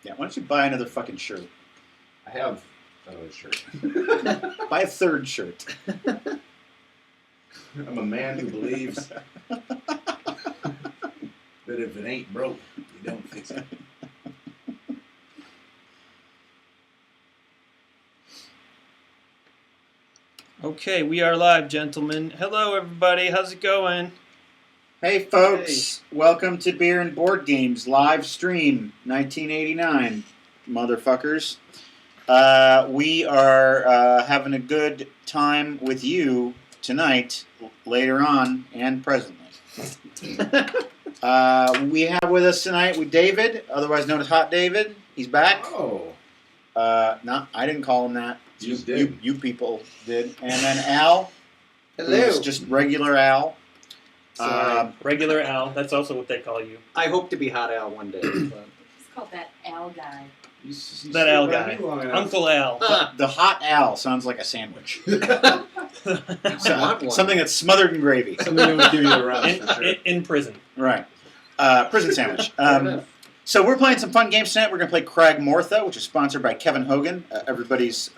Yeah, why don't you buy another fucking shirt? I have another shirt. Buy a third shirt. I'm a man who believes that if it ain't broke, you don't fix it. Okay, we are live, gentlemen. Hello, everybody. How's it going? Hey, folks. Welcome to Beer and Board Games live stream 1989, motherfuckers. We are having a good time with you tonight, later on, and presently. We have with us tonight with David, otherwise known as Hot David. He's back. Oh. No, I didn't call him that. You did. You people did. And then Al. Hello. Who's just regular Al. Regular Al. That's also what they call you. I hope to be Hot Al one day. But. He's called that Al guy. That Al guy. Uncle Al. The Hot Al sounds like a sandwich. I want one. Something that's smothered in gravy. Something that would give you a run for sure. In prison. Right. Prison sandwich. So we're playing some fun games tonight. We're going to play Kragmortha, which is sponsored by Kevin Hogan, everybody's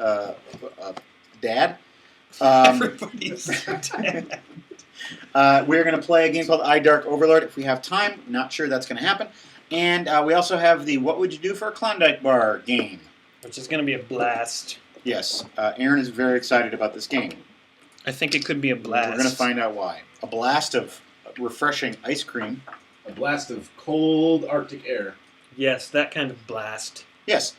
dad. Everybody's dad. We're going to play a game called I Dark Overlord if we have time. Not sure that's going to happen. And we also have the What Would You Do for a Klondike Bar game. Which is going to be a blast. Yes. Aaron is very excited about this game. I think it could be a blast. We're going to find out why. A blast of refreshing ice cream. A blast of cold Arctic air. Yes, that kind of blast. Yes.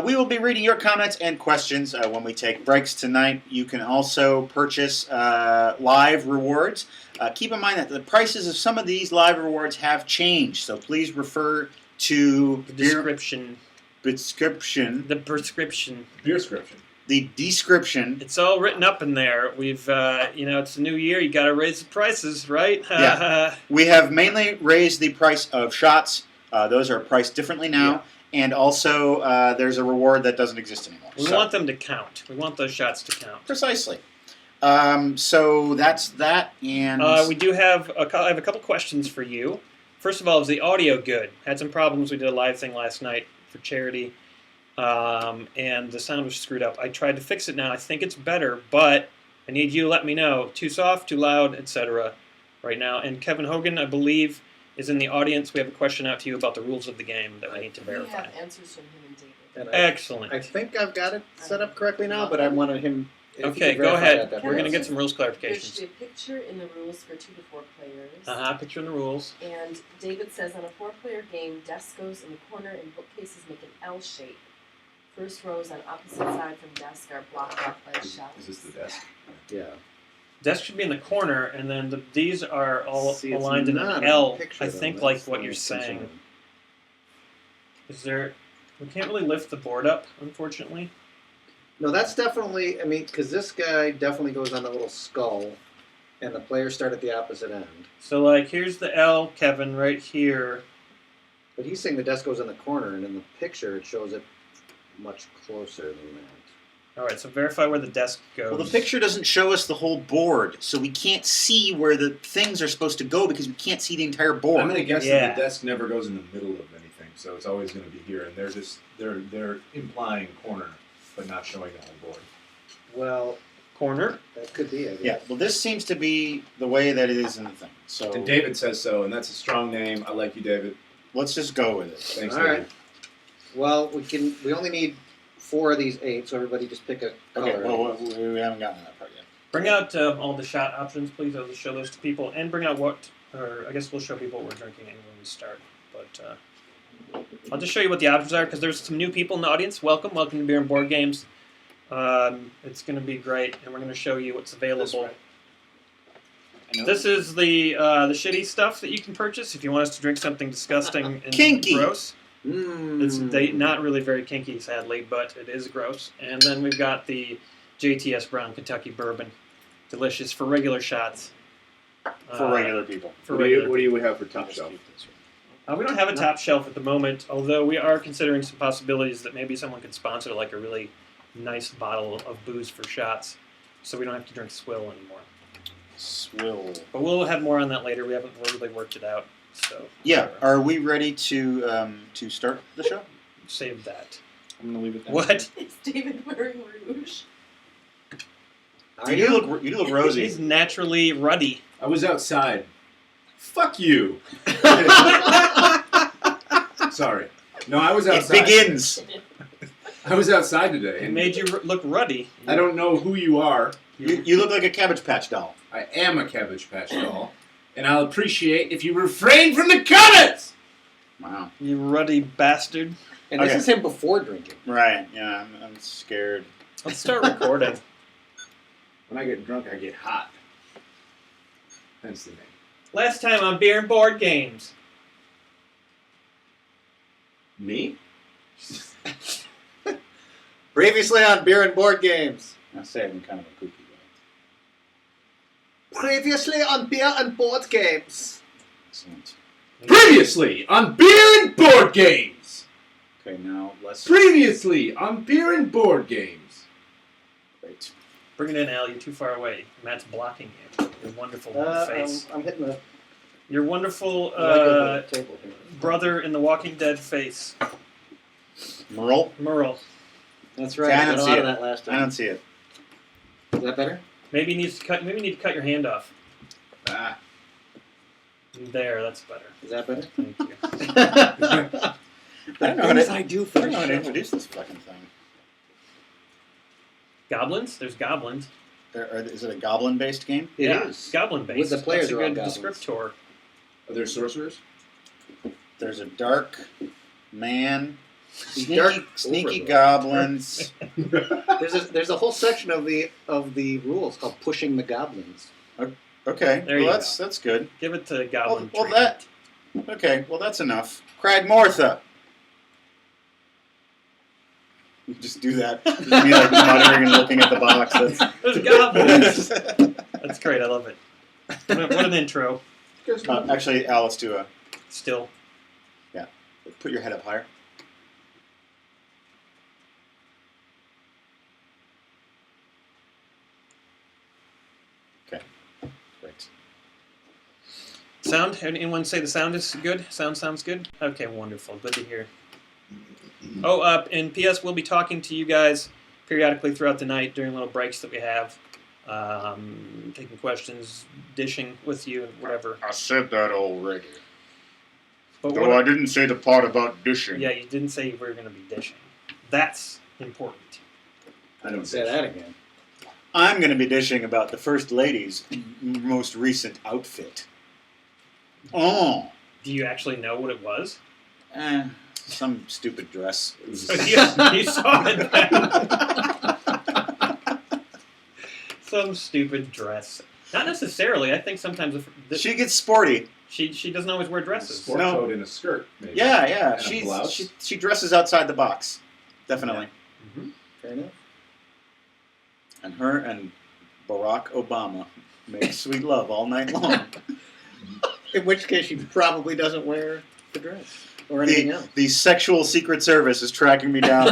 We will be reading your comments and questions when we take breaks tonight. You can also purchase live rewards. Keep in mind that the prices of some of these live rewards have changed, so please refer to The description. description. The prescription. Beer description. The description. It's all written up in there. We've, it's a new year. You got to raise the prices, right? Yeah. We have mainly raised the price of shots. Those are priced differently now. Yeah. And also, there's a reward that doesn't exist anymore. We want them to count. We want those shots to count. Precisely. So that's that. And we do have I have a couple questions for you. First of all, is the audio good? Had some problems. We did a live thing last night for charity, and the sound was screwed up. I tried to fix it now. I think it's better, but I need you to let me know. Too soft, too loud, etc. right now. And Kevin Hogan, I believe, is in the audience. We have a question out to you about the rules of the game that we need to verify. We have answers from him and David. And Excellent. I think I've got it set up correctly now, but I wanted him. Okay, go ahead. We're going to get some rules There clarifications. should be a picture in the rules for 2 to 4 players. Picture in the rules. And David says on a 4-player game, desk goes in the corner and bookcases make an L shape. First rows on opposite side from desk are blocked off by shelves. Is this the desk? Yeah. Desk should be in the corner, and then these are all See, it's aligned in not an a L, picture, I though. think, That's like what the you're saying. concern. Is there... We can't really lift the board up, unfortunately. No, that's definitely. I mean, because this guy definitely goes on the little skull, and the players start at the opposite end. So, like, here's the L, Kevin, right here. But he's saying the desk goes in the corner, and in the picture it shows it much closer than that. All right, so verify where the desk goes. well, the picture doesn't show us the whole board, so we can't see where the things are supposed to go because we can't see the entire board. I'm going to guess Yeah. that the desk never goes in the middle of anything, so it's always going to be here. And they're implying corner, but not showing the whole board. Well, Corner. that could be. I guess. Yeah, well, this seems to be the way that it is in the thing. So And David says so, and that's a strong name. I like you, David. let's just go with it. Thanks, All David. right. Well, we only need 4 of these 8, so everybody just pick a color. Okay, well, we haven't gotten to that part yet. Bring out all the shot options, please. I'll just show those to people. And bring out or I guess we'll show people what we're drinking when we start. But I'll just show you what the options are, because there's some new people in the audience. Welcome to Beer and Board Games. It's going to be great, and we're going to show you what's available. This is the shitty stuff that you can purchase if you want us to drink something disgusting and Kinky. gross. It's Mm. not really very kinky, sadly, but it is gross. And then we've got the JTS Brown Kentucky Bourbon. Delicious for regular shots. For regular people. For What regular do you have for top shelf? we don't have a top shelf at the moment, although we are considering some possibilities that maybe someone could sponsor like a really nice bottle of booze for shots, so we don't have to drink swill anymore. Swill. But we'll have more on that later. We haven't really worked it out. So Yeah. Are we ready to start the show? save that. I'm gonna leave it there. What? Is David wearing rouge? Are You look rosy. He's naturally ruddy. I was outside. Fuck you. Sorry. No, I was It outside. begins. I was outside today. It And made you look ruddy. I don't know who you are. You look like a Cabbage Patch doll. I am a Cabbage Patch doll, and I'll appreciate if you refrain from the comments. Wow. You ruddy bastard. And Okay. this is him before drinking. Right. Yeah, I'm scared. Let's start recording. When I get drunk, I get hot. Hence the name. Last time on Beer and Board Games. Me? Previously on Beer and Board Games. I say I'm kind of a kooky guy. Previously on Beer and Board Games. Excellent. Previously on Beer and Board Games. Okay, now let's. Previously on Beer and Board Games. Great. Bring it in, Al. You're too far away. Matt's blocking you. Your wonderful face. I'm hitting the Your wonderful leg of the table here. brother in the Walking Dead face. Merle? Merle. That's See, right. I I don't got a see lot it. of that last I time. don't see it. Is that better? Maybe you need to cut your hand off. Ah. There, that's better. Is that better? Thank you. I don't know how to, I do I for don't know how to the show. introduce this fucking thing. Goblins? There's goblins. Is it a goblin-based game? It yeah, is. goblin based. With the players That's a are all good goblins. descriptor. Are there sorcerers? There's a dark man, Dark sneaky overlord. goblins. There's a whole section of the rules called pushing the goblins. Okay, There well you that's good. Give it to goblin. Well, treatment. Okay, well that's enough. Kragmortha. You just do that. Just me like muttering and looking at the box. There's goblins. That's great. I love it. What an intro. Actually, Al, let's do a. Still. Put your head up higher. Okay, great. Sound? Anyone say the sound is good? Sound sounds good? Okay, wonderful. Good to hear. Oh, and P.S. we'll be talking to you guys periodically throughout the night during little breaks that we have. Taking questions, dishing with you, and whatever. I said that already. But Though I didn't say the part about dishing. yeah, you didn't say we were going to be dishing. That's important. I don't Say that again. I'm going to be dishing about the First Lady's most recent outfit. Oh. Do you actually know what it was? Some stupid dress. You saw it then. Some stupid dress. Not necessarily. I think sometimes She gets sporty. she doesn't always wear dresses. Sport No. coat and a skirt, maybe. Yeah. And a blouse? She dresses outside the box. Definitely. Mm-hmm. Fair enough. And her and Barack Obama make sweet love all night long. In which case, she probably doesn't wear the dress or anything else. The sexual Secret Service is tracking me down.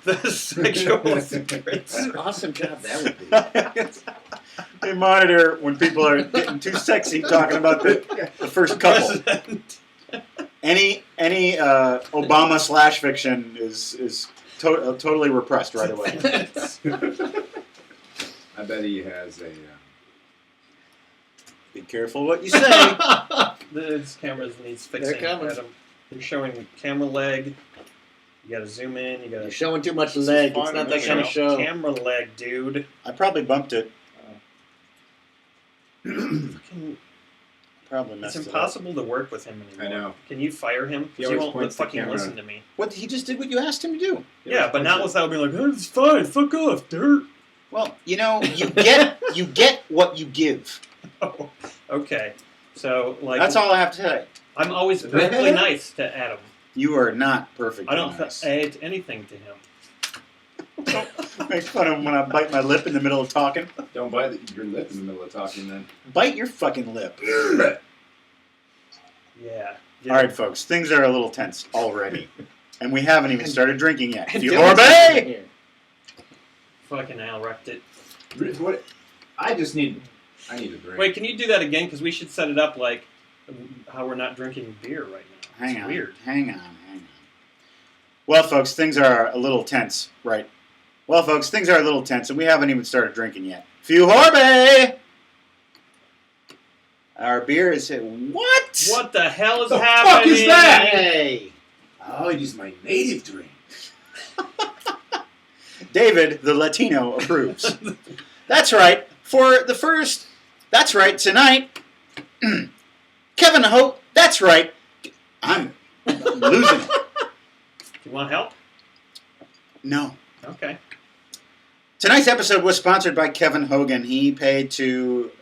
The sexual secrets. What an awesome job that would be. They monitor when people are getting too sexy talking about the first couple. President. Any Obama / fiction is totally repressed right away. I bet he has a... Be careful what you say. This camera needs fixing. They're coming. Adam. You're showing camera leg. You gotta zoom in. You gotta. You're showing too much leg. It's not that kind of show. Camera leg, dude. I probably bumped it. Fucking- Probably It's messed it up. impossible to work with him anymore. I know. Can you fire him? He Because he always won't points the fucking camera. listen to me. What he just did what you asked him to do. Yeah, but not without being like, oh, it's fine. Fuck off, dirt. Well, you get what you give. Oh, okay. So, like, That's all I have to say. I'm always perfectly nice to Adam. You are not perfect. I don't nice. add anything to him. Make fun of him when I bite my lip in the middle of talking. Don't bite your lip in the middle of talking, then. Bite your fucking lip. Yeah. All right, folks. Things are a little tense already, and we haven't even started drinking yet. And You Dylan's obey. sitting here. Fucking Al wrecked it. What? I need a drink. Wait, can you do that again? Because we should set it up like how we're not drinking beer right now. Hang It's on. weird. Hang on. Well, folks, things are a little tense, right? Well, folks, things are a little tense, and we haven't even started drinking yet. Few Horbe! Our beer is hit. What? What the hell is The happening? fuck is that? Hey! Oh, it is my native drink. David, the Latino, approves. That's right. For the first. That's right. Tonight, Kevin Hope. That's right. I'm losing it. You want help? No. Okay. Tonight's episode was sponsored by Kevin Hogan. He paid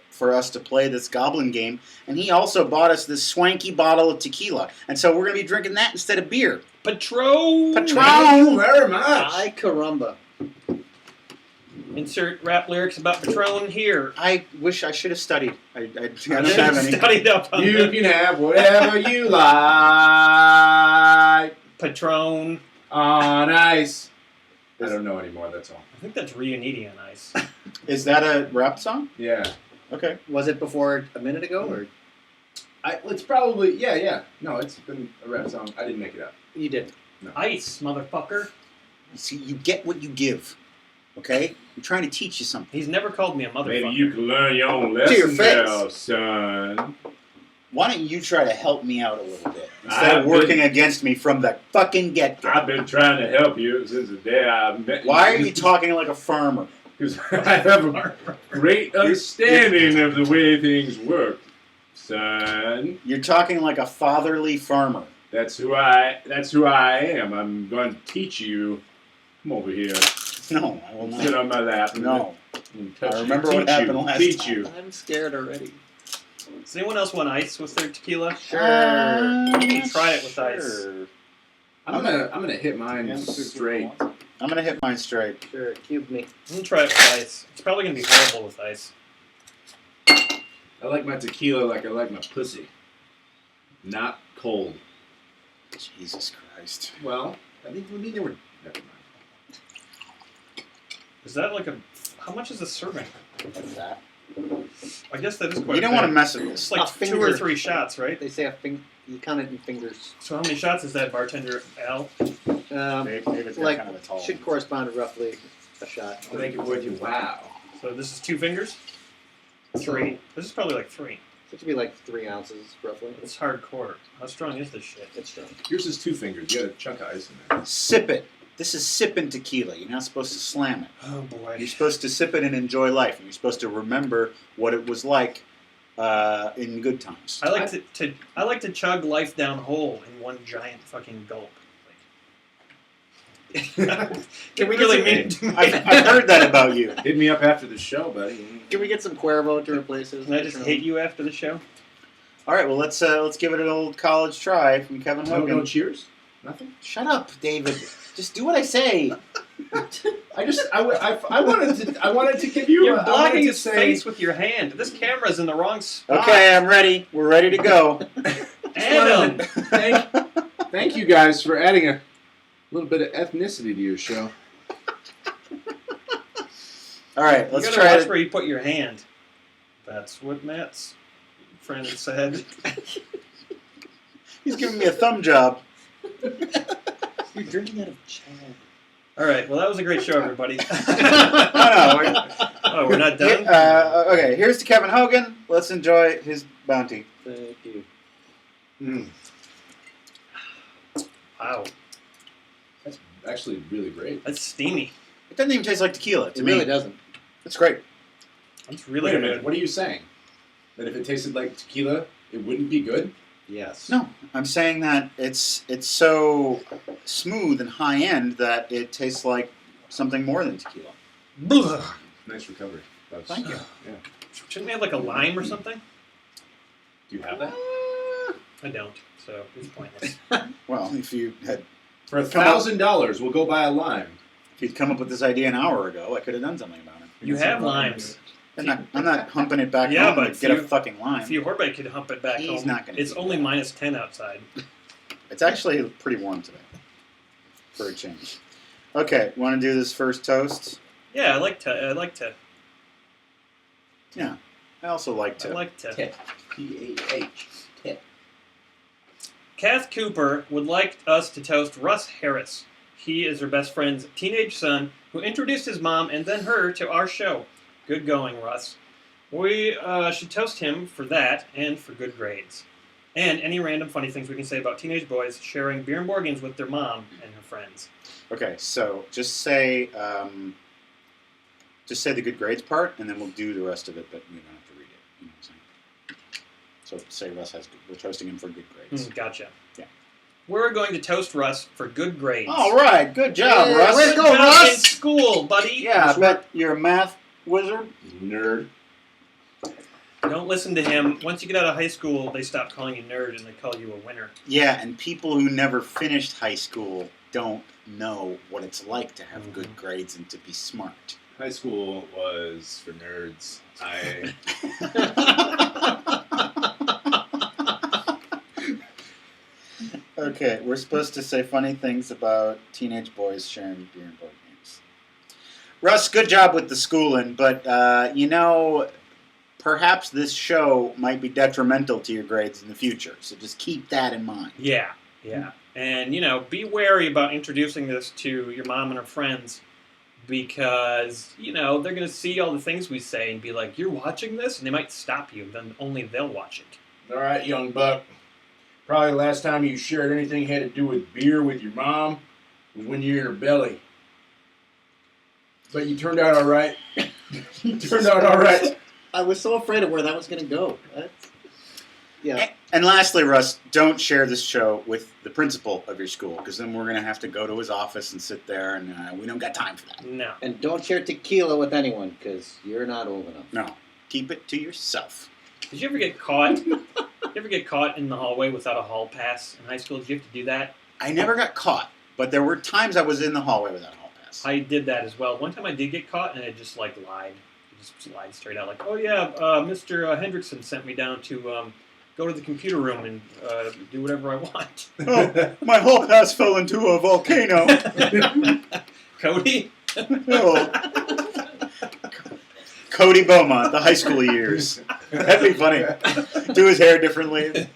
for us to play this goblin game, and he also bought us this swanky bottle of tequila. And so we're going to be drinking that instead of beer. Patron. Patron. Thank you very much. Ay caramba. Insert rap lyrics about Patron here. I wish I should have studied. I don't You have any. studied up on You the can have whatever you like Patron. on ice. I don't know anymore, that's all. I think that's Reuniti on Ice. Is that a rap song? Yeah. Okay. Was it before a minute ago, or It's probably, yeah. No, it's been a rap song. I didn't make it up. you did? Ice, motherfucker. See, you get what you give. Okay? I'm trying to teach you something. He's never called me a motherfucker. Maybe you can learn your own To your lesson face. now, son. Why don't you try to help me out a little bit instead I've of working been- against me from the fucking get-go? I've been trying to help you since the day I met you. Why are you talking like a farmer? Because I have a great understanding of the way things work, son. You're talking like a fatherly farmer. That's who I am. I'm going to teach you. Come over here. No, I will Sit not. on my lap. No. And touch I you. remember what Teach happened you. last Teach time. you. I'm scared already. Does anyone else want ice with their tequila? Sure. You can try it with ice. Sure. I'm gonna hit mine Yeah, straight. I'm going to hit mine straight. Sure, cube me. I'm gonna try it with ice. It's probably gonna be horrible with ice. I like my tequila like I like my pussy. Not cold. Jesus Christ. Well, I think they were. Never mind. Is that like a? How much is a serving? Like that. I guess that is quite. You don't a want to bit. mess with It's this. like A 2 or finger. 3 shots, right? They say you count it in fingers. So how many shots is that, bartender Al? David's got Like, kind of a tall should one. correspond to roughly a shot. I'll make it worth you. Wow. So this is 2 fingers. 3. This is probably like 3. So it should be like 3 ounces, roughly. It's hardcore. How strong is this shit? It's strong. Yours is 2 fingers. You got a chunk of ice in there. Sip it. This is sipping tequila. You're not supposed to slam it. Oh boy. You're supposed to sip it and enjoy life. And you're supposed to remember what it was like in good times. I like I like to chug life down whole in one giant fucking gulp. Can we really get mean to me. I've heard that about you. Hit me up after the show, buddy. Can we get some Cuervo to replace it? Can I just hit you after the show? All right, well let's give it an old college try from Kevin No, Hogan. no cheers? Nothing? Shut up, David. Just do what I say. I wanted to give you. You're I wanted blocking to his say- face with your hand. This camera's in the wrong spot. Okay, I'm ready. We're ready to go. Adam! Thank you guys for adding a little bit of ethnicity to your show. All right, You let's gotta try watch it. where you put your hand. That's what Matt's friend said. He's giving me a thumb job. You're drinking out of Chad. All right, well, that was a great show, everybody. No, Oh, we're not done? okay, here's to Kevin Hogan. Let's enjoy his bounty. Thank you. Wow, That's actually really great. that's steamy. It doesn't even taste like tequila to It me. really doesn't. It's great. That's really Wait a good. minute. What are you saying? That if it tasted like tequila, it wouldn't be good? Yes. No, I'm saying that it's so smooth and high end that it tastes like something more than tequila. Blah. Nice recovery. Thank you. Yeah. Shouldn't we have like a lime or something? Do you have that? I don't, so it's pointless. Well, if you had For $1,000, we'll go buy a lime. if you'd come up with this idea an hour ago, I could have done something about it. You have limes. I'm not humping it back Yeah, home but to get a if you- fucking lime. If you Horbe could hump it back He's home, not gonna it's do only that. minus 10 outside. It's actually pretty warm today, for a change. Okay, want to do this first toast? Yeah, I like to. Yeah, I also like to. I like to. Tip. P-A-H. Tip. Kath Cooper would like us to toast Russ Harris. He is her best friend's teenage son who introduced his mom and then her to our show. Good going, Russ. We should toast him for that and for good grades. And any random funny things we can say about teenage boys sharing beer and board games with their mom and her friends. Okay, so just say the good grades part, and then we'll do the rest of it, but we don't have to read it. You know what I'm saying? So say Russ we're toasting him for good grades. Gotcha. Yeah. We're going to toast Russ for good grades. All right, good job, Yeah, Russ. way to Good go, job Russ! in school, buddy. Yeah, I bet you're a math wizard. Nerd. Don't listen to him. Once you get out of high school, they stop calling you nerd and they call you a winner. Yeah, and people who never finished high school don't know what it's like to have good grades and to be smart. High school was for nerds. Okay, we're supposed to say funny things about teenage boys sharing beer and board games. Russ, good job with the schooling, but, perhaps this show might be detrimental to your grades in the future, so just keep that in mind. Yeah. And, be wary about introducing this to your mom and her friends because, they're going to see all the things we say and be like, you're watching this? And they might stop you. Then only they'll watch it. All right, young buck. Probably the last time you shared anything had to do with beer with your mom was when you were in her belly. But you turned out all right. I was so afraid of where that was going to go. Yeah. And lastly, Russ, don't share this show with the principal of your school, because then we're going to have to go to his office and sit there, and we don't got time for that. No. And don't share tequila with anyone, because you're not old enough. No, keep it to yourself. Did you ever get caught? In the hallway without a hall pass in high school? Did you have to do that? I never got caught, but there were times I was in the hallway without a hall pass. I did that as well. One time I did get caught, and I just lied. I just lied straight out, like, "Oh yeah, Mr. Hendrickson sent me down to go to the computer room and do whatever I want." Oh, my hall pass fell into a volcano. Cody? Oh. Cody Beaumont, the high school years. That'd be funny. Do his hair differently.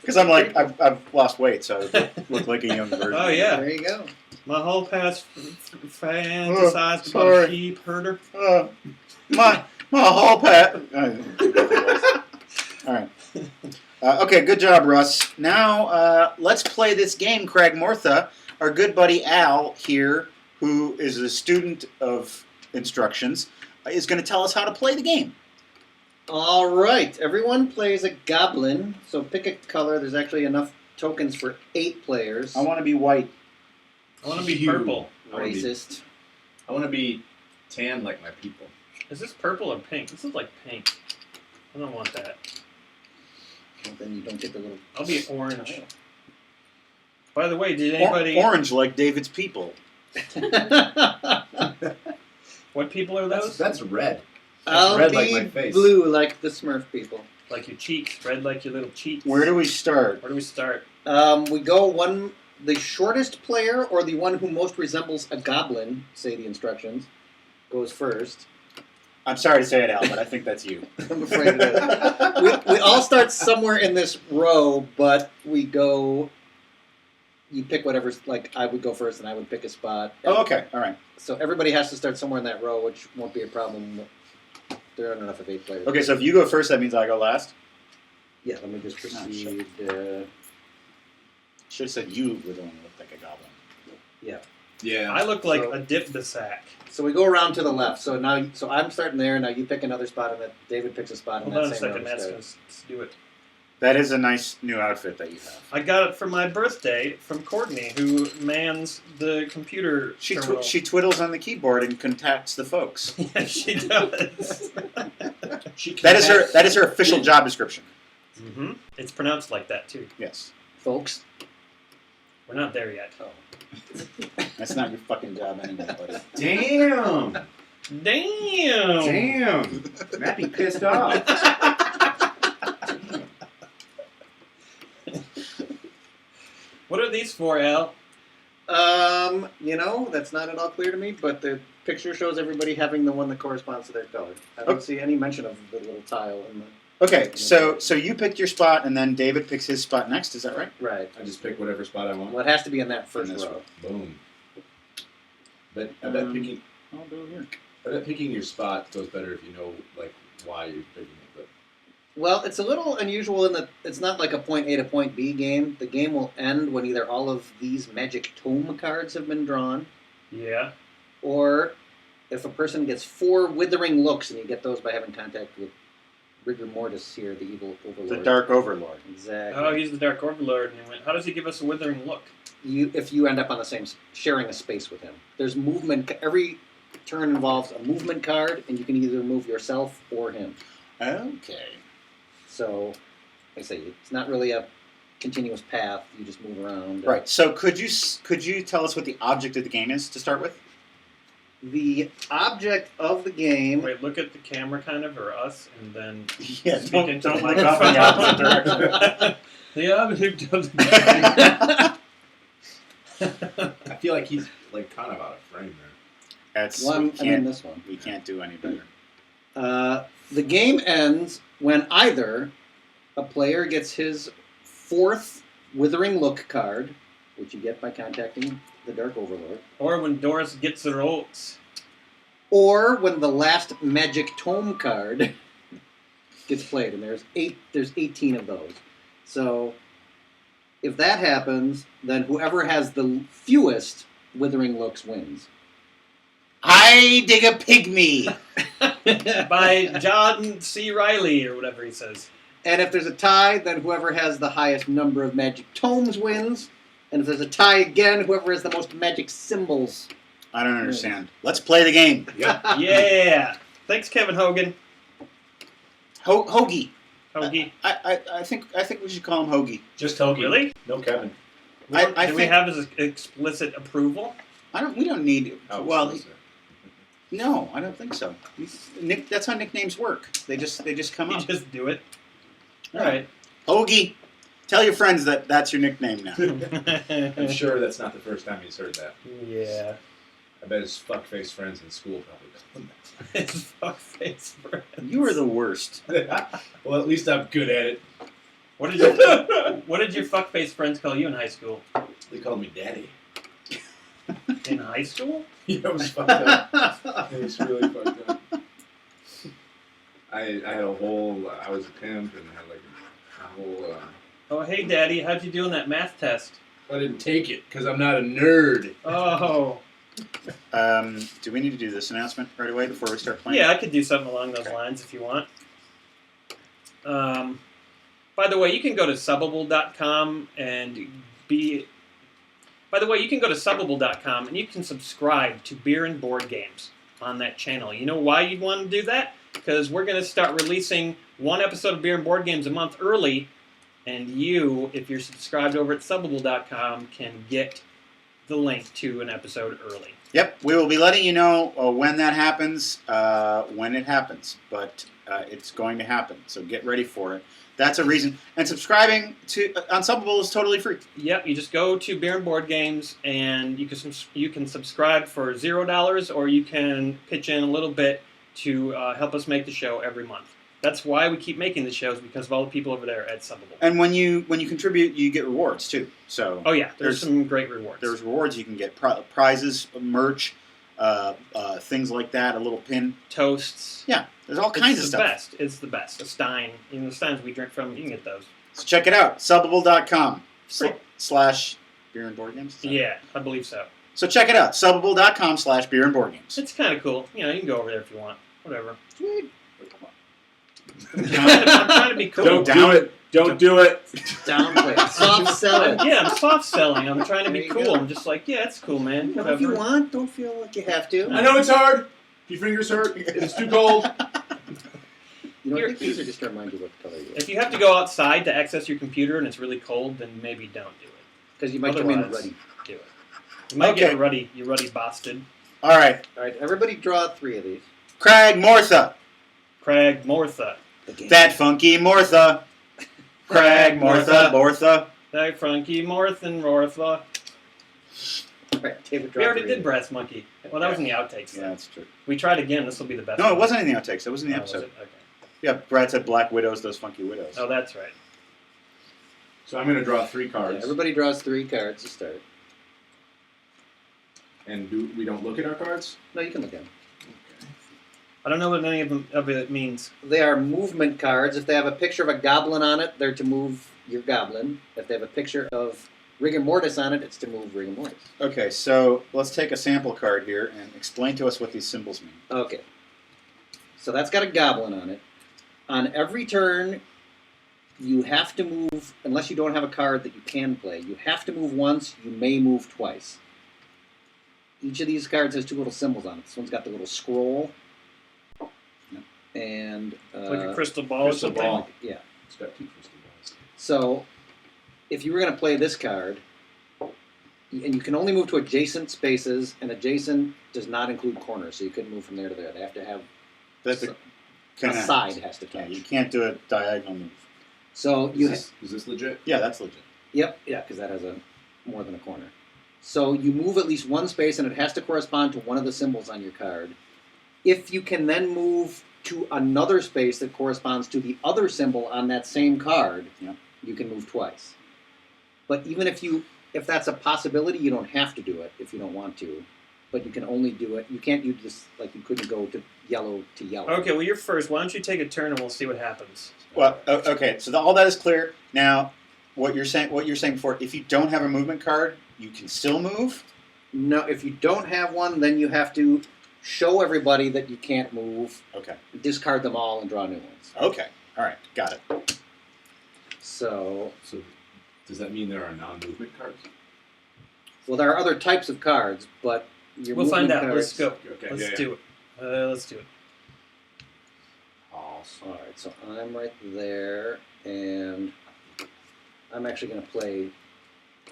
Because I'm like, I've lost weight, so I look like a young version. Oh yeah. There you go. My hall pass fantasized about a sheep herder. My hall pass. All right. Okay, good job, Russ. Now, let's play this game, Kragmortha. Our good buddy Al here, who is a student of instructions, is going to tell us how to play the game. All right. Everyone plays a goblin, so pick a color. There's actually enough tokens for 8 players. I want to be white. I want to be Hue. purple. Racist. I want to be tan like my people. Is this purple or pink? This is like pink. I don't want that. Well, then you don't get the little... I'll be orange. By the way, did anybody... Orange like David's people. What people are those? That's red. I'll red be like my face. blue like the Smurf people. Like your cheeks. Red like your little cheeks. Where do we start? Where do we start? We go the shortest player or the one who most resembles a goblin, say the instructions, goes first. I'm sorry to say it, Al, but I think that's you. I'm afraid it is. We all start somewhere in this row, but we go... You pick whatever's... Like, I would go first and I would pick a spot. Oh, okay. All right. So everybody has to start somewhere in that row, which won't be a problem. There aren't enough of 8 players. Okay, so if you go first, that means I go last? Yeah, let me just proceed. Should have said you were the one who looked like a goblin. Yeah. I look like So- a dip the sack. So we go around to the left. So now, I'm starting there. Now you pick another spot, and then David picks a spot. Hold in on a that same second, row Matt's to going start. to do it. That is a nice new outfit that you have. I got it for my birthday from Courtney, who mans the computer She terminal. she twiddles on the keyboard and contacts the folks. Yeah, she does. That is her official job description. Mm-hmm. It's pronounced like that, too. Yes. Folks. We're not there yet. That's not your fucking job anyway, buddy. Damn. Damn! Damn. Matt be pissed off. What are these for, Al? That's not at all clear to me, but the picture shows everybody having the one that corresponds to their color. I don't see any mention of the little tile in the... Okay, so you picked your spot, and then David picks his spot next. Is that right? Right. I just pick whatever spot I want. Well, it has to be in that first In this row. Boom. But I bet I'll do it here. picking your spot goes better if you know like why you're picking it. But Well, it's a little unusual in that it's not like a point A to point B game. The game will end when either all of these magic tome cards have been drawn, Yeah. or if a person gets 4 withering looks, and you get those by having contact with rigor mortis here, the evil overlord. The Dark Overlord. Exactly. Oh, he's the Dark Overlord, and he went, how does he give us a withering look? If you end up on the same, sharing a space with him. There's movement. Every turn involves a movement card, and you can either move yourself or him. Okay. So, like I say, it's not really a continuous path. You just move around. Right. So could you tell us what the object of the game is to start with? The object of the game. Wait, look at the camera kind of, or us, and then Yeah. speak into Don't the look off in the opposite microphone. direction. The object of the I feel like he's like kind of out of frame there. That's Well, we I mean can't, this one. we can't do any better. The game ends when either a player gets his 4th Withering Look card, which you get by contacting the Dark Overlord, Or when Doris gets her oats. or when the last Magic Tome card gets played, and there's 18 of those. So if that happens, then whoever has the fewest Withering Looks wins. I dig a pygmy. By John C. Riley, or whatever he says. And if there's a tie, then whoever has the highest number of magic tomes wins. And if there's a tie again, whoever has the most magic symbols. I don't understand. Let's play the game. Yeah. Yeah. Thanks, Kevin Hogan. Hoagie. Hoagie. I think we should call him Hoagie. Just Hoagie. Really? No Kevin. I Do we think have his explicit approval? we don't need. Oh, Well, so- no, I don't think so. Nick, that's how nicknames work. They just come You up. just do it. All right. Hoagie. Tell your friends that that's your nickname now. I'm sure that's not the first time he's heard that. Yeah. I bet his fuckface friends in school probably called him His fuckface friend. You are the worst. that. Well, at least I'm good at it. What did your fuckface friends call you in high school? They called me daddy. In high school? Yeah, it was fucked up. It was really fucked up. I had a whole. I was a pimp and had like a whole. Oh, hey, Daddy, how'd you do on that math test? I didn't take it because I'm not a nerd. Oh. Do we need to do this announcement right away before we start playing? Yeah, I could do something along those lines if you want. By the way, you can go to subbable.com and be... By the way, you can go to subbable.com and you can subscribe to Beer and Board Games on that channel. You know why you'd want to do that? Because we're going to start releasing one episode of Beer and Board Games a month early, and you, if you're subscribed over at subbable.com, can get the link to an episode early. Yep, we will be letting you know when that happens, when it happens. But it's going to happen, so get ready for it. That's a reason. And subscribing to on Subbable is totally free. Yep, you just go to Beer and Board Games, and you can subscribe for $0, or you can pitch in a little bit to help us make the show every month. That's why we keep making the shows, because of all the people over there at Subbable. And when you contribute, you get rewards too. So Oh yeah, there's some great rewards. there's rewards you can get, prizes, merch, things like that. A little pin. Toasts. Yeah, there's all kinds of It's the stuff. best. It's the best. A Stein. The Steins we drink from, you can get those. So check it out. Subbable.com Great. / beer and board games. Yeah, I believe so. So check it out. Subbable.com / beer and board games. It's kind of cool. You know, you can go over there if you want. Whatever. Sweet. I'm trying to be cool. Don't down. do it. Don't do it. Downplay. Soft sell it. Yeah, I'm soft selling. I'm trying to be There you cool. go. I'm just like, yeah, it's cool, man. If Whatever. you want, don't feel like you have to. I know it's hard. Your fingers hurt. It's too cold. You know, I Here- think these are just to remind you what color you are. If you have to go outside to access your computer and it's really cold, then maybe don't do it. Because you might come in Otherwise- ready. Do it. You might Okay. get ruddy. You ruddy bastard. All right. All right, everybody draw 3 of these. Kragmortha. Kragmortha. The game. That funky Mortha. Mortha. That funky Morthan Rortha. All right, David, We draw already 3 did of Brass Monkey. Well, that was in the outtakes. Yeah, though. that's true. We tried again. This will be the best. No, it one. wasn't in the outtakes. It was in the Oh, was episode. it? Okay. Yeah, Brad said Black Widows, those funky widows. Oh, that's right. So I'm going to draw 3 cards. Yeah, everybody draws 3 cards to start. And we don't look at our cards? No, you can look at them. Okay. I don't know what any of it means. They are movement cards. If they have a picture of a goblin on it, they're to move your goblin. If they have a picture of rigor mortis on it, it's to move rigor mortis. Okay, so let's take a sample card here and explain to us what these symbols mean. Okay. So that's got a goblin on it. On every turn, you have to move, unless you don't have a card that you can play, you have to move once, you may move twice. Each of these cards has 2 little symbols on it. This one's got the little scroll. And Like a crystal ball crystal or something. ball. yeah. It's got 2 crystal balls. So, if you were going to play this card, and you can only move to adjacent spaces, and adjacent does not include corners, so you couldn't move from there to there. They have to have That's a connect. side has to Yeah, touch. you can't do a diagonal move. So Is this legit? Yeah, that's legit. Yep, yeah, because that has a more than a corner. So you move at least one space, and it has to correspond to one of the symbols on your card. If you can then move to another space that corresponds to the other symbol on that same card, Yep. you can move twice. But even if that's a possibility, you don't have to do it if you don't want to. But you can only do it. You can't use this like you couldn't go to yellow to yellow. Okay, well, you're first. Why don't you take a turn and we'll see what happens? Well, okay, so all that is clear. Now, what you're saying before, if you don't have a movement card, you can still move? No, if you don't have one, then you have to show everybody that you can't move, Okay. discard them all, and draw new ones. Okay. All right. Got it. So, So does that mean there are non-movement cards? well, there are other types of cards, but your We'll movement find out. cards. Let's go. Okay, Let's do it. Let's do it. Awesome. All right, so I'm right there, and I'm actually going to play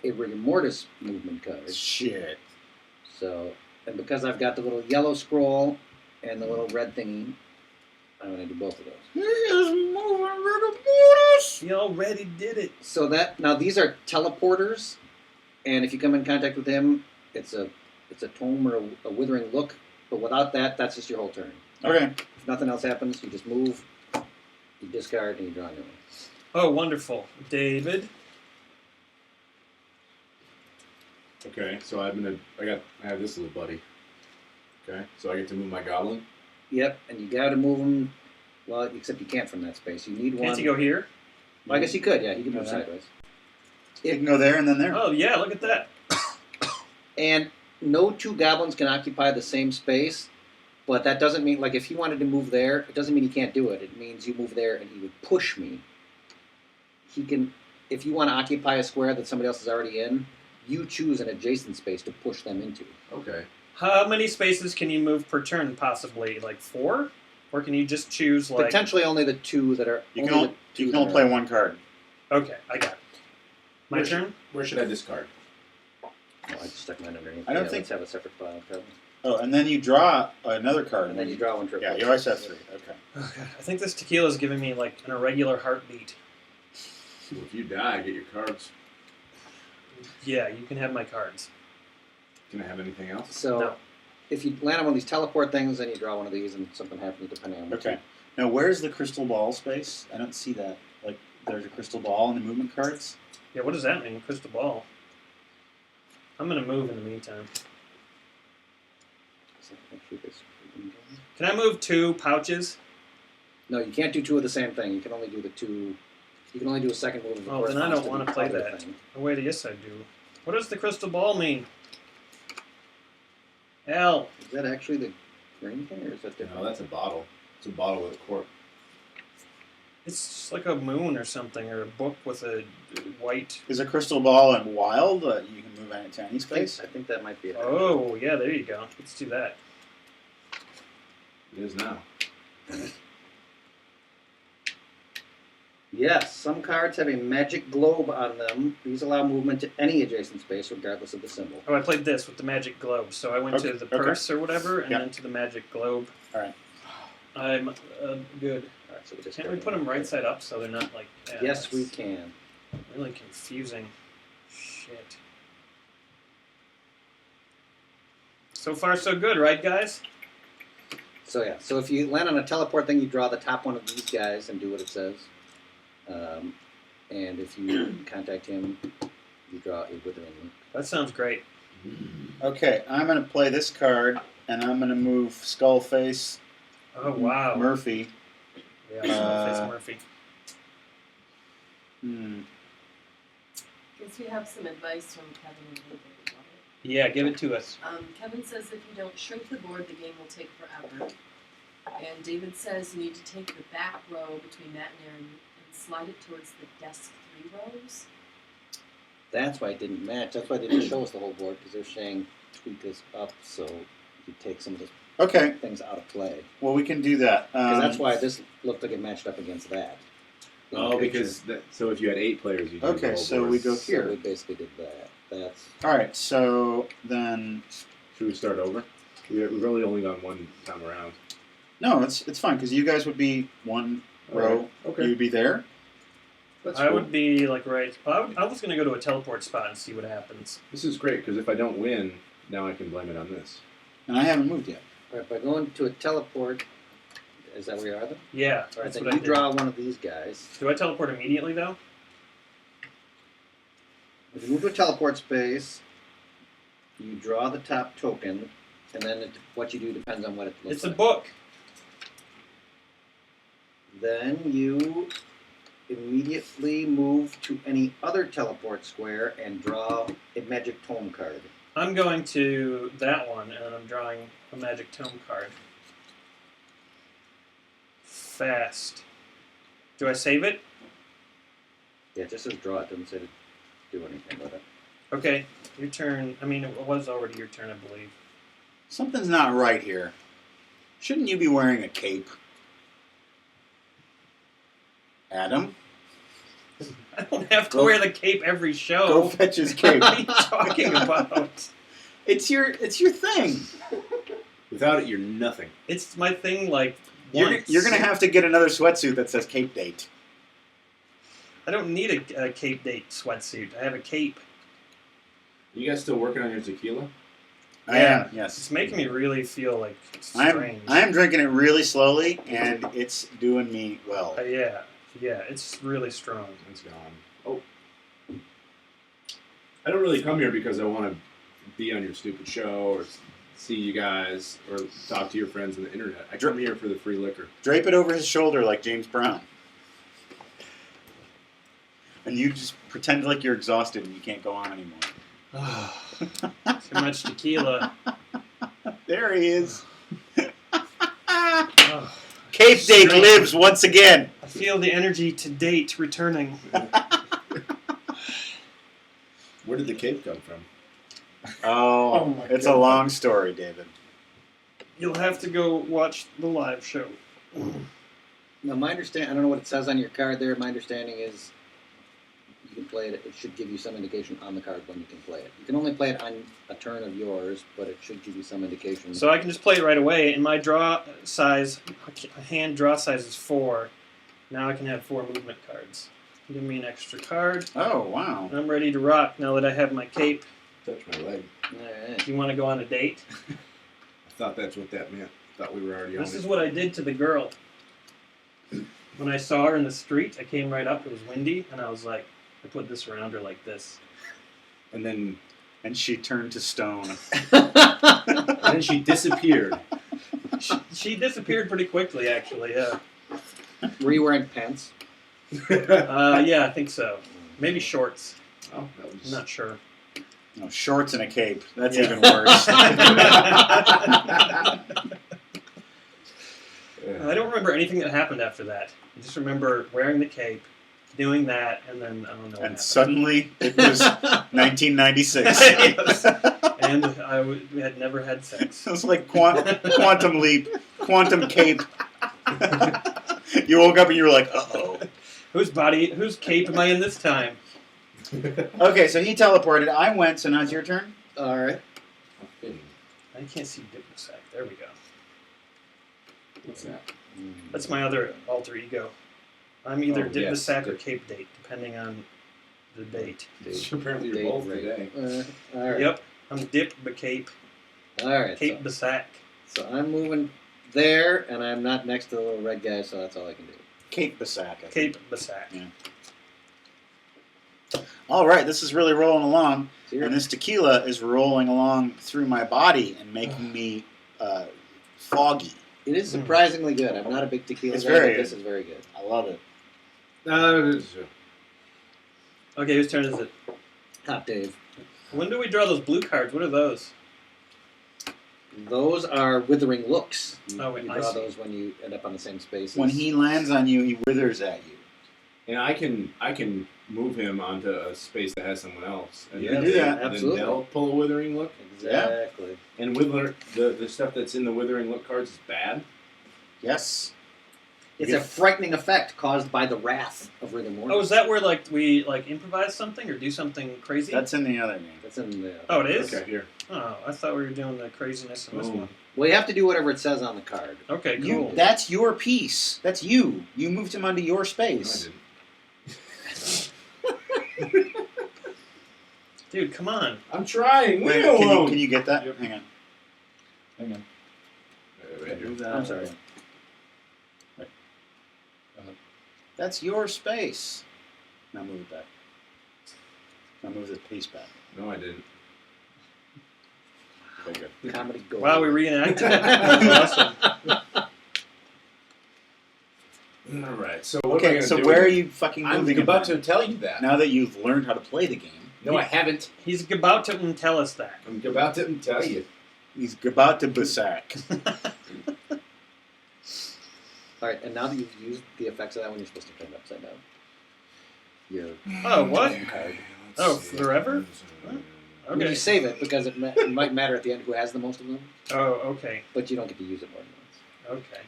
a rigor mortis movement card. Shit. So, and because I've got the little yellow scroll and the little red thingy, I'm going to do both of those. He is moving rigor mortis. He already did it. So now these are teleporters, and if you come in contact with him, it's a tome or a withering look. But without that, that's just your whole turn. Okay. If nothing else happens, you just move, you discard, and you draw a new one. Oh, wonderful. David. Okay, so I have this little buddy. Okay, so I get to move my goblin. Yep, and you got to move him. Well, except you can't from that space. You need one. Can't you go here? Well, I guess you could. Yeah, you can move Okay. sideways. You can go there and then there. Oh, yeah, look at that. And no 2 goblins can occupy the same space, but that doesn't mean, like, if he wanted to move there, it doesn't mean he can't do it. It means you move there and he would push me. He can, if you want to occupy a square that somebody else is already in, you choose an adjacent space to push them into. Okay. How many spaces can you move per turn, possibly? Like 4? Or can you just choose, like... Potentially only the 2 that are. You can only play one card. Okay, I got it. My turn? Where should I discard? Oh, I just stuck mine underneath. I don't Yeah, think- Let's have a separate file of cards. Oh, and then you draw another card. And then you draw one triple. Yeah, you always have 3. Okay. Oh, God. I think this tequila is giving me, like, an irregular heartbeat. Well, if you die, I get your cards. Yeah, you can have my cards. Can I have anything else? So, No. if you land on one of these teleport things, then you draw one of these, and something happens depending on. Okay. Now, where's the crystal ball space? I don't see that. Like, there's a crystal ball in the movement cards. Yeah, what does that mean? Crystal ball. I'm going to move in the meantime. Can I move 2 pouches? No, you can't do 2 of the same thing. You can only do the 2. You can only do a second move. Oh, then I don't want to play other that. thing. Oh, wait, yes, I do. What does the crystal ball mean? L. Is that actually the green thing, or is that different? No, that's a bottle. It's a bottle with a cork. It's just like a moon or something, or a book with a white... Is a crystal ball in wild? You can move it to any space? I think that might be it. Oh, yeah, there you go. Let's do that. It is now. Yes, some cards have a magic globe on them. These allow movement to any adjacent space, regardless of the symbol. Oh, I played this with the magic globe. So I went to the purse or whatever, and Yep. then to the magic globe. All right. I'm good. All right, so we just Can't we put them right side up so they're not like... Yeah, Yes, we that's can. Really confusing. Shit. So far, so good, right, guys? So if you land on a teleport thing, you draw the top one of these guys and do what it says. And if you contact him, you draw a withering loop. That sounds great. Okay, I'm going to play this card, and I'm going to move Skullface Oh wow. Murphy. Yeah, Skullface Murphy. Guess we have some advice from Kevin and David. Love it. Yeah, give it to us. Kevin says if you don't shrink the board, the game will take forever. And David says you need to take the back row between Matt and Aaron and slide it towards the desk 3 rows. That's why it didn't match. That's why they didn't show us the whole board, because they're saying tweak this up so you take some of the Okay, things out of play. well, we can do that. Because that's why this looked like it matched up against that. in the Oh, picture. because so if you had 8 players, you Okay, so we go So here. we basically did that. That's All right, so then... Should we start over? We've really only gone one time around. No, it's fine, because you guys would be one row. Okay. You'd be there. That's I cool. would be like right. I was gonna go to a teleport spot and see what happens. This is great because if I don't win, now I can blame it on this. And I haven't moved yet. all right. By going to a teleport, is that where you are? Then? Yeah, All right. that's Then what I you did. draw one of these guys. Do I teleport immediately though? If you move to a teleport space, you draw the top token, and then what you do depends on what it looks It's a like. book. Then you immediately move to any other teleport square and draw a magic tome card. I'm going to that one, and I'm drawing a magic tome card. Fast. Do I save it? Yeah, it just says draw. It doesn't say to do anything with it. Okay, your turn. I mean, it was already your turn, I believe. Something's not right here. Shouldn't you be wearing a cape? Adam? I don't have to Go- wear the cape every show. Go fetch his cape. What are you talking about? It's your thing. Without it, you're nothing. It's my thing, like, You're once. going to have to get another sweatsuit that says Cape Date. I don't need a Cape Date sweatsuit. I have a cape. You guys still working on your tequila? I Yeah. am, yes. It's making me really feel, like, strange. I am drinking it really slowly, and it's doing me well. Yeah, it's really strong. It's gone. Oh. I don't really come here because I want to be on your stupid show or see you guys or talk to your friends on the internet. I come here for the free liquor. Drape it over his shoulder like James Brown. And you just pretend like you're exhausted and you can't go on anymore. Too much tequila. There he is. Oh, Cape Date Strength. lives once again. I feel the energy to date returning. Where did the cape come from? Oh, my it's God. a long story, David. You'll have to go watch the live show. Now, my understand I don't know what it says on your card there. My understanding is you can play it. It should give you some indication on the card when you can play it. You can only play it on a turn of yours, but it should give you some indication. So I can just play it right away, and my draw size, hand draw size is 4. Now I can have 4 movement cards. Give me an extra card, Oh, wow. and I'm ready to rock now that I have my cape. Touch my leg. All right. Do you want to go on a date? I thought that's what that meant. Thought we were already on This it. is what I did to the girl. When I saw her in the street, I came right up, it was windy, and I was like, I put this around her like this. And then And she turned to stone. she disappeared. She disappeared pretty quickly, actually, yeah. Were you wearing pants? Yeah, I think so. Maybe shorts. Oh, that was I'm not sure. No, shorts and a cape. That's Yeah. even worse. I don't remember anything that happened after that. I just remember wearing the cape, doing that, and then I don't know what And happened. suddenly, it was 1996. Yes. And we had never had sex. It was like quantum leap, quantum cape. You woke up and you were like, uh-oh. Whose cape am I in this time? Okay, so he teleported. I went, so now it's your turn? All right. I can't see Diplosac. There we go. What's that? That's my other alter ego. I'm either Oh, yes. Diplosac or Cape Date, depending on the date. Apparently you're Date both rape. today. All right. Yep, I'm Dip but Cape. All right. Cape Basac. So I'm moving there, and I'm not next to the little red guy, so that's all I can do. Cape Basak. I think. Cape Basak. Yeah. All right, this is really rolling along, Here. and this tequila is rolling along through my body and making me foggy. It is surprisingly good. I'm not a big tequila It's guy, very but this good. is very good. I love it. Okay, whose turn is it? Hot Dave. When do we draw those blue cards? What are those? Those are withering looks. Oh, wait, you I draw see. those when you end up on the same space. When he lands on you, he withers at you. And I can move him onto a space that has someone else. And Yeah, then, do that. then absolutely. they'll pull a withering look. Exactly. And Withler, the stuff that's in the withering look cards is bad. Yes. It's a frightening effect caused by the wrath of rigor mortis. Oh, is that where we improvise something or do something crazy? That's in the other game. That's in the. Oh, it is? Okay, here. Oh, I thought we were doing the craziness in this Oh. one. Well, you have to do whatever it says on the card. Okay, cool. That's your piece. That's you. You moved him onto your No, I space. didn't. Dude, come on. I'm trying. Wait, Leave me alone. can you get that? Yep. Hang on. Hang on. Right here. Move that I'm out. sorry. That's your space. Now move it back. Now move the piece back. No, I didn't. Okay, good. Comedy gold. Wow, we reenacted it. That's awesome. All right. So what am I Okay, gonna so do where with are it? you fucking I'm moving him about now? to tell you that. Now that you've learned how to play the game, No, I haven't. He's about to tell us that. I'm about to tell you. he's about to Basak. All right, and now that you've used the effects of that one, you're supposed to turn it upside down. Your Oh, what? card. Oh, forever? I mean, Okay. you save it because it might matter at the end who has the most of them, Oh, okay. but you don't get to use it more than once. Okay.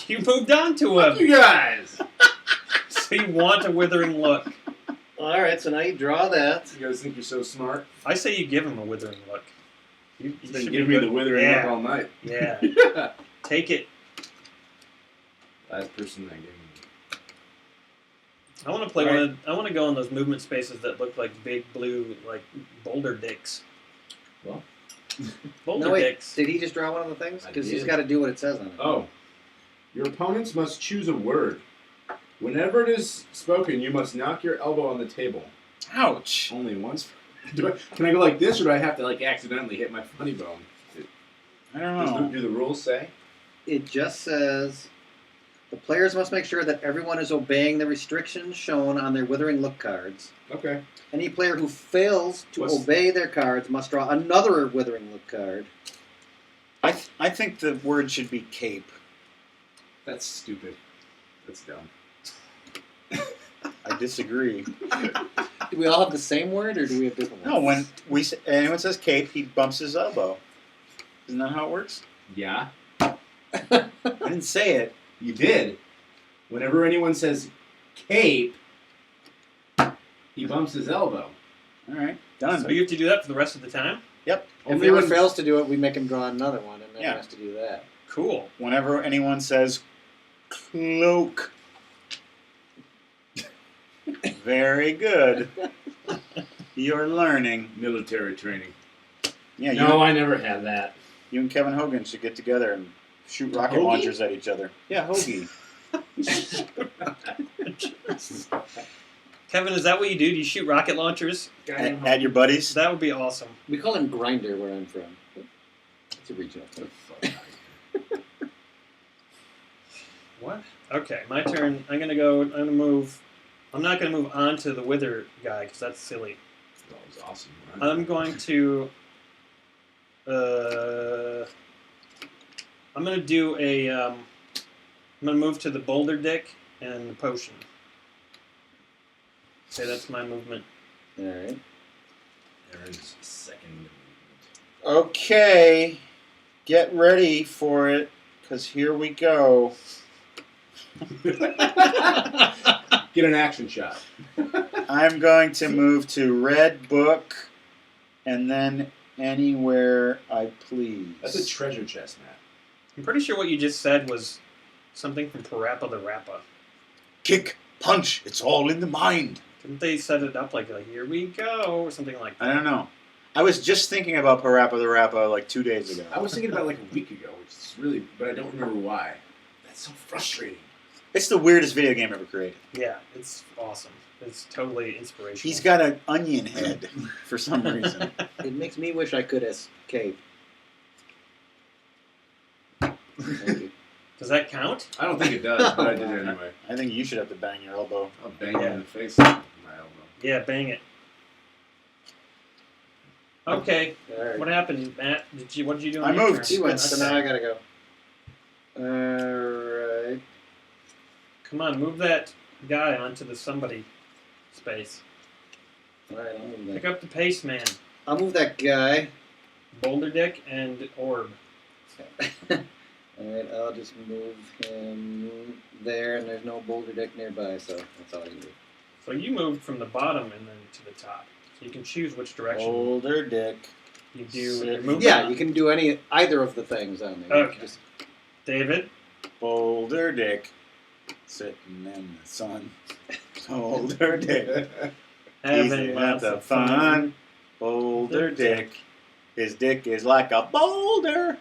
You moved on to him. You guys. So you want a withering look. All right, so now you draw that. You guys think you're so smart? I say you give him a withering look. You You've been should giving be me good. the withering Yeah. look all night. Yeah. Take it. Last person that gave me. I want to play All one. I want to go in those movement spaces that look like big blue, boulder dicks. Well. Boulder No, wait, dicks. did he just draw one of the things? I Because he's did. got to do what it says on it. Oh. Your opponents must choose a word. Whenever it is spoken, you must knock your elbow on the table. Ouch. Only once. Can I go like this, or do I have to accidentally hit my funny bone? I don't know. Do the rules say? It just says the players must make sure that everyone is obeying the restrictions shown on their withering look cards. Okay. Any player who fails to What's- obey their cards must draw another withering look card. I think the word should be cape. That's stupid. That's dumb. I disagree. Do we all have the same word, or do we have different No, ones? when anyone says cape, he bumps his elbow. Isn't that how it works? Yeah. I didn't say it. You did. Whenever anyone says cape, he bumps his elbow. All right, done. So you have to do that for the rest of the time? Yep. If Only anyone when- fails to do it, we make him draw another one, and then Yeah. he has to do that. Cool. Whenever anyone says cloak. Very good. You're learning. Military training. Yeah, No, I never had that. you and Kevin Hogan should get together and shoot rocket Hoagie? launchers at each other. Yeah, Hoagie. Kevin, is that what you do? Do you shoot rocket launchers? at your buddies. That would be awesome. We call him Grinder where I'm from. It's a regional thing. What? Okay, my turn. I'm gonna move. I'm not gonna move on to the wither guy because that's silly. That was awesome. I'm going to. I'm gonna do a. I'm gonna move to the boulder dick and the potion. Okay, that's my movement. All right. Aaron's second. Okay, get ready for it, because here we go. Get an action shot. I'm going to move to red book, and then anywhere I please. That's a treasure chest, Matt. I'm pretty sure what you just said was something from Parappa the Rappa. Kick, punch, it's all in the mind. Didn't they set it up like here we go or something like that? I don't know. I was just thinking about Parappa the Rappa like 2 days ago. I was thinking about it like a week ago, which is really, but I don't remember why. That's so frustrating. It's the weirdest video game ever created. Yeah, it's awesome. It's totally inspirational. He's got an onion head for some reason. It makes me wish I could escape. Thank you. Does that count? I don't think it does, but I did it anyway. I think you should have to bang your elbow. I'll bang you in the face with my elbow. Yeah, bang it. Okay, Alright. what happened, Matt? What did you do? I on your moved. turn? He went, so now Okay. I gotta go. Alright. Come on, move that guy onto the somebody space. Alright, I'll move Pick that. up the pace man. I'll move that guy. Boulder Dick and Orb. Alright, I'll just move him there, and there's no Boulder Dick nearby, so that's all I can do. So you moved from the bottom and then to the top. So you can choose which direction Boulder Dick. you do Sit. your movement. Yeah, you can do either of the things on there. Okay. Just, David. Boulder Dick. Sitting in the sun. Boulder Dick. Having Easy, lots lots of fun. Boulder Dick. His dick is like a boulder.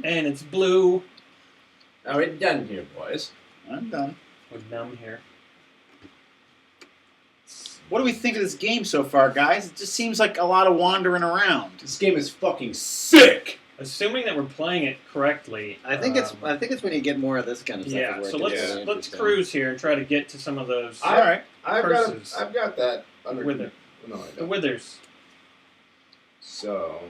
And it's blue. Now we're done here, boys. I'm done. We're dumb here. What do we think of this game so far, guys? It just seems like a lot of wandering around. This game is fucking sick. Assuming that we're playing it correctly. I think it's when you get more of this kind of stuff. Yeah, where it so gets let's really let's interesting. cruise here and try to get to some of those. All right. I've Curses. got that under. Wither. No, I The don't. withers. So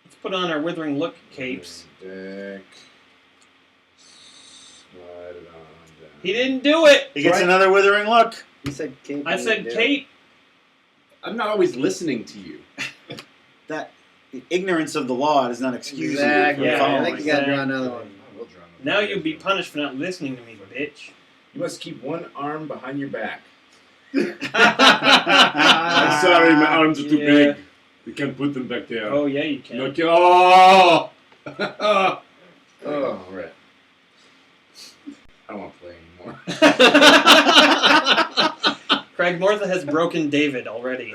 Let's put on our withering look capes. Deck. Slide it on down. He didn't do it. He gets Right. another withering look. You said Kate. I said Kate. I'm not always listening to you. That the ignorance of the law does not excuse Exactly. you from Yeah, I following. think you got to draw another one. I will draw another Now one. you'll be punished for not listening to me, bitch. You must keep one arm behind your back. I'm I'm sorry, my arms are too Yeah. big. We can't put them back there. Oh yeah, you can. No, oh! Oh, right. I don't want to play anymore. Kragmortha has broken David already.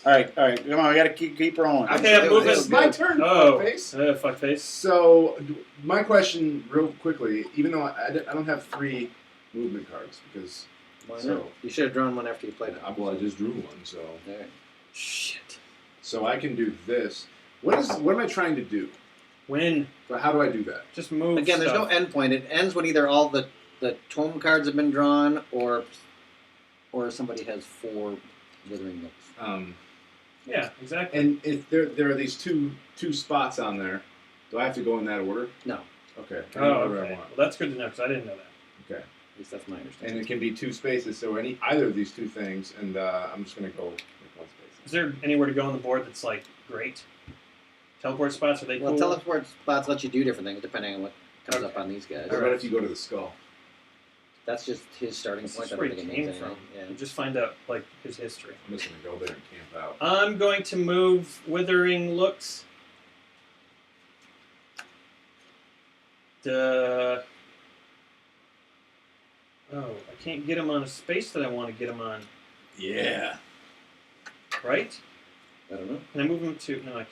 All right. Come on, we got to keep rolling. Okay, I'm moving. It's my turn, Oh, fuckface. fuckface. So, my question, real quickly, even though I don't have 3 movement cards, because Why So- not? You should have drawn one after you played it. well, I just drew one, so Alright. Shit. so I can do this. What am I trying to do? Win. But how do I do that? Just move. Again, there's no stuff. end point. It ends when either all the tome cards have been drawn, or somebody has 4 withering looks. Yeah, exactly. And if there are these two spots on there, do I have to go in that order? No. Okay. I Oh, can do whatever okay. I want. Well, that's good to know because I didn't know that. Okay. At least that's my And understanding. it can be 2 spaces, so either of these 2 things, and I'm just gonna go with 1 space. Is there anywhere to go on the board that's like great? Teleport spots, are they Well, cool? teleport spots let you do different things depending on what comes up on these guys. What about if you go to the skull? That's just his starting This point. is I where don't he think it came means from. anything. Yeah. You just find out like his history. I'm just gonna go there and camp out. I'm going to move Withering Looks. Oh, I can't get him on a space that I want to get him on. Yeah. Right? I don't know. Can I move him to... No, I can't.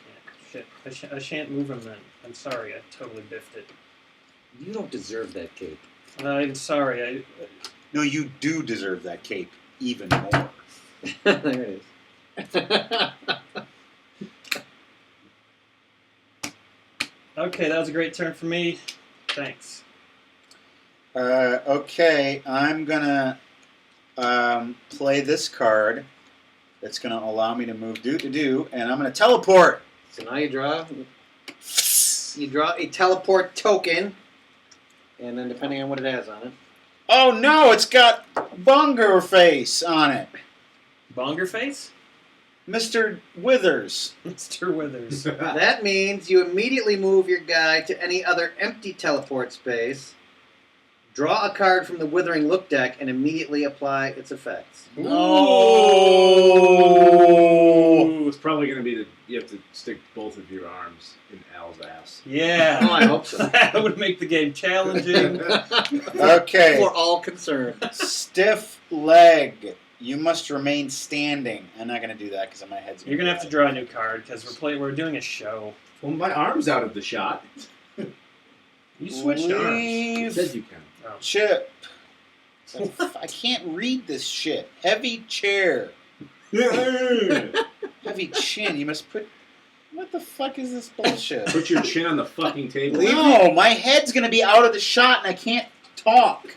Shit. I shan't move him then. I'm sorry. I totally biffed it. You don't deserve that cape. I'm sorry. No, you do deserve that cape even more. There it is. Okay, that was a great turn for me. Thanks. Okay, I'm gonna play this card. That's gonna allow me to move and I'm gonna teleport. So now you draw a teleport token, and then depending on what it has on it. Oh no, it's got Bunger Face on it. Bonger face? Mr. Withers. Mr. Withers. That means you immediately move your guy to any other empty teleport space, draw a card from the Withering Look deck, and immediately apply its effects. Oh. It's probably gonna be that you have to stick both of your arms in Al's ass. Yeah. Oh, I hope so. That would make the game challenging. Okay. For all concerned. Stiff leg. You must remain standing. I'm not going to do that because my head's You're gonna have to draw a new card because we're doing a show. Well, my arm's out of the shot. You switched arms. It says you can. Oh. Chip. I can't read this shit. Heavy chair. Heavy chin. You must put... What the fuck is this bullshit? Put your chin on the fucking table. No, my head's going to be out of the shot and I can't talk.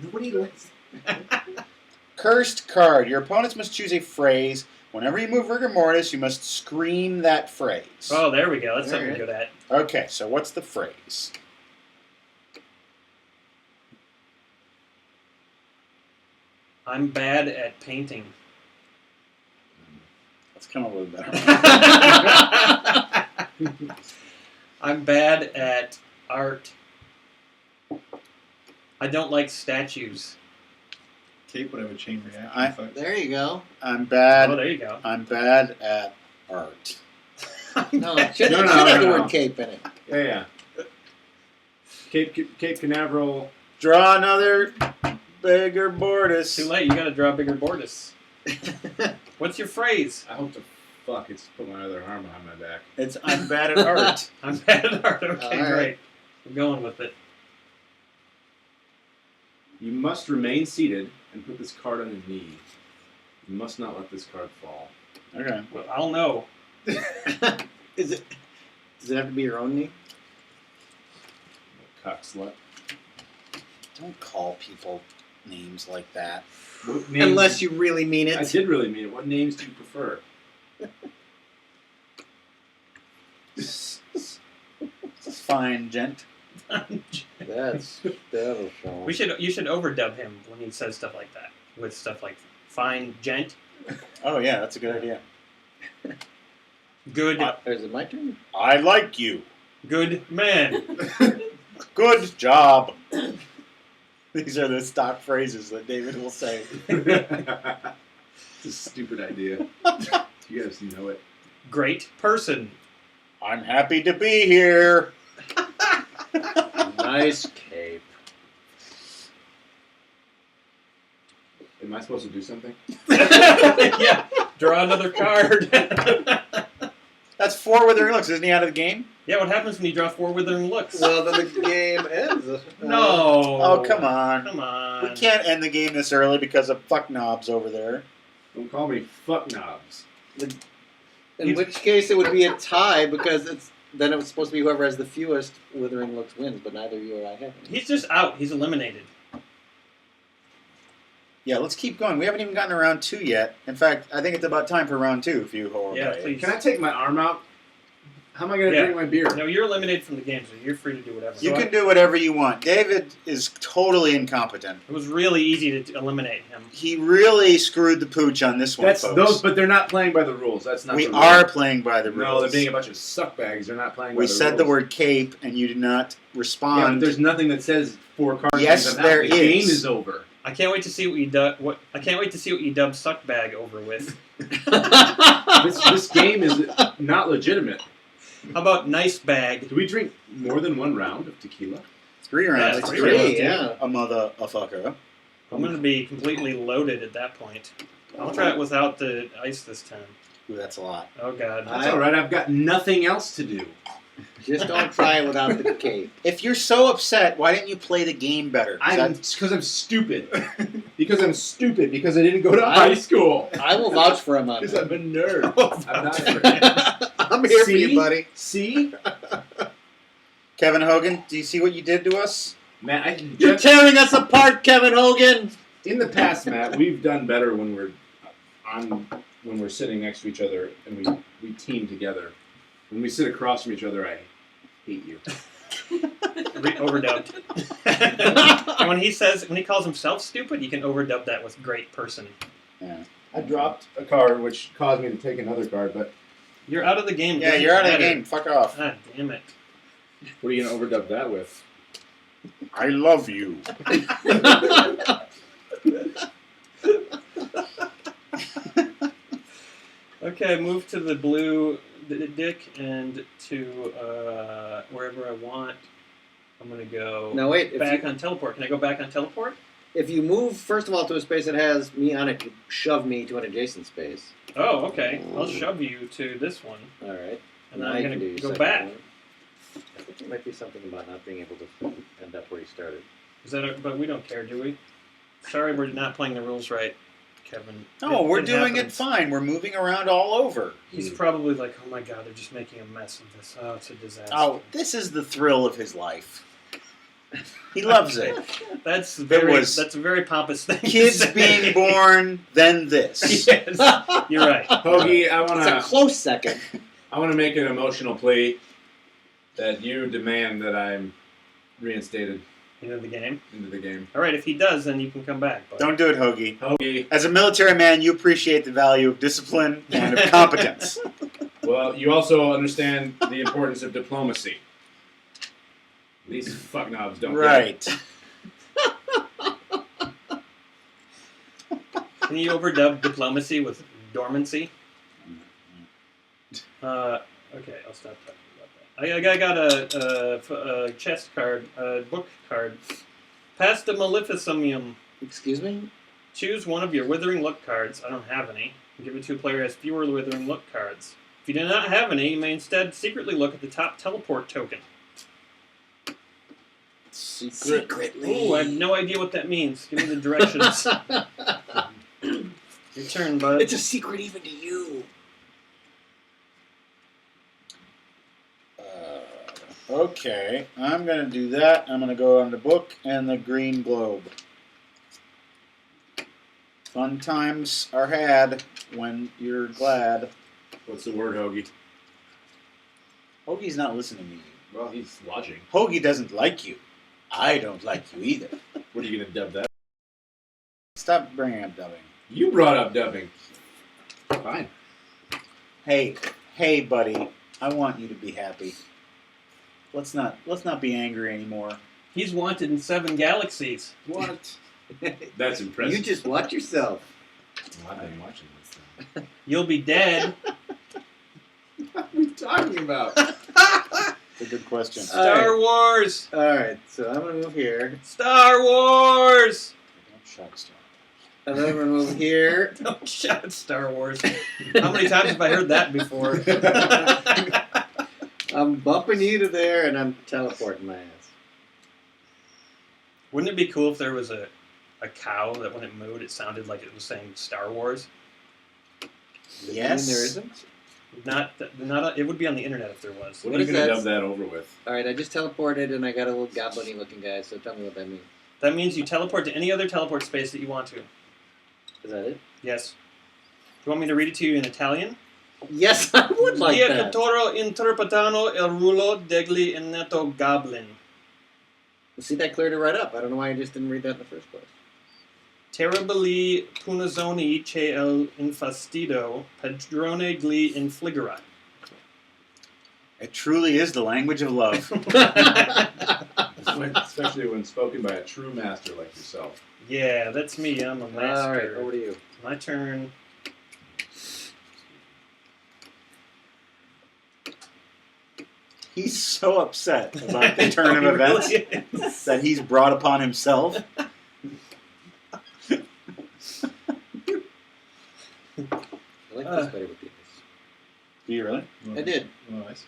Nobody likes. Cursed card. Your opponents must choose a phrase. Whenever you move rigor mortis, you must scream that phrase. Oh, there we go. That's something Alright. good at. Okay, so what's the phrase? I'm bad at painting. Let's come up with a better one. I'm bad at art. I don't like statues. Cape would have a chain reaction. I- Fuck. There you go. I'm bad. Oh, there you go. I'm bad at art. No, it should, No, it no, should have the no, word no. cape in it. Yeah. Cape Canaveral. Draw another bigger mortis. Too late. You got to draw a bigger Bortus. What's your phrase? I hope to fuck it's put my other arm behind my back. It's I'm bad at art. I'm bad at art. Okay, All right. great. We're going with it. You must remain seated and put this card on your knee. You must not let this card fall. Okay. Well, I'll know. Does it have to be your own knee? Cock slut. Don't call people names like that. What names- Unless you really mean it. I did really mean it. What names do you prefer? Fine, gent. That'll show. You should overdub him when he says stuff like that. With stuff like fine gent, Oh, yeah, that's a good idea. good Is it my turn? I like you. good man. Good job. These are the stock phrases that David will say. It's a stupid idea. You guys know it. Great person. I'm happy to be here. Nice cape. Am I supposed to do something? Yeah. Draw another card. That's 4 withering looks. Isn't he out of the game? Yeah, what happens when you draw 4 withering looks? Well, then the game ends. No. Oh, come on. Come on. We can't end the game this early because of fuck knobs over there. Don't call me fuck knobs. In which case, it would be a tie because then it was supposed to be whoever has the fewest withering looks wins, but neither you or I have any. He's just out. He's eliminated. Yeah, let's keep going. We haven't even gotten to round 2 yet. In fact, I think it's about time for round 2 if you hold Yeah, right. please. Can I take my arm out? How am I going to Yeah. drink my beer? No, you're eliminated from the game, so you're free to do whatever. You can do whatever you want. David is totally incompetent. It was really easy to eliminate him. He really screwed the pooch on this one, That's folks. those, but they're not playing by the rules. That's not. We the are rule. playing by the rules. No, they're being a bunch of suckbags. They're not playing. We by the said rules. the word cape, and you did not Yeah, but respond. there's nothing that says 4 cards. Yes, means I'm there out. The is. game is over. I can't wait to see what you dub. I can't wait to see what you dub suckbag over with. This game is not legitimate. How about nice bag? Do we drink more than 1 round of tequila? 3 rounds. Yeah, That's 3 three. rounds. yeah. A motherfucker. I'm going to be completely loaded at that point. I'll try it without the ice this time. Ooh, that's a lot. Oh God. That's all right. I've got nothing else to do. Just don't try it without the cape. If you're so upset, why didn't you play the game better? Because I'm stupid. Because I'm stupid. Because I didn't go to high school. I will vouch for him on Because that. I'm a nerd. I'm not a nerd. I'm here for See? you, buddy. See? Kevin Hogan, do you see what you did to us? Matt, You're tearing us apart, Kevin Hogan. in the past, Matt, we've done better when we're sitting next to each other and we team together. When we sit across from each other, I hate you. Overdubbed. And when he calls himself stupid, you can overdub that with great person. Yeah. I dropped a card, which caused me to take another card, but You're out of the game. Yeah, Doesn't you're out of the matter. game. Fuck off. God damn it. what are you going to overdub that with? I love you. Okay, move to the blue dick and to wherever I want. I'm gonna go Now wait, back on teleport. Can I go back on teleport? If you move, first of all, to a space that has me on it, you shove me to an adjacent space. Oh, okay. I'll shove you to this one, All right. and then Now I'm you going can do to your go second back. one. I think there might be something about not being able to end up where you started. Is that? But we don't care, do we? Sorry, we're not playing the rules right, Kevin. No, we're doing it happens. fine. We're moving around all over. He's probably like, oh my god, they're just making a mess of this. Oh, it's a disaster. Oh, this is the thrill of his life. He loves it. That's There very. was That's a very pompous thing. to Kids say. being born, then this. Yes, you're right. Hoagie, I It's a wanna close second. make an emotional plea that you demand that I'm reinstated Into the game. into the game. All right, if he does, then you can come back. But Don't do it, Hoagie. Hoagie, As a military man, you appreciate the value of discipline and of competence. well, you also understand the importance of diplomacy. These fuckknobs don't get it. Right. Can you overdub diplomacy with dormancy? Okay, I'll stop talking about that. I got a chest card, a book card. Pass the Maleficentium. Excuse me? Choose one of your Withering Look cards. I don't have any. Give it to a player who has fewer Withering Look cards. If you do not have any, you may instead secretly look at the top teleport token. Secretly. Ooh, I have no idea what that means. Give me the directions. Your turn, bud. It's a secret even to you. Okay, I'm going to do that. I'm going to go on the book and the green globe. Fun times are had when you're glad. What's the word, Hoagie? Hoagie's not listening to you. Well, he's watching. Hoagie doesn't like you. I don't like you either. What are you gonna dub that? Stop bringing up dubbing. You brought up dubbing. Fine. Hey, buddy. I want you to be happy. Let's not be angry anymore. He's wanted in 7 galaxies. What? That's impressive. You just watch yourself. Well, I've been watching this thing. You'll be dead. What are we talking about? It's a good question. Star Wars! All right, so I'm going to move here. Star Wars! Don't shout Star And then I'm going to move here. Don't shout Star Wars. How many times have I heard that before? I'm bumping you to there, and I'm teleporting my ass. Wouldn't it be cool if there was a cow that when it mooed, it sounded like it was saying Star Wars? Yes. There isn't? It would be on the internet if there was. What What are you is gonna that? dub that over with? All right, I just teleported, and I got a little goblin-y looking guy, so tell me what that means. That means you teleport to any other teleport space that you want to. Is that it? Yes. Do you want me to read it to you in Italian? Yes, I would like Dia that. Catoro interpretano il ruolo degli inneto goblin. See, that cleared it right up. I don't know why I just didn't read that in the first place. Terribili punazoni che el infastido padrone gli infliggerai. It truly is the language of love. Especially when spoken by a true master like yourself. Yeah, that's me. I'm a master. All right, over to you. My turn. He's so upset about the turn of He events really is. that he's brought upon himself. I like this better with these. Do you really? I did. Nice.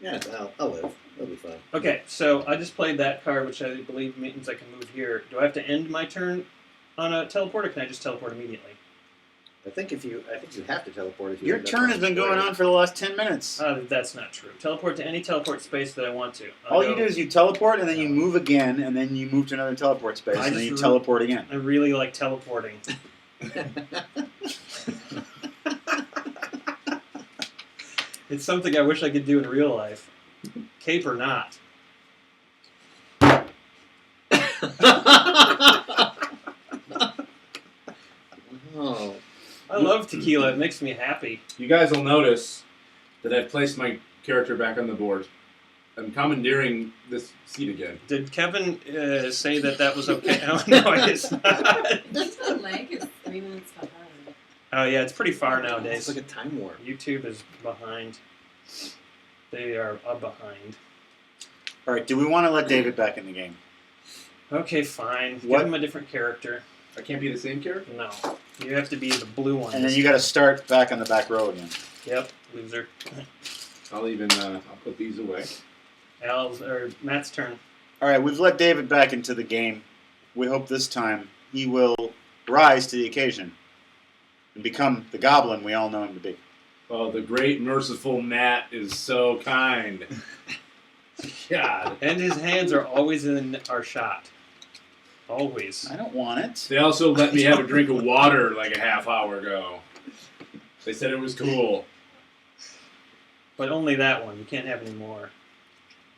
Yeah, I'll live. It'll be fine. Okay, so I just played that card, which I believe means I can move here. Do I have to end my turn on a teleport, or can I just teleport immediately? I think you have to teleport if you. Your end up turn has been going on for the last 10 minutes. That's not true. Teleport to any teleport space that I want to. All you do is you teleport, and then you move again, and then you move to another teleport space, I and then just you re- teleport again. I really like teleporting. It's something I wish I could do in real life. Cape or not. Oh. I love tequila. It makes me happy. You guys will notice that I've placed my character back on the board. I'm commandeering this seat again. Did Kevin say that was okay? Oh, no, it's not. The leg is 3 minutes behind. Oh, yeah, it's pretty far It's nowadays. like a time warp. YouTube is behind. They are behind. All right, do we want to let David back in the game? Okay, fine. What? Give him a different character. I can't be the same character? No. You have to be the blue one. And then you got to start back on the back row again. Yep, loser. I'll put these away. Matt's turn. All right, we've let David back into the game. We hope this time he will rise to the occasion and become the goblin we all know him to be. Oh, the great merciful Nat is so kind. God. And his hands are always in our shot. Always. I don't want it. They also let me have a drink of water like a half hour ago. They said it was cool. But only that one. You can't have any more.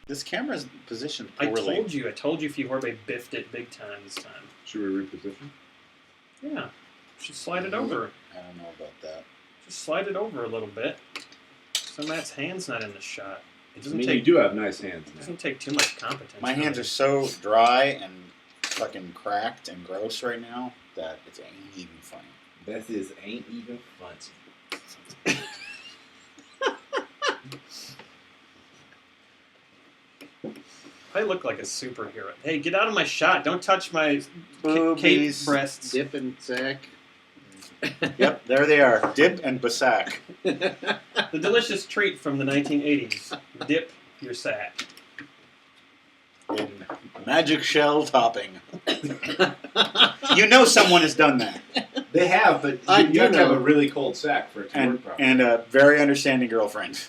This camera's positioned I poorly. told you Fiorbe biffed it big time this time. Should we reposition? Yeah. Just slide it over. I don't know about that. Just slide it over a little bit. So Matt's hand's not in the shot. It I doesn't mean, take you do have nice hands, man. doesn't take too much competence. My hands are so dry and fucking cracked and gross right now that it ain't even funny. This ain't even fun. I look like a superhero. Hey, get out of my shot. Don't touch my cape Boobies. breasts. Dip and sack. Yep, there they are. Dip and Basak. The delicious treat from the 1980s. Dip your sack. In magic shell topping. You know someone has done that. They have, but I you do have to have know. a really cold sack for it to work And, properly. and a very understanding girlfriend.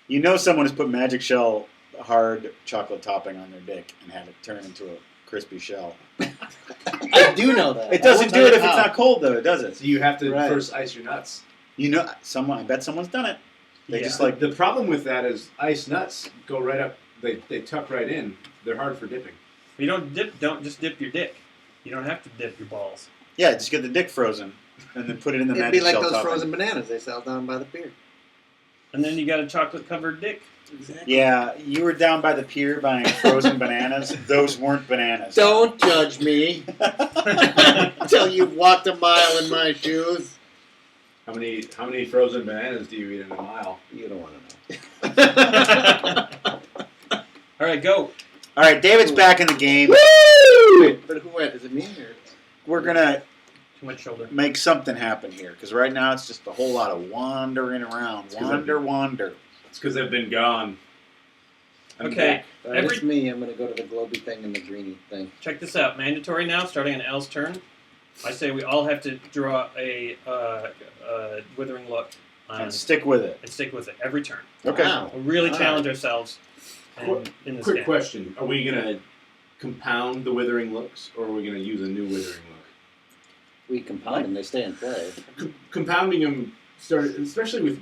You know someone has put magic shell hard chocolate topping on their dick and had it turn into a crispy shell. I do know that. It doesn't I do will it tell if you it's how. not cold, though, does it? So you have to Right. first ice your nuts. You know, I bet someone's done it. They Yeah. just like, The problem with that is ice nuts go right up. They tuck right in. They're hard for dipping. If you don't just dip your dick. You don't have to dip your balls. yeah, just get the dick frozen and then put it in the It'd magic be like shell those topping. frozen bananas they sell down by the pier. And then you got a chocolate covered dick. Yeah, you were down by the pier buying frozen bananas. Those weren't bananas. Don't judge me until you've walked a mile in my shoes. How many frozen bananas do you eat in a mile? You don't want to know. All right, go. All right, David's back in the game. Woo! But who went? Is it me or? We're going to Too much shoulder. make something happen here because right now it's just a whole lot of wandering around. Wander. It's because they've been gone. I'm Okay. back. All right, Every- it's me. I'm going to go to the globy thing and the greeny thing. Check this out. Mandatory now, starting on L's turn. I say we all have to draw a withering look on, And stick with it. and stick with it every turn. Okay. Wow. We'll really All challenge ourselves in this Quick game. question: are we gonna compound the withering looks, or are we gonna use a new withering look? We compound them. They stay in play. Compounding them started, especially with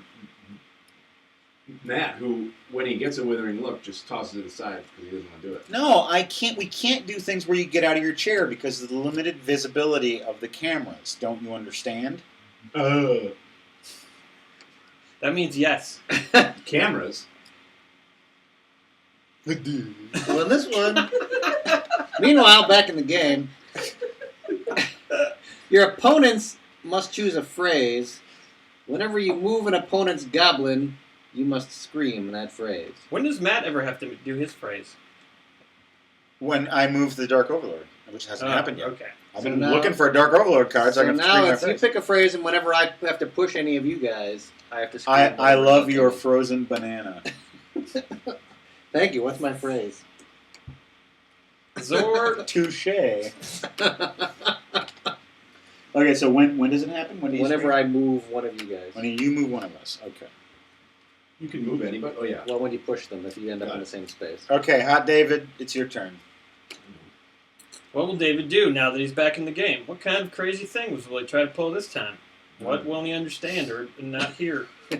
Matt, who when he gets a withering look, just tosses it aside because he doesn't want to do it. No, I can't. We can't do things where you get out of your chair because of the limited visibility of the cameras. Don't you understand? That means yes. Cameras. Well, in this one. Meanwhile, back in the game, your opponents must choose a phrase. Whenever you move an opponent's goblin, you must scream that phrase. When does Matt ever have to do his phrase? When I move the Dark Overlord, which hasn't happened yet. Okay. I've So been now- looking for a Dark Overlord card, so I So can now scream my it's you phrase. pick a phrase, and whenever I have to push any of you guys, I have to scream. I whatever love you your think. frozen banana. Thank you. What's my phrase? Zor. Touche. Okay, so when does it happen? When do you Whenever scream? I move one of you guys. When you move one of us. Okay. You can move anybody. Oh yeah. Well, when you push them, if you end up Got in it. the same space. Okay, Hot David, it's your turn. What will David do now that he's back in the game? What kind of crazy things will he try to pull this time? What won't he understand or not hear? I'm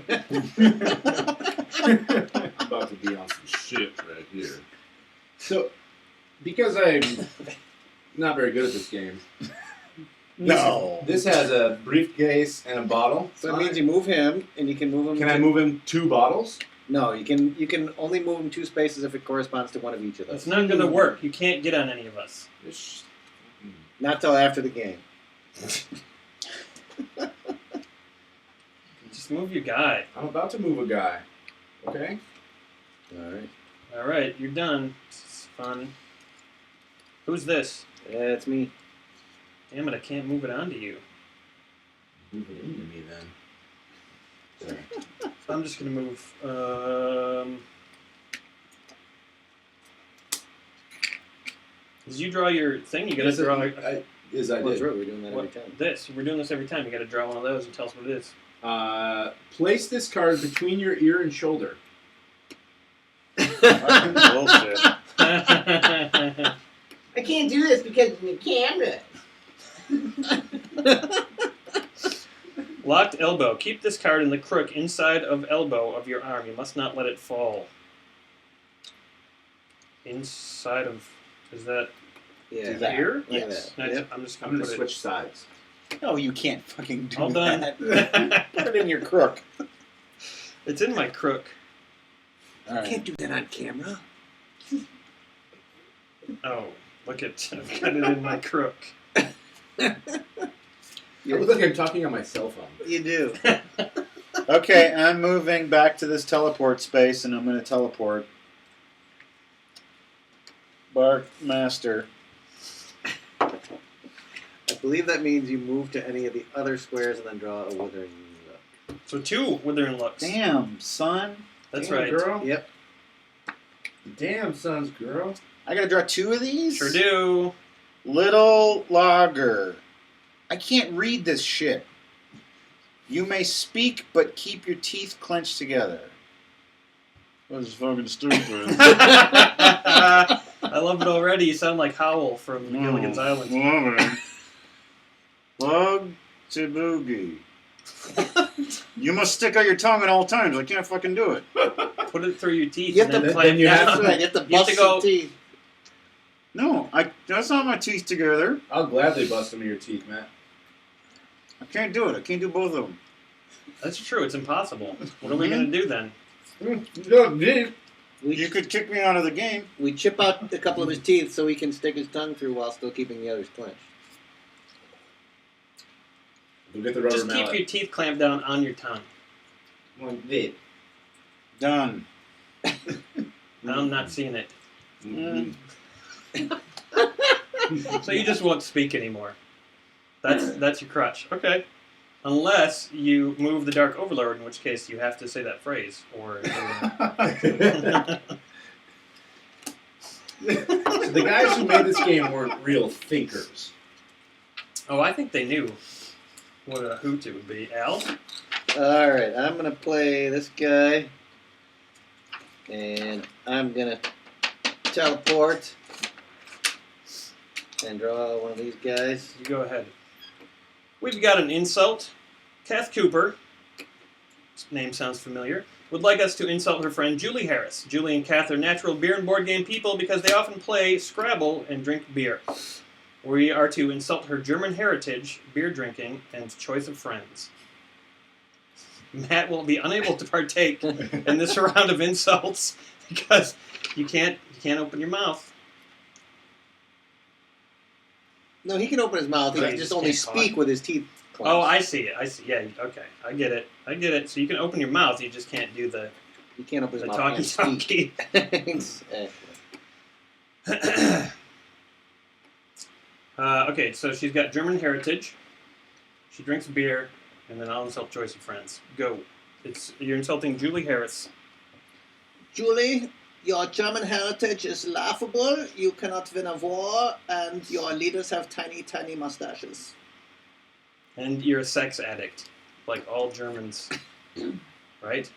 about to be on some shit right here. So, because I'm not very good at this game, No. this has a briefcase and a bottle. So it means you move him, and you can move him. Can I move him 2 bottles? No, you can. You can only move him 2 spaces if it corresponds to one of each of It's those. not going to work. You can't get on any of us. Not till after the game. Just move your guy. I'm about to move a guy. Okay? All right. All right, you're done. It's fun. Who's this? It's me. Damn it! I can't move it onto you. Move it into me then. Sorry. So I'm just gonna move. Did you draw your thing? You gotta Yes, draw. I Well, did. that's right. We're doing that every time. This. We're doing this every time. You gotta draw one of those and tell us what it is. Place this card between your ear and shoulder. Fucking bullshit. I can't do this because of the camera. Locked elbow. Keep this card in the crook inside of elbow of your arm. You must not let it fall. Inside of. Is that Yeah. Do that. here? Like Yes. that. Yep. I'm just I'm gonna gonna put switch sides. No, you can't fucking do All done. that. it. Put it in your crook. It's in my crook. All right. Can't do that on camera. Oh, look at I've got it in my crook. I look like I'm talking on my cell phone. You do. Okay, I'm moving back to this teleport space, and I'm going to teleport. Bark Master. I believe that means you move to any of the other squares and then draw a withering look. So 2 withering looks. Damn, son. That's Damn, right. girl. Yep. Damn, sons, girl. I got to draw 2 of these? Sure do. Little Lager. I can't read this shit. You may speak, but keep your teeth clenched together. That was fucking stupid. I love it already. You sound like Howl from Gilligan's Island. Lug to boogie. You must stick out your tongue at all times. I can't fucking do it. Put it through your teeth You have and to- then clamp you have down. That's right. You have to You have bust to go- some teeth. No, that's not my teeth together. I'll gladly bust some of your teeth, Matt. I can't do it. I can't do both of them. That's true. It's impossible. What are we going to do then? You could kick me out of the game. We chip out a couple of his teeth so he can stick his tongue through while still keeping the others clenched. We'll get the rubber Just keep mallet. your teeth clamped down on your tongue. Done. I'm not seeing it. Mm. So you just won't speak anymore. That's your crutch. Okay. Unless you move the Dark Overlord, in which case you have to say that phrase. Or So the guys who made this game weren't real thinkers. oh, I think they knew what a hoot it would be. Al? Alright, I'm going to play this guy. And I'm going to teleport. And draw one of these guys. You go ahead. We've got an insult. Kath Cooper, his name sounds familiar, would like us to insult her friend Julie Harris. Julie and Kath are natural beer and board game people because they often play Scrabble and drink beer. We are to insult her German heritage, beer drinking, and choice of friends. Matt will be unable to partake in this round of insults because you can't open your mouth. No, he can open his mouth. He Right, can you just just only can't talk. speak with his teeth clenched. Oh, I see it. I see. Yeah, okay. I get it. So you can open your mouth, you just can't do the He can't open his The mouth talkie and speak. talkie. Exactly. Okay, so she's got German heritage. She drinks beer, and then I'll insult choice of friends. Go. You're insulting Julie Harris. Julie, your German heritage is laughable. You cannot win a war, and your leaders have tiny, tiny mustaches. And you're a sex addict, like all Germans, right?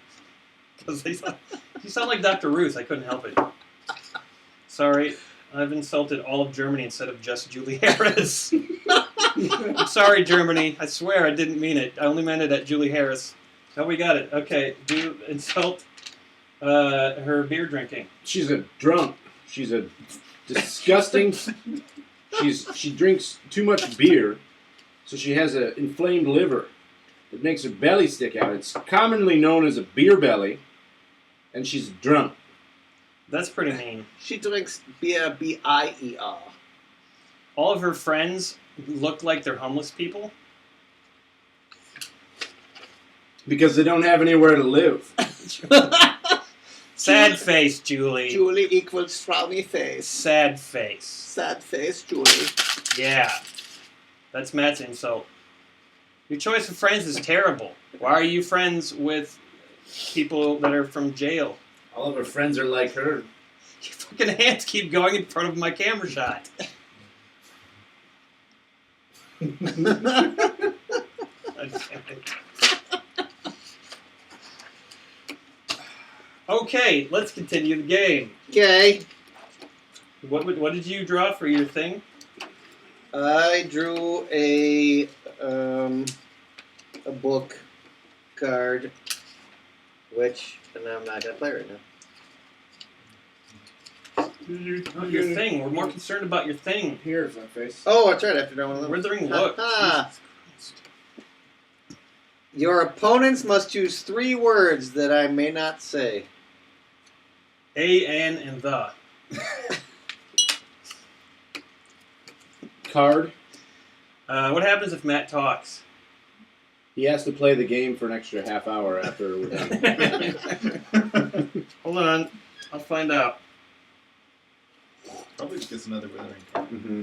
Because you sound like Dr. Ruth. I couldn't help it. Sorry, I've insulted all of Germany instead of just Julie Harris. I'm sorry, Germany. I swear I didn't mean it. I only meant it at Julie Harris. Oh, we got it. Okay, do insult her beer drinking. She's a drunk. She's a disgusting. She drinks too much beer, so she has an inflamed liver. It makes her belly stick out. It's commonly known as a beer belly, and she's drunk. That's pretty mean. She drinks beer, B-I-E-R. All of her friends look like they're homeless people. Because they don't have anywhere to live. Sounds Sad face, Julie. Julie equals frowny face. Sad face. Sad face, Julie. Yeah. That's Matt's insult. Your choice of friends is terrible. Why are you friends with people that are from jail? All of her friends are like her. Your fucking hands keep going in front of my camera shot. Okay, let's continue the game. Okay. What did you draw for your thing? I drew a book card, which, and I'm not gonna play right now. Not your thing. We're more concerned about your thing. Here's my face. Oh, that's right. I have to draw one of them. Withering look. Ha-ha. Jesus Christ. Your opponents must choose 3 words that I may not say. A, an, and the. Card. What happens if Matt talks? He has to play the game for an extra half hour after we're done. Hold on. I'll find out. Probably just gets another withering card. Mm-hmm.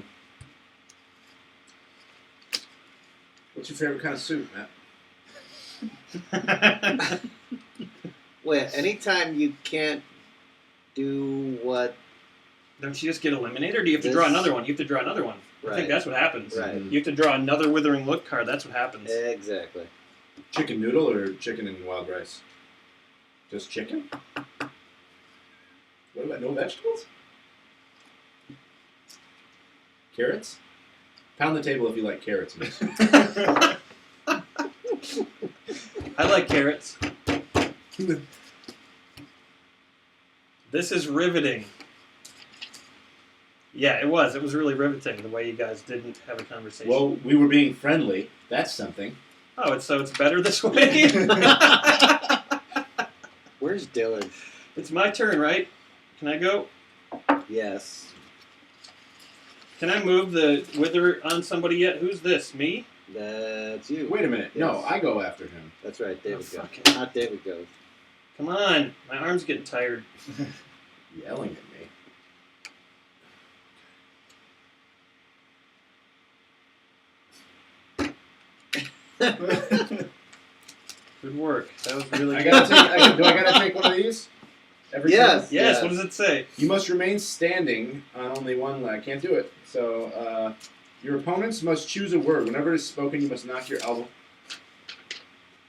What's your favorite kind of soup, Matt? Wait, anytime you can't do what... Don't you just get eliminated, or do you have to This- draw another one? You have to draw another one. I think Right. that's what happens. Right. You have to draw another Withering Look card. That's what happens. Exactly. Chicken noodle or chicken and wild rice? Just chicken? What about no vegetables? Carrots? Pound the table if you like carrots. Miss. I like carrots. This is riveting. Yeah, it was. It was really riveting the way you guys didn't have a conversation. Well, we were being friendly. That's something. Oh, it's better this way? Where's Dylan? It's my turn, right? Can I go? Yes. Can I move the Wither on somebody yet? Who's this? Me? That's you. Wait a minute. Yes. No, I go after him. That's right. David Oh, goes. fuck it. Not David goes. Come on. My arm's getting tired. Yelling at me. Good work. That was really I good. gotta take. Do I gotta take one of these? Every Yes. turn? Yes, what does it say? You must remain standing on only one leg. I can't do it. So, your opponents must choose a word. Whenever it is spoken, you must knock your elbow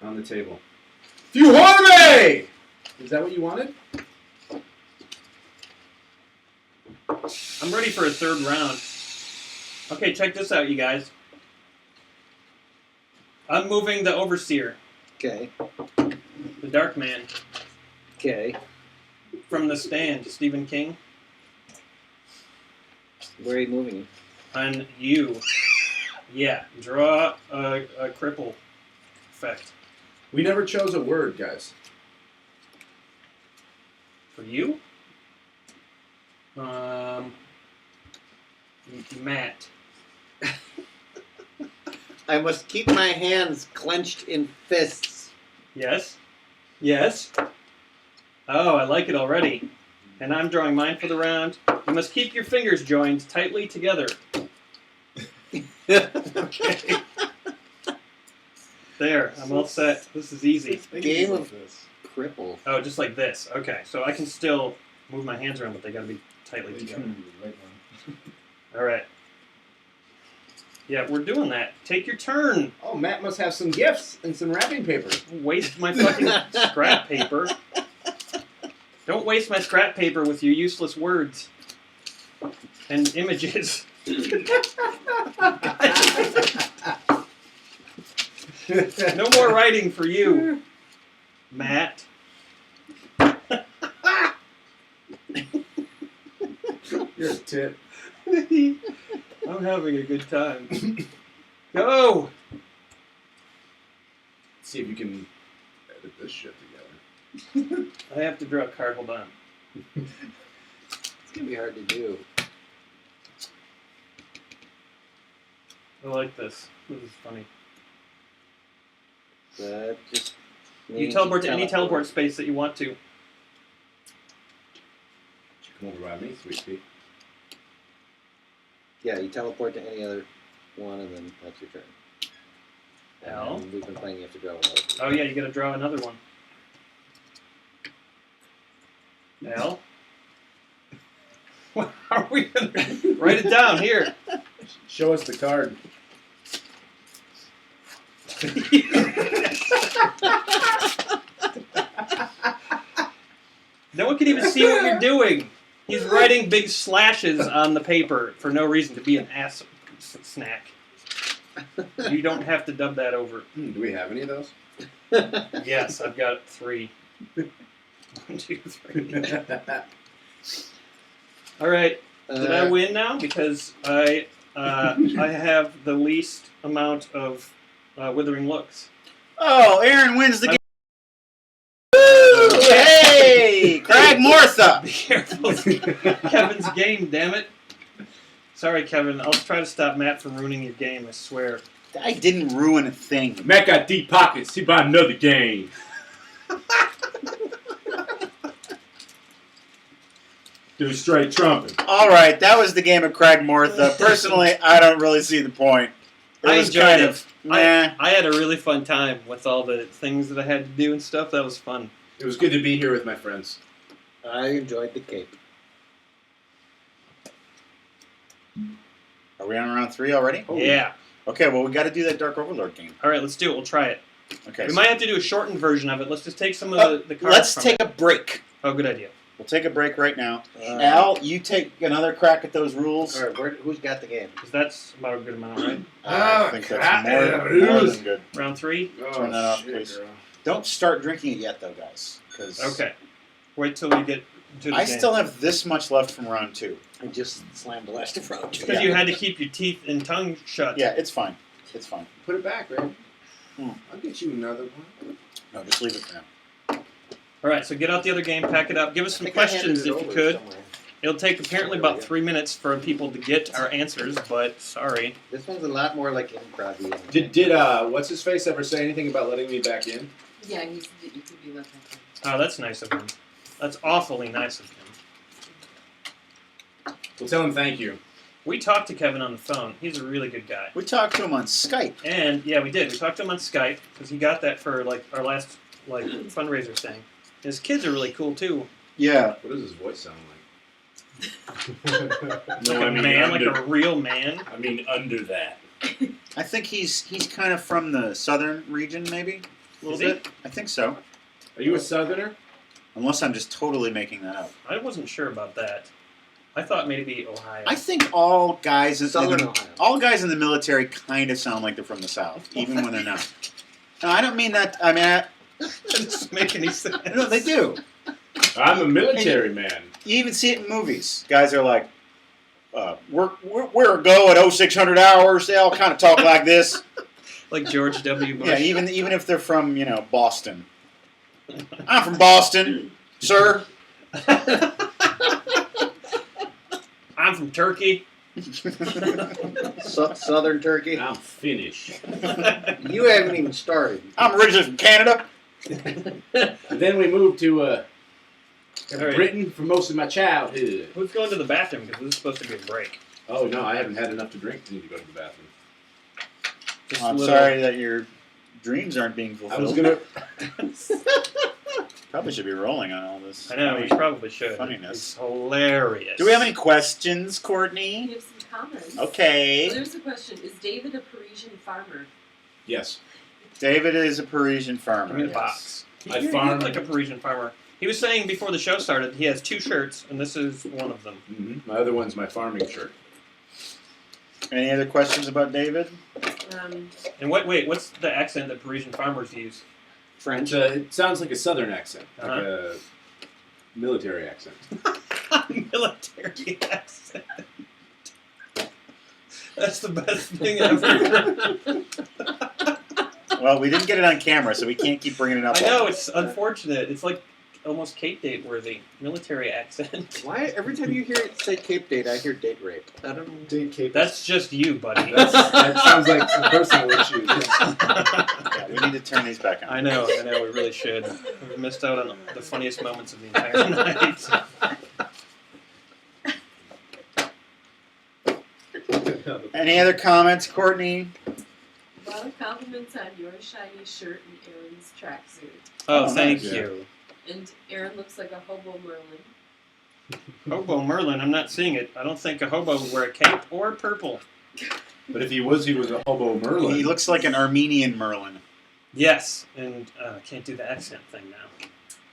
on the table. Fuhorme! Is that what you wanted? I'm ready for a third round. Okay, check this out, you guys. I'm moving the Overseer, Okay. the Dark Man, Okay. from The Stand, Stephen King, Where are you moving him? on you. Yeah, draw a cripple effect. We never chose a word, guys. For you? Matt. I must keep my hands clenched in fists. Yes? Yes? Oh, I like it already. And I'm drawing mine for the round. You must keep your fingers joined tightly together. Okay. There, I'm all set. This is easy. Game of cripple. Oh, just like this. Okay, so I can still move my hands around, but they gotta be tightly together. All right. Yeah, we're doing that. Take your turn. Oh, Matt must have some gifts and some wrapping paper. Waste my fucking scrap paper. Don't waste my scrap paper with your useless words and images. No more writing for you, Matt. You're a tit. I'm having a good time. Go! See if you can edit this shit together. I have to draw a card. Hold on. It's gonna be hard to do. I like this. This is funny. That just You means teleport to any teleport space that you want to. Come over by me, sweet pea. Yeah, you teleport to any other one, and then that's your turn. Al? And we've been playing. You have to draw another. Oh yeah, you got to draw another one. Al? What are we gonna write it down here? Show us the card. No one can even see what you're doing. He's writing big slashes on the paper for no reason to be an ass snack. You don't have to dub that over. Do we have any of those? Yes, I've got 3. 1, 2, 3. All right. Did I win now? Because I have the least amount of withering looks. Oh, Aaron wins the game. Woo! Hey! Kragmortha! Be careful. Kevin's game, damn it. Sorry, Kevin. I'll try to stop Matt from ruining your game, I swear. I didn't ruin a thing. Matt got deep pockets. He bought another game. Do straight trumpet. All right, that was the game of Kragmortha. Personally, I don't really see the point. It I was enjoyed kind it. of, nah. I had a really fun time with all the things that I had to do and stuff. That was fun. It was good to be here with my friends. I enjoyed the cape. Are we on round 3 already? Yeah. Okay, well, we got to do that Dark Overlord game. All right, let's do it. We'll try it. Okay. We might have to do a shortened version of it. Let's just take some of the cards let's from take it. a break. Oh, good idea. We'll take a break right now. Al, you take another crack at those rules. All right, who's got the game? Because that's about a good amount, right? I think that's more than good. Round 3? Turn that off, please. Don't start drinking it yet, though, guys. Okay. Wait till we get to the I game. still have this much left from round 2. I just slammed the last of round 2. Because you had to keep your teeth and tongue shut. Yeah, it's fine. It's fine. Put it back, man. I'll get you another one. No, just leave it for now. All right, so get out the other game, pack it up. Give us some questions if you could. It'll take apparently about 3 minutes for people to get our answers, but sorry. This one's a lot more like improv. Did what's his face ever say anything about letting me back in? Yeah, he said that you could be left out. Oh, that's nice of him. That's awfully nice of him. Well, tell him thank you. We talked to Kevin on the phone. He's a really good guy. We talked to him on Skype. And yeah, we did. We talked to him on Skype because he got that for like our last fundraiser thing. His kids are really cool too. Yeah. What does his voice sound like? Like a man, like a real man. I mean, under that. I think he's kind of from the southern region, maybe a little bit. I think so. Are you a southerner? Unless I'm just totally making that up. I wasn't sure about that. I thought maybe Ohio. I think all guys in Southern the, Ohio. all guys in the military kind of sound like they're from the South, even when they're not. No, I don't mean that. I mean, That doesn't make any sense. no, they do. I'm a military man. You even see it in movies. Guys are like, we're a go at 0600 hours. They all kind of talk like this. Like George W. Bush. Yeah, even if they're from Boston. I'm from Boston, sir. I'm from Turkey. Southern Turkey. I'm Finnish. You haven't even started. I'm originally from Canada. And then we moved to All right. Britain for most of my childhood. Who's going to the bathroom? Because this is supposed to be a break. Oh, no, I haven't had enough to drink to need to go to the bathroom. Just I'm a little- sorry that your dreams aren't being I was fulfilled. going to... Probably should be rolling on all this. I know, we probably should. Funniness. It's hilarious. Do we have any questions, Courtney? We have some comments. Okay. So there's a question. Is David a Parisian farmer? Yes. David is a Parisian farmer. Give me the yes. box. I You're farm- like a Parisian farmer. He was saying before the show started he has 2 shirts, and this is one of them. Mm-hmm. My other one's my farming shirt. Any other questions about David? And what's the accent that Parisian farmers use? French. It sounds like a southern accent, like Uh-huh. a military accent. Military accent. That's the best thing ever. Well, we didn't get it on camera, so we can't keep bringing it up. I know, it's unfortunate. It's like almost Cape Date worthy. Military accent. Why every time you hear it say Cape Date, I hear date rape? I don't know. Date Cape. That's just you, buddy. that sounds like some personal issues. Yeah, we need to turn these back on. I know, we really should. We've missed out on the funniest moments of the entire night. Any other comments, Courtney? A lot of compliments on your shiny shirt and Aaron's tracksuit. Oh, Oh, thank nice. you. And Aaron looks like a hobo Merlin. Hobo Merlin, I'm not seeing it. I don't think a hobo would wear a cape or purple. But if he was a hobo Merlin. He looks like an Armenian Merlin. Yes, and I can't do the accent thing now.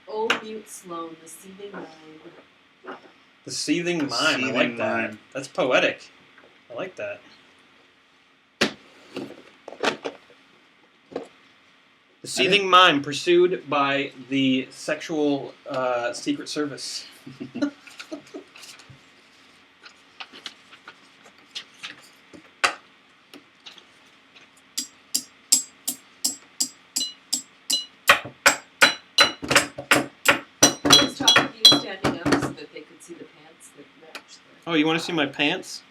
Old mute Sloan, the seething mind. The seething mime, I Seething like that. mime. That's poetic. I like that. The seething mime pursued by the sexual Secret Service. I was talking to you standing up so that they could see the pants that match the... Oh, you want to see my pants?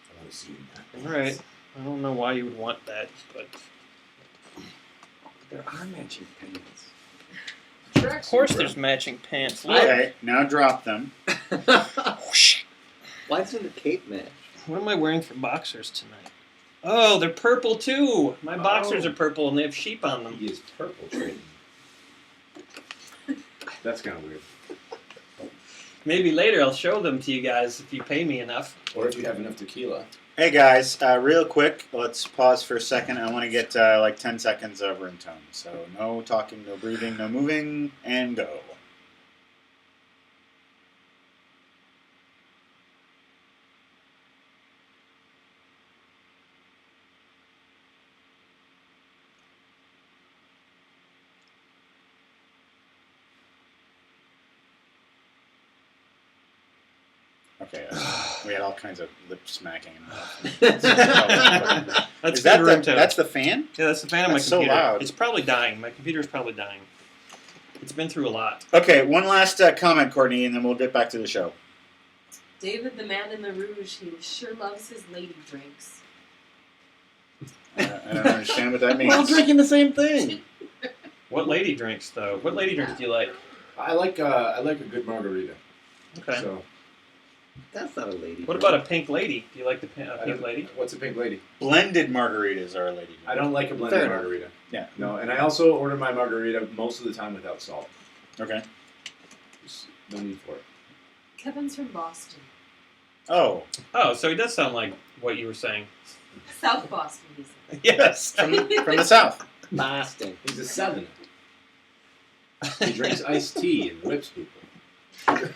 I want to see All right. I don't know why you would want that, but There are matching pants. of course there's matching pants. Look. Okay, now drop them. Why doesn't the cape match? What am I wearing for boxers tonight? Oh, they're purple too. My boxers are purple and they have sheep on them. He is purple trading. That's kind of weird. Maybe later I'll show them to you guys if you pay me enough. Or if you have enough tequila. Hey guys, real quick, let's pause for a second. I want to get like 10 seconds of room tone. So no talking, no breathing, no moving, and go. Okay, we had all kinds of lip smacking. That's Is that good room the, tone. that's the fan? Yeah, that's the fan of my That's so computer. loud. It's probably dying. My computer's probably dying. It's been through a lot. Okay, one last comment, Courtney, and then we'll get back to the show. David, the man in the rouge, he sure loves his lady drinks. I don't understand what that means. We're all drinking the same thing. What lady drinks though? What lady drinks do you like? I like a good margarita. Okay. So That's not a lady. What drink. about a pink lady? Do you like the pink I don't- lady? What's a pink lady? Blended margaritas are a lady. I don't like a blended Fair enough. margarita. Yeah. No, and I also order my margarita most of the time without salt. Okay. Just no need for it. Kevin's from Boston. Oh, Oh, so he does sound like what you were saying. South Boston, he said. Yes. from the south. Boston? He's a southerner. He drinks iced tea and whips people.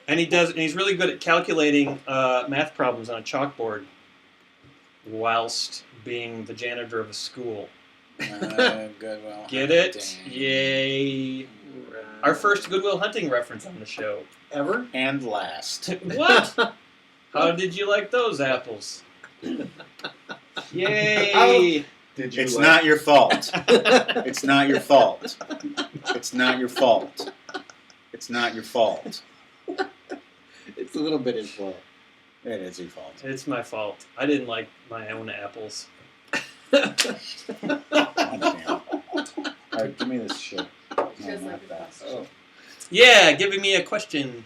And he's really good at calculating math problems on a chalkboard whilst being the janitor of a school. Goodwill. Get it? Hunting. Yay. Our first Goodwill Hunting reference on the show. Ever? And last. What? How did you like those apples? Yay! Did you It's like not your fault. It's not your fault. It's not your fault. It's not your fault. It's a little bit his fault. It is your fault. It's my fault. I didn't like my own apples. God damn. Alright, give me this shit. You No, guys not like the that. question? Yeah, giving me a question.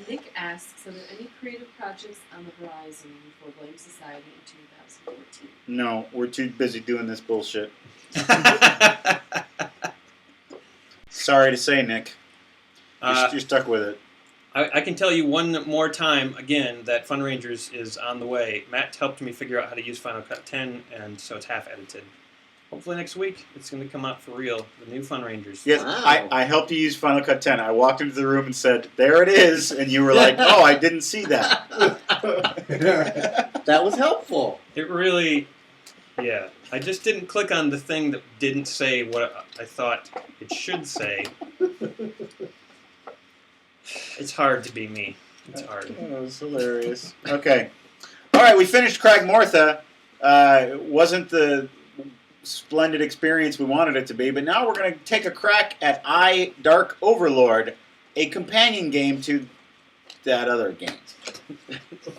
Nick asks, are there any creative projects on the horizon for Blame Society in 2014? No, we're too busy doing this bullshit. Sorry to say, Nick. You're stuck with it. I can tell you one more time, again, that Funrangers is on the way. Matt helped me figure out how to use Final Cut 10, and so it's half edited. Hopefully next week, it's going to come out for real, the new Funrangers. Yes, Wow. I helped you use Final Cut 10. I walked into the room and said, there it is. And you were like, oh, I didn't see that. That was helpful. It really, yeah. I just didn't click on the thing that didn't say what I thought it should say. It's hard to be me. It's hard. Oh, that was hilarious. Okay. All right, we finished Kragmortha. It wasn't the splendid experience we wanted it to be, but now we're going to take a crack at I, Dark Overlord, a companion game to that other game.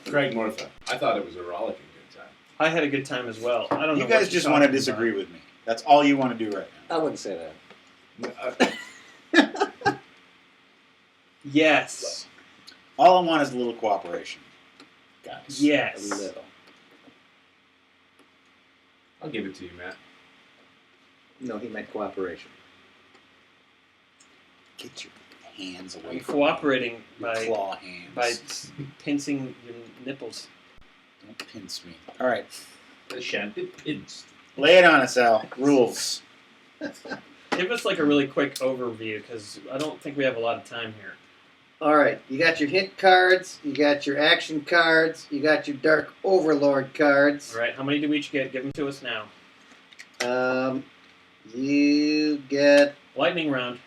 Kragmortha? I thought it was a rollicking good time. I had a good time as well. I don't know. You guys what just you're want to talking disagree about. with me. That's all you want to do right now. I wouldn't say that. Yes. All I want is a little cooperation, guys. A Yes. little. I'll give it to you, Matt. No, he meant cooperation. Get your hands away I'm from cooperating me. Your by claw hands. pincing your nipples. Don't pinch me. All right. The shanty pins. Lay it on us, Al. Rules. Give us like a really quick overview because I don't think we have a lot of time here. All right, you got your hint cards, you got your action cards, you got your Dark Overlord cards. All right, how many do we each get? Give them to us now. You get Lightning round.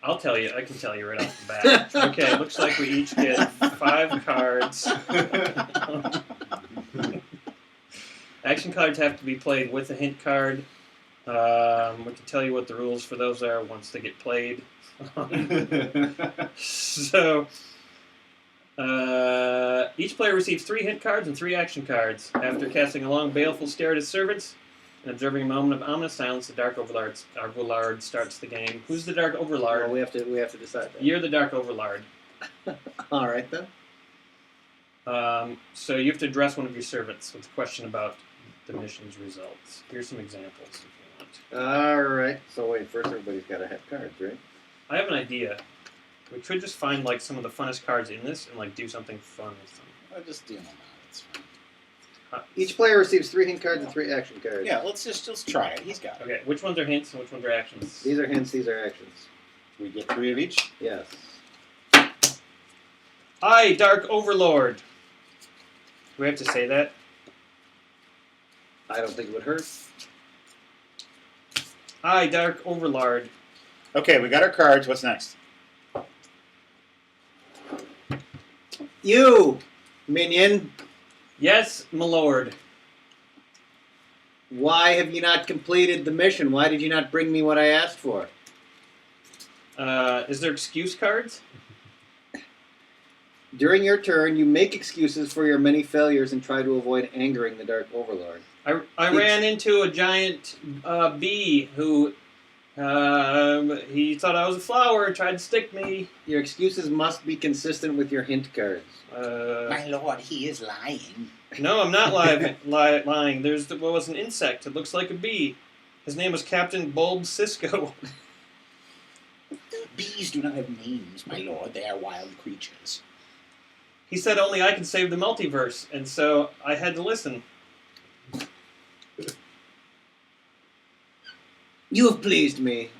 I'll tell you. I can tell you right off the bat. Okay, looks like we each get 5 cards. Action cards have to be played with a hint card. We can tell you what the rules for those are once they get played. So, each player receives 3 hint cards and 3 action cards. After casting a long, baleful stare at his servants and observing a moment of ominous silence, the Dark Overlord starts the game. Who's the Dark Overlord? well, we have to decide that. You're the Dark Overlord. All right then. So you have to address one of your servants with a question about the mission's results. Here's some examples if you want. All right. So wait, first everybody's got to have cards, right? I have an idea. We could just find like some of the funnest cards in this and like do something fun with them. I'll just deal them out. It's fine. Each player receives 3 hint cards and 3 action cards. Yeah, let's try it. He's got it. Okay, which ones are hints and which ones are actions? These are hints. These are actions. We get 3 of each. Yes. I, Dark Overlord. Do we have to say that? I don't think it would hurt. I, Dark Overlord. Okay, we got our cards. What's next? You, minion. Yes, my lord. Why have you not completed the mission? Why did you not bring me what I asked for? Is there excuse cards? During your turn, you make excuses for your many failures and try to avoid angering the Dark Overlord. I ran into a giant bee who he thought I was a flower and tried to stick me. Your excuses must be consistent with your hint cards. My lord, he is lying. No, I'm not lying. There was an insect. It looks like a bee. His name was Captain Bulb Cisco. Bees do not have names, my lord. They are wild creatures. He said only I could save the multiverse, and so I had to listen. You have pleased me.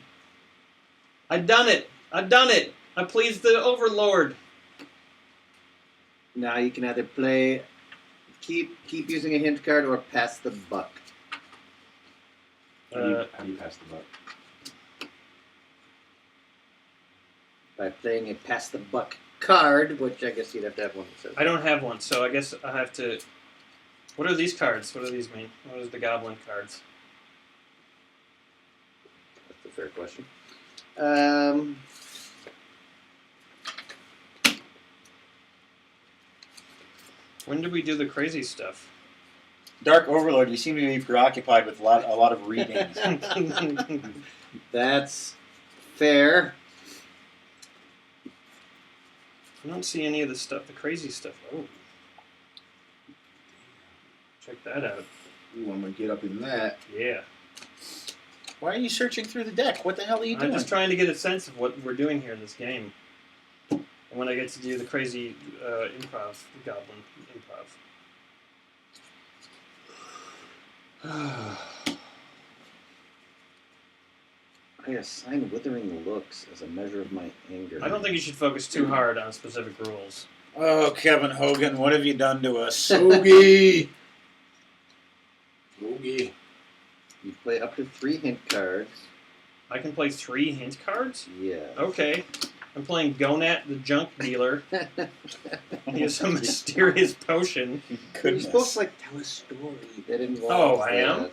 I've done it. I pleased the Overlord. Now you can either play, keep using a hint card, or pass the buck. How do you pass the buck? By playing a pass the buck card, which I guess you'd have to have one that says. I don't have one, so I guess I have to... What are these cards? What do these mean? What are the goblin cards? That's a fair question. When did we do the crazy stuff? Dark Overlord, you seem to be preoccupied with a lot of reading. That's fair. I don't see any of the stuff, the crazy stuff. Oh. Check that out. Ooh, I'm gonna get up in that. Yeah. Why are you searching through the deck? What the hell are you doing? I'm just trying to get a sense of what we're doing here in this game. And when I get to do the crazy improv, the goblin improv. I assign withering looks as a measure of my anger. I don't think you should focus too hard on specific rules. Oh, Kevin Hogan, what have you done to us? Oogie! Oogie. You play up to 3 hint cards. I can play 3 hint cards? Yeah. Okay. I'm playing Gonat the Junk Dealer. He has some mysterious potion. You're supposed to tell a story that involves. Oh, I am?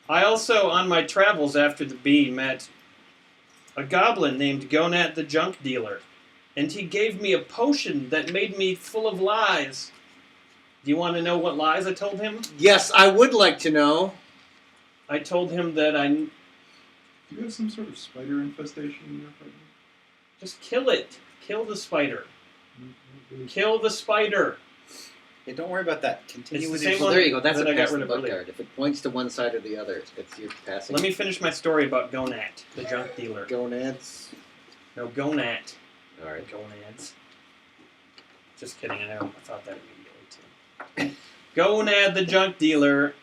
I also, on my travels after the bee, met a goblin named Gonat the Junk Dealer. And he gave me a potion that made me full of lies. Do you want to know what lies I told him? Yes, I would like to know. I told him that Do you have some sort of spider infestation in your apartment? just kill it. Kill the spider. Kill the spider. Hey, don't worry about that. Continue It's with the your same Well, there you go. That's Then a I got pass rid the of buck earlier. card. If it points to one side or the other, it's your passing. Let me finish my story about Gonat, the junk dealer. Gonads. No, Gonat. All right. Gonads. Just kidding. I thought that immediately too. Gonad, the junk dealer.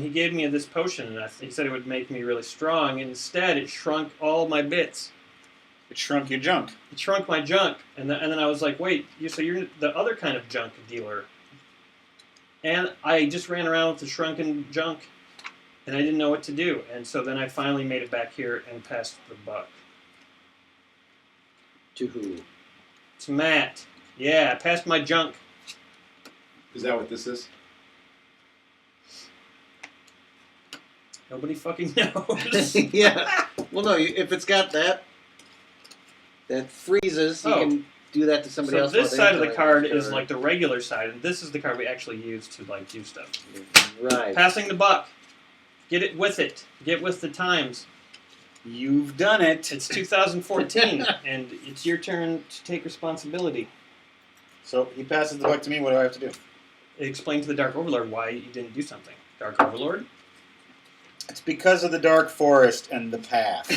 He gave me this potion, and he said it would make me really strong. And instead, it shrunk all my bits. It shrunk your junk. It shrunk my junk, and then I was like, "Wait, so you're the other kind of junk dealer?" And I just ran around with the shrunken junk, and I didn't know what to do. And so then I finally made it back here and passed the buck To who? to Matt. Yeah, I passed my junk. Is that what this is? Nobody fucking knows. Yeah. Well, no. If it's got that freezes, you Oh. can do that to somebody So else. this while side of they're the card enjoying is it. like the regular side, and this is the card we actually use to like do stuff. Right. Passing the buck. Get it with it. Get with the times. You've done it. It's 2014, and it's your turn to take responsibility. So he passes the buck to me. What do I have to do? Explain to the Dark Overlord why you didn't do something. Dark Overlord? It's because of the dark forest and the path.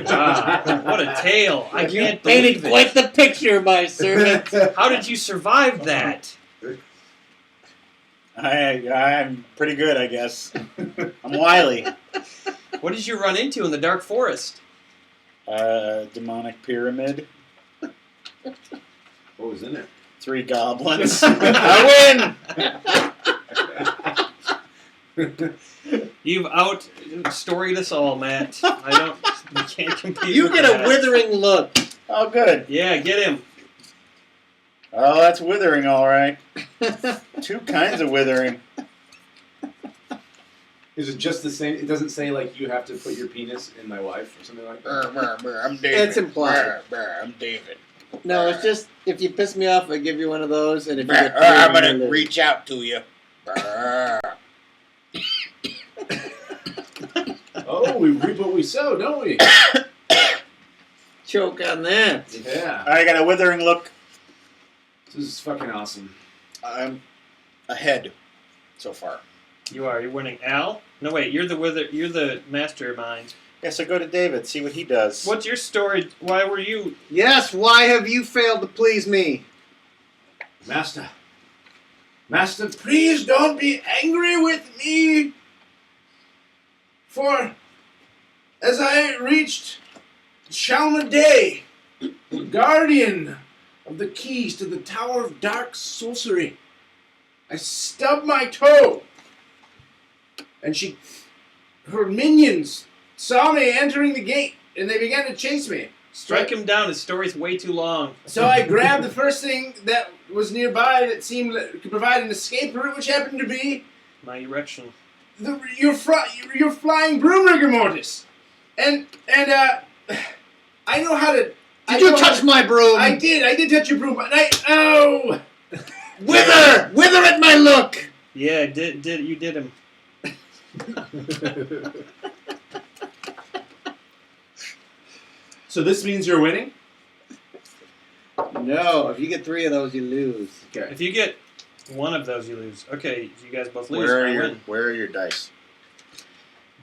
Ah, what a tale. I can't Painted believe it. quite the picture, my servant. How did you survive that? I'm pretty good, I guess. I'm wily. What did you run into in the Dark Forest? Demonic pyramid. What was in it? 3 goblins. I win! You've out-storied us all, Matt. We can't compete You with get that. a withering look. Oh, good. Yeah, get him. Oh, that's withering, all right. 2 kinds of withering. Is it just the same? It doesn't say like you have to put your penis in my wife or something like that. I'm David. It's implied. I'm David. No, it's just if you piss me off, I give you one of those, and if you get I'm you gonna lose. reach out to you. Oh, we reap what we sow, don't we? Choke on that. Yeah. I got a withering look. This is fucking awesome. I'm ahead so far. You are. You're winning. Al? No, wait. You're the mastermind. Yeah, so go to David, see what he does. What's your story? Why were you... Yes, why have you failed to please me? Master, please don't be angry with me. For as I reached Shalmaday, the guardian of the keys to the Tower of Dark Sorcery, I stubbed my toe, and her minions saw me entering the gate, and they began to chase me. Strike him down. His story's way too long. So I grabbed the first thing that was nearby that seemed could provide an escape route, which happened to be My erection. your flying broom, Kragmortha. And I know how to. Did you touch my broom? I did touch your broom, but oh! Wither at my look. Yeah, you did him. So this means you're winning? No, if you get 3 of those, you lose. Okay. If you get one of those, you lose. Okay, you guys both lose. Where I are win. your dice?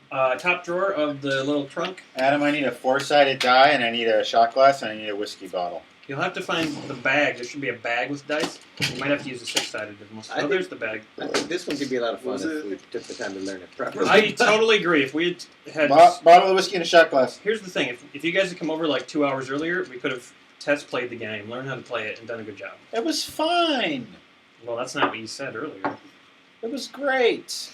Top drawer of the little trunk. Adam, I need a 4-sided die, and I need a shot glass, and I need a whiskey bottle. You'll have to find the bag. There should be a bag with dice. You might have to use a 6-sided. Oh, there's the bag. I think this one could be a lot of fun Was if it- we took the time to learn it properly. I totally agree. If we had... Bottle of whiskey and a shot glass. Here's the thing. If you guys had come over like 2 hours earlier, we could have test played the game, learned how to play it, and done a good job. It was fine. Well, that's not what you said earlier. It was great.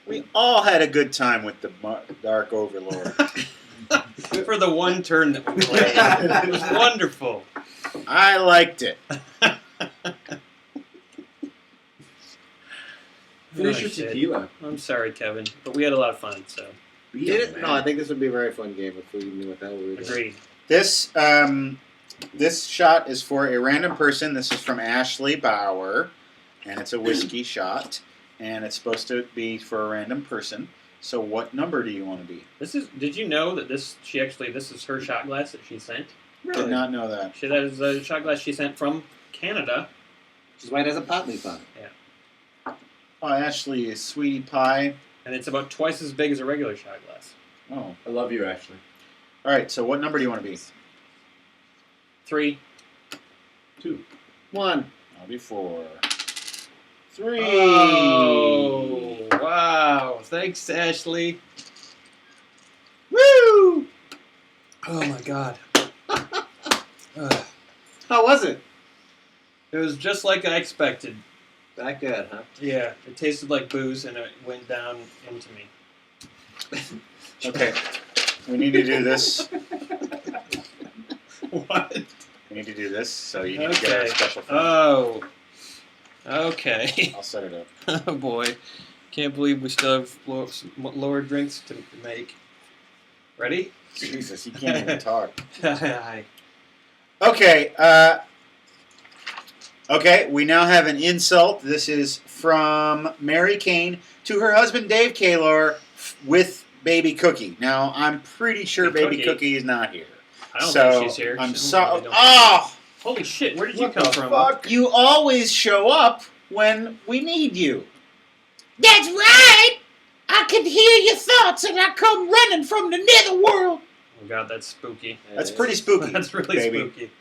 We all had a good time with the Dark Overlord. For the one turn that we played. It was wonderful. I liked it. Finish Oh, your shit. tequila. I'm sorry, Kevin, but we had a lot of fun, so Did it? No, I think this would be a very fun game if we knew what the hell we were doing. agreed. This shot is for a random person. This is from Ashley Bauer, and it's a whiskey shot, and it's supposed to be for a random person. So what number do you want to be? Did you know that this is her shot glass that she sent? Did not know that. That is a shot glass she sent from Canada. Which is why it has a pot leaf on it. Oh, Ashley, a sweetie pie. And it's about twice as big as a regular shot glass. Oh. I love you, Ashley. All right, so what number do you want to be? 3. 2. 1. I'll be 4. 3. Oh, wow. Thanks, Ashley. Woo! Oh, my God. How was it? It was just like I expected. That good, huh? Yeah, it tasted like booze and it went down into me. Okay, we need to do this. What? We need to do this, so you need to get our Okay. special friend. Oh. Okay. I'll set it up. Oh, boy. Can't believe we still have lower drinks to make. Ready? Jesus, you can't even talk. Hi. Okay, okay, we now have an insult. This is from Mary Kane to her husband Dave Kaylor with Baby Cookie. Now, I'm pretty sure Hey, Baby Cookie. Cookie is not here. I don't So, think she's here. I'm I sorry. don't- Oh! Holy shit, where did you What come the from? fuck? You always show up when we need you. That's right. I can hear your thoughts, and I come running from the netherworld. Oh, God, that's spooky. That's pretty spooky. That's really baby. spooky.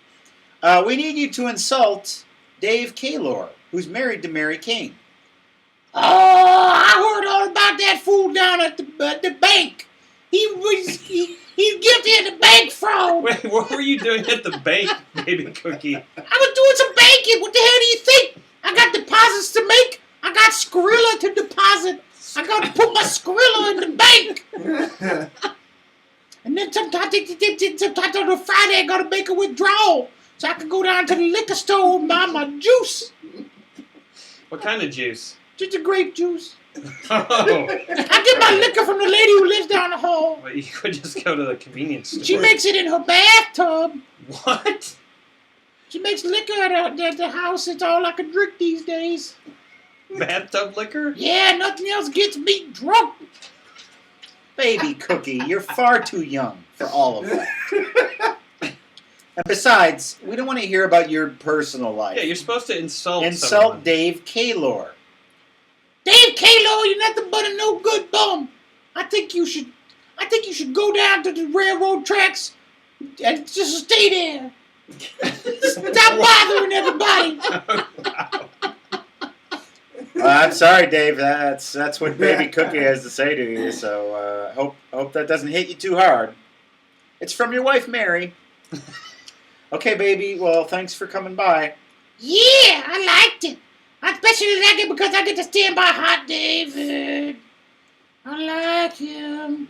We need you to insult Dave Kaylor, who's married to Mary Kane. Oh, I heard all about that fool down at the bank. He's guilty of the bank fraud. Wait, what were you doing at the bank, Baby Cookie? I was doing some banking. What the hell do you think? I got deposits to make. I got Skrilla to deposit. I got to put my Skrilla in the bank. And then sometimes on a Friday I got to make a withdrawal. So I can go down to the liquor store and buy my juice. What kind of juice? Just a grape juice. Oh, I get my liquor from the lady who lives down the hall. well, you could just go to the convenience store. She makes it in her bathtub. What? She makes liquor at the house. It's all I can drink these days. Bathtub liquor? Yeah, nothing else gets me drunk. Baby Cookie, you're far too young for all of that. And besides, we don't want to hear about your personal life. Yeah, you're supposed to insult Insult someone. Dave Kaylor. Dave Kalo, you're nothing but a no good bum. I think you should go down to the railroad tracks and just stay there. Stop bothering everybody. I'm sorry, Dave. That's what Baby Cookie has to say to you. So hope that doesn't hit you too hard. It's from your wife, Mary. Okay, baby. Well, thanks for coming by. Yeah, I liked it. I especially like it because I get to stand by Hot David. I like him.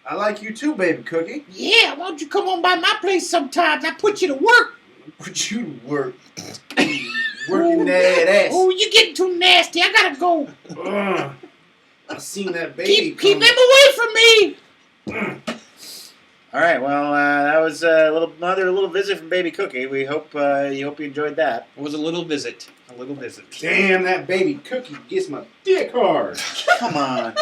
I like you too, Baby Cookie. Yeah, why don't you come on by my place sometimes? I put you to work. Put you to work. Working that ass. Oh, you're getting too nasty. I gotta go. Ugh. I seen that baby. Keep him away from me. All right. Well, that was another little visit from Baby Cookie. We hope you enjoyed that. It was a little visit. A little visit. Damn, that Baby Cookie gets my dick hard. Come on.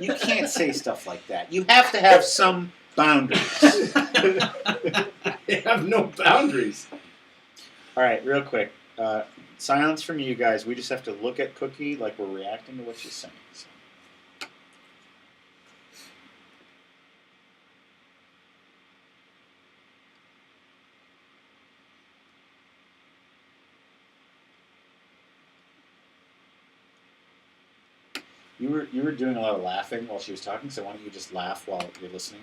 You can't say stuff like that. You have to have some boundaries. I have no boundaries. All right, real quick. Silence from you guys. We just have to look at Cookie like we're reacting to what she's saying. So. You were doing a lot of laughing while she was talking, so why don't you just laugh while you're listening?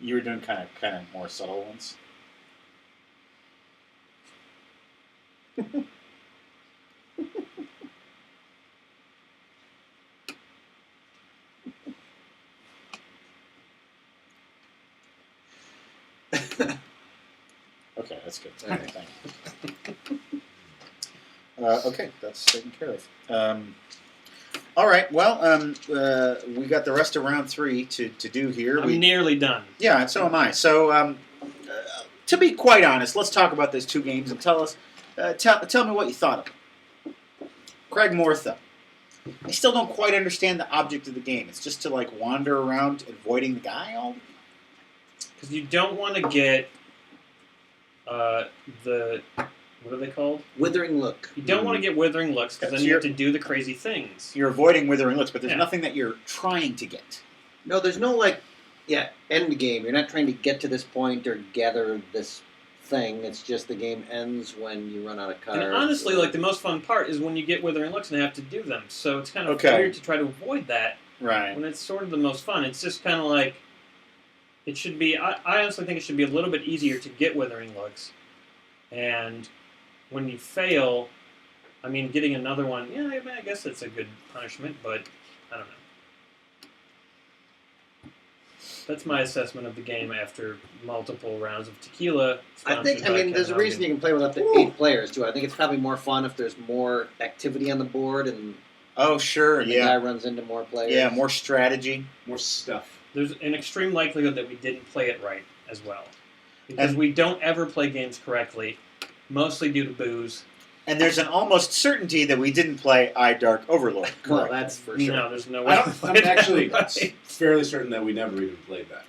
You were doing kind of more subtle ones. Okay, that's good. All right. Thank you. Okay, that's taken care of. All right, well, we got the rest of round 3 to do here. I'm nearly done. Yeah, and so am I. So, to be quite honest, let's talk about those 2 games and tell me what you thought of them. Kragmortha. I still don't quite understand the object of the game. It's just to like wander around avoiding the guy all. Because you don't want to get the what are they called? Withering look. You don't want to get withering looks because then you have to do the crazy things. You're avoiding withering looks, but there's Yeah. nothing that you're trying to get. No, there's no end game. You're not trying to get to this point or gather this thing. It's just the game ends when you run out of cards. And honestly, like the most fun part is when you get withering looks and have to do them. So it's kind of Okay. weird to try to avoid that Right. when it's sort of the most fun. It's just kind of like it should be. I honestly think it should be a little bit easier to get withering looks, and when you fail, I mean, getting another one. Yeah, I mean, I guess it's a good punishment, but I don't know. That's my assessment of the game after multiple rounds of tequila. I think, there's a reason you can play with up to 8 players, too. I think it's probably more fun if there's more activity on the board and Oh, sure. the Yeah. guy runs into more players. Yeah. More strategy. More stuff. There's an extreme likelihood that we didn't play it right as well. Because we don't ever play games correctly, mostly due to booze. And there's an almost certainty that we didn't play I Dark Overlord. Well, Correct. that's for sure. No, there's no way. I'm actually fairly certain that we never even played that.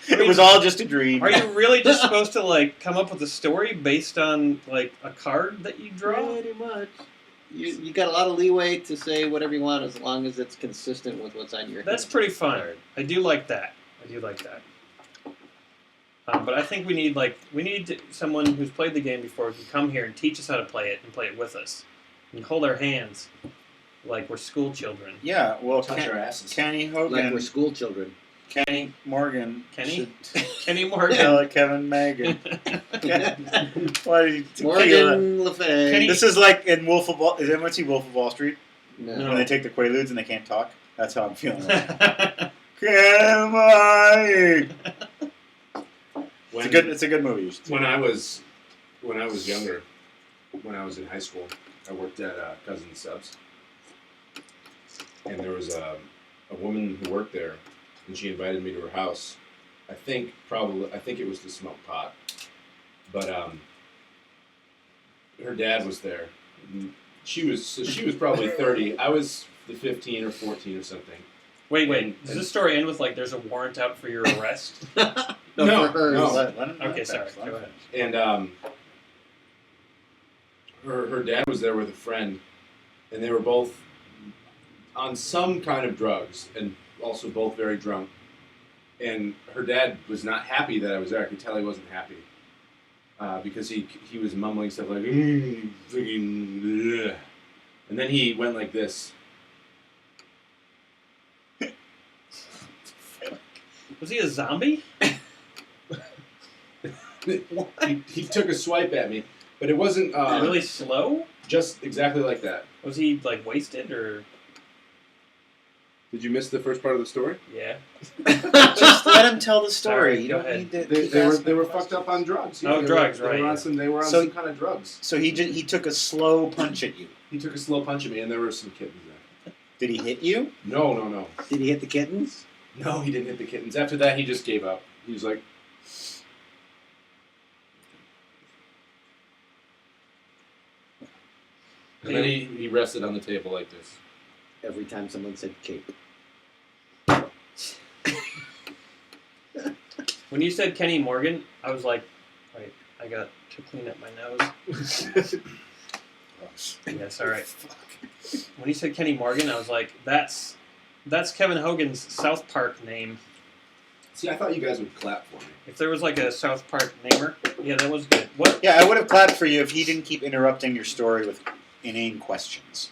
It was all just a dream. Are you really just supposed to like come up with a story based on like a card that you draw? Pretty much. You got a lot of leeway to say whatever you want as long as it's consistent with what's on your That's hand. pretty fun. I do like that. But I think we need someone who's played the game before who can come here and teach us how to play it and play it with us and hold our hands like we're school children. Yeah. Well, Touch our asses. Kenny Hogan. Like we're school children. Kenny Morgan. Kenny? should Kenny Morgan. tell Kevin Megan. Why did you tequila? Morgan Le Fay. Kenny- This is like in Wolf of Wall. Is anyone see Wolf of Wall Street? No. No. When they take the Quaaludes and they can't talk. That's how I'm feeling. Right. Come on. It's a good movie. You should see When it. I was younger, when I was in high school, I worked at Cousin Subs, and there was a woman who worked there, and she invited me to her house. I think it was to smoke pot, but her dad was there. She was probably 30. I was the 15 or 14 or something. Wait. Does this story end with like there's a warrant out for your arrest? No, for her. no. Let him Okay, finish, sorry. let him Go ahead. finish. And her dad was there with a friend, and they were both on some kind of drugs, and also both very drunk. And her dad was not happy that I was there. I could tell he wasn't happy because he was mumbling stuff like, freaking, bleh." And then he went like this. Was he a zombie? He took a swipe at me, but it wasn't Really slow? just exactly like that. Was he like wasted or? Did you miss the first part of the story? Yeah. Just let him tell the story. Sorry, You go don't ahead. need to. They keep were asking fucked questions. up on drugs. Oh, drugs, right, They were yeah. on So- some kind of drugs. So he took a slow punch at you. He took a slow punch at me, and there were some kittens there. Did he hit you? No. Did he hit the kittens? No, he didn't hit the kittens. After that, he just gave up. He was like, and then he rested on the table like this. Every time someone said cape. When you said Kenny Morgan, I was like, wait, I got to clean up my nose. Yes, all right. When you said Kenny Morgan, I was like, that's Kevin Hogan's South Park name. See, I thought you guys would clap for me. If there was like a South Park namer, yeah, that was good. What? Yeah, I would have clapped for you if he didn't keep interrupting your story with inane questions.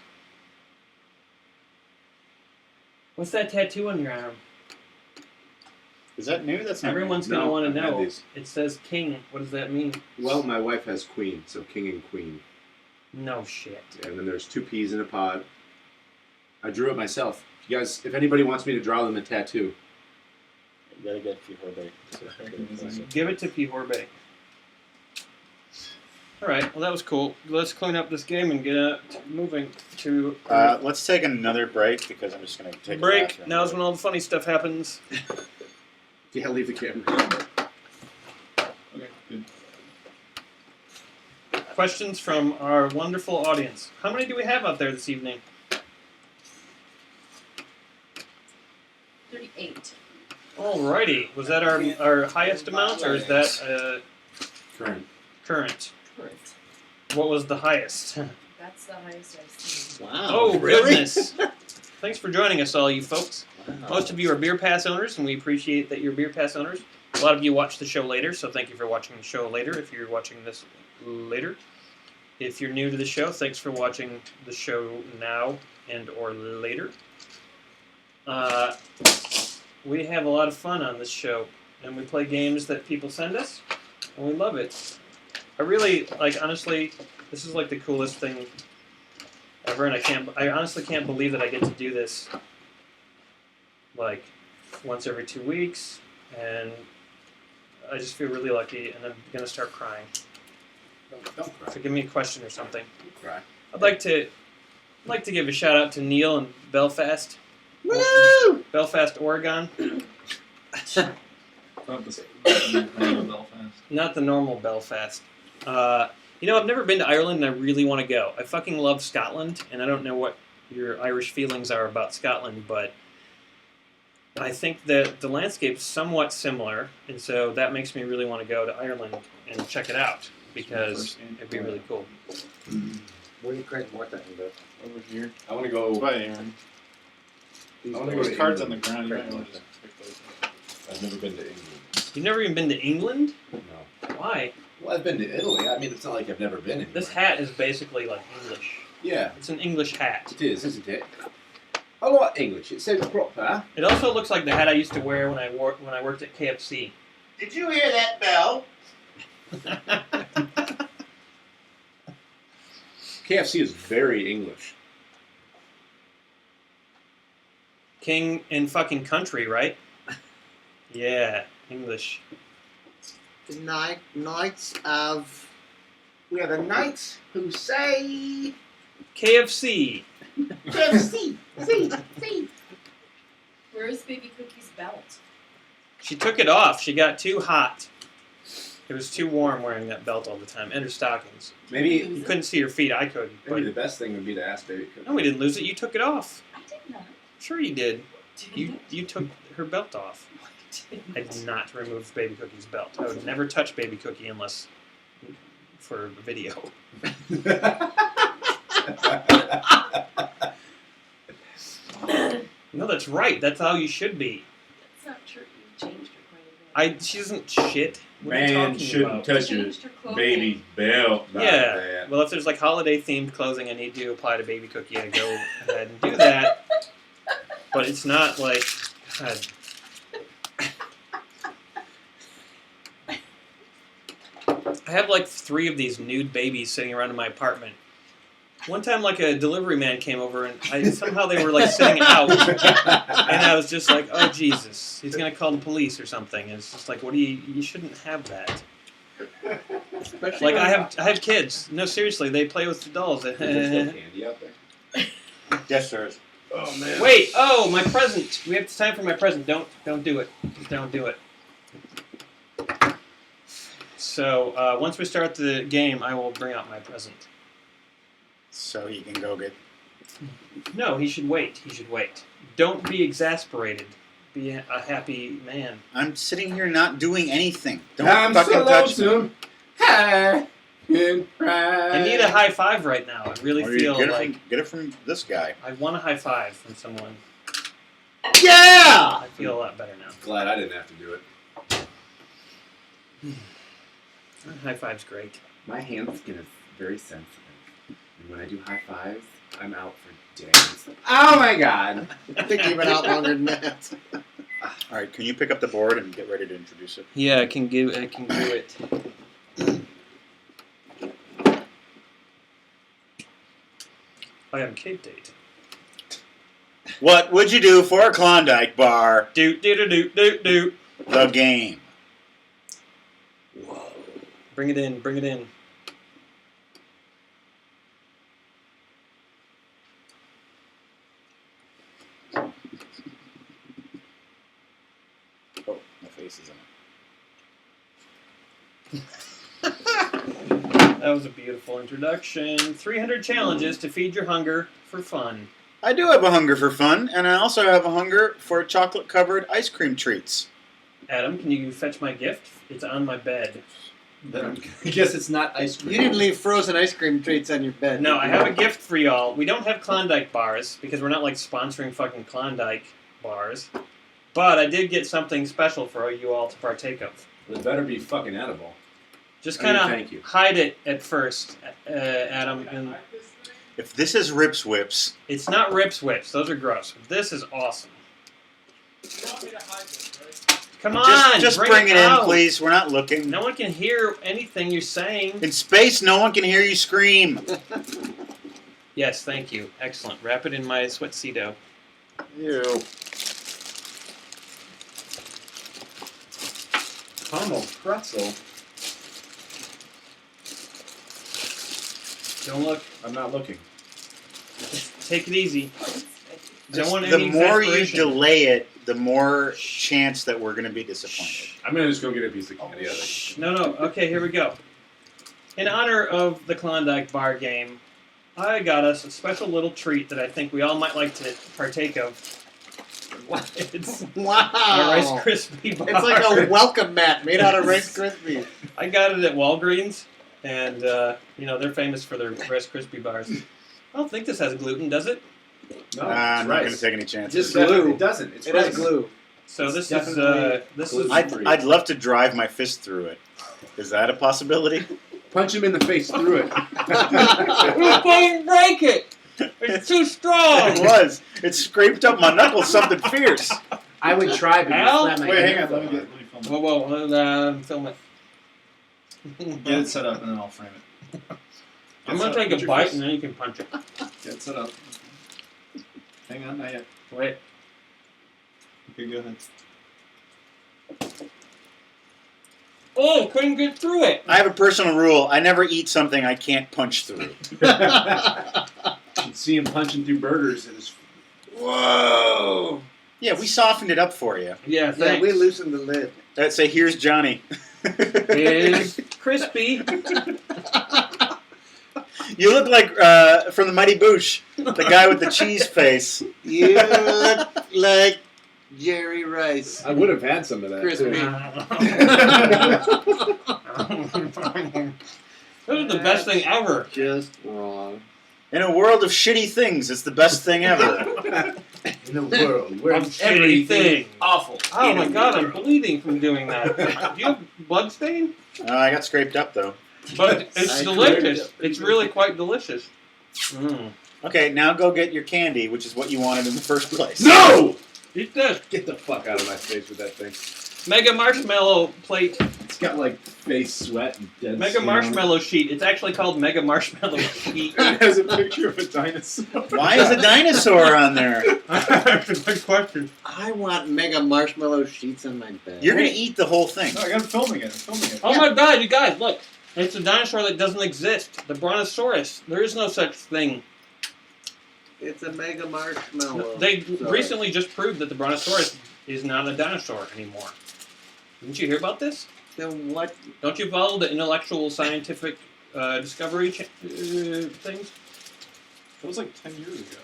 What's that tattoo on your arm? Is that new? That's not Everyone's No, gonna want to I've had know. these. It says King. What does that mean? Well, my wife has queen, so king and queen. No shit. And then there's 2 peas in a pod. I drew it myself. You guys, if anybody wants me to draw them a tattoo, You gotta get P4 Give it to P. Horbe. All right. Well, that was cool. Let's clean up this game and get moving to Let's take another break because I'm just gonna take a break. bathroom Now's break. when all the funny stuff happens. yeah, leave the camera. Okay, good. questions from our wonderful audience. How many do we have out there this evening? 38. Alrighty. Was that our highest amount, or is that Current. current? Correct. What was the highest? That's the highest I've seen. Wow. Oh, really? goodness. Thanks for joining us, all you folks. Wow. Most of you are Beer Pass owners, and we appreciate that you're Beer Pass owners. A lot of you watch the show later, so thank you for watching the show later if you're watching this later. If you're new to the show, thanks for watching the show now and or later. We have a lot of fun on this show, and we play games that people send us, and we love it. I really, honestly, this is the coolest thing ever, and I honestly can't believe that I get to do this once every 2 weeks, and I just feel really lucky, and I'm gonna start crying. Don't cry. So give me a question or something. Don't cry. I'd like to give a shout out to Neil in Belfast. Woo! Belfast, Oregon. Not the Belfast. Not the normal Belfast. I've never been to Ireland and I really want to go. I fucking love Scotland, and I don't know what your Irish feelings are about Scotland, but I think that the landscape's somewhat similar, and so that makes me really want to go to Ireland and check it out, because it'd be really cool. Where do you Kragmortha end up? Over here. I want to go. By Aaron. I want to go There's to cards England. on the ground. You might want to just pick those up. I've never been to England. You've never even been to England? No. Why? Well, I've been to Italy. I mean, it's not like I've never been anywhere. This hat is basically English. Yeah, It's an English hat. it is, isn't it? I like English. It sounds proper. It also looks like the hat I used to wear when I worked at KFC. Did you hear that bell? KFC is very English. King and fucking country, right? Yeah, English. The Knights of... We are the knights who say... KFC. KFC! See! Where is Baby Cookie's belt? She took it off. She got too hot. It was too warm wearing that belt all the time. And her stockings. Maybe, You couldn't see her feet. I could. maybe the But best thing would be to ask Baby Cook. no, we didn't lose it. You took it off. I did not. Sure you did. Did You took her belt off. I didn't. did not remove Baby Cookie's belt. I would never touch Baby Cookie unless for a video. No, that's right. That's how you should be. That's not true. You changed her quite a bit. She doesn't shit. What are you Man talking shouldn't about? touch your Changed her clothing. baby's belt. like Yeah. that. Well, if there's holiday themed clothing I need to apply to Baby Cookie, I go ahead and do that. But it's not God. I have 3 of these nude babies sitting around in my apartment. One time, a delivery man came over, and somehow they were sitting out, and I was just like, "Oh Jesus, he's gonna call the police or something." And it's just what do you shouldn't have that. Especially I have kids. No, seriously, they play with the dolls. Is there still candy out there? Yes, sir. Oh, man. Wait! Oh, my present. It's time for my present. Don't do it. Don't do it. So once we start the game, I will bring out my present. So he can go get. No, he should wait. He should wait. Don't be exasperated. Be a happy man. I'm sitting here not doing anything. Don't I'm fucking so touch me. lonesome. Hi. And I need a high five right now. I really Or you feel get it from this guy. I want a high five from someone. Yeah! I feel a lot better now. Glad I didn't have to do it. High five's great. My hand skin is very sensitive. And when I do high fives, I'm out for days. Oh my god! I think you've been out longer than that. All right, can you pick up the board and get ready to introduce it? Yeah, I can do it. I am Cape Date. What would you do for a Klondike bar? Doot doot doot doot doot. The game. Whoa. Bring it in, bring it in. Oh, my face is in it. That was a beautiful introduction. 300 challenges to feed your hunger for fun. I do have a hunger for fun, and I also have a hunger for chocolate-covered ice cream treats. Adam, can you fetch my gift? It's on my bed. I guess it's not ice cream. You didn't leave frozen ice cream treats on your bed. No, did I you? have a gift for y'all. We don't have Klondike bars because we're not like sponsoring fucking Klondike bars. But I did get something special for you all to partake of. It better be fucking edible. Just I mean, kind thank of you. hide it at first, Adam. And If this is Rips Whips, it's not Rips Whips. Those are gross. This is awesome. Come on, just bring it in, out. please. We're not looking. No one can hear anything you're saying. In space, no one can hear you scream. Yes, thank you. Excellent. Wrap it in my sweatcedo. Ew. Caramel pretzel. Don't look. I'm not looking. Just take it easy. Don't want The any more you exasperation. delay it, the more chance that we're going to be disappointed. I'm gonna just go get a piece of candy out of it. No. Okay, here we go. In honor of the Klondike bar game, I got us a special little treat that I think we all might like to partake of. It's a Wow. Rice Krispie bar. It's like a welcome mat made out of Rice Krispies. I got it at Walgreens, and they're famous for their Rice Krispie bars. I don't think this has gluten, does it? No, I'm not going to rice. take any chances. Just glue. It doesn't. It's It rice. has glue. So It's this is definitely this gluten. is. I'd love to drive my fist through it. Is that a possibility? Punch him in the face through it. You can't break it. It's too strong. It was. It scraped up my knuckles something fierce. I would try, but Al? you slap my Wait, hang hand on. Let me on. film it. Whoa, film it. Get it set up and then I'll frame it. I'm gonna take a bite and then you can punch it. Get it set up. Hang on, not yet. Wait. Okay, go ahead. Oh, couldn't get through it. I have a personal rule. I never eat something I can't punch through. You see him punching through burgers and his. Whoa. Yeah, we softened it up for you. Yeah, Yeah, thanks. we loosened the lid. I'd say, here's Johnny. Is crispy. You look like from the Mighty Boosh, the guy with the cheese face. You look like Jerry Rice. I would have had some of that. Crispy. This is the best thing ever. Just wrong. In a world of shitty things, it's the best thing ever. In a world where Of shitty everything things. is awful. Oh my god, I'm bleeding from doing that. Do you have blood stain? I got scraped up, though. But it's I delicious. cleared it. It's really quite delicious. Mm. Okay, now go get your candy, which is what you wanted in the first place. No! Eat this. Get the fuck out of my face with that thing. Mega marshmallow plate. It's got like face sweat and dead Mega skin on it. marshmallow sheet. It's actually called Mega Marshmallow Sheet. It has a picture of a dinosaur. Why is a dinosaur on there? That's a good question. I want mega marshmallow sheets on my bed. You're going to eat the whole thing. No, I got it filming it. I'm filming it. Oh my god, you guys, look. It's a dinosaur that doesn't exist. The Brontosaurus. There is no such thing. It's a mega marshmallow. They Sorry. recently just proved that the Brontosaurus is not a dinosaur anymore. Didn't you hear about this? Then what? Don't you follow the intellectual scientific discovery things? That was like 10 years ago.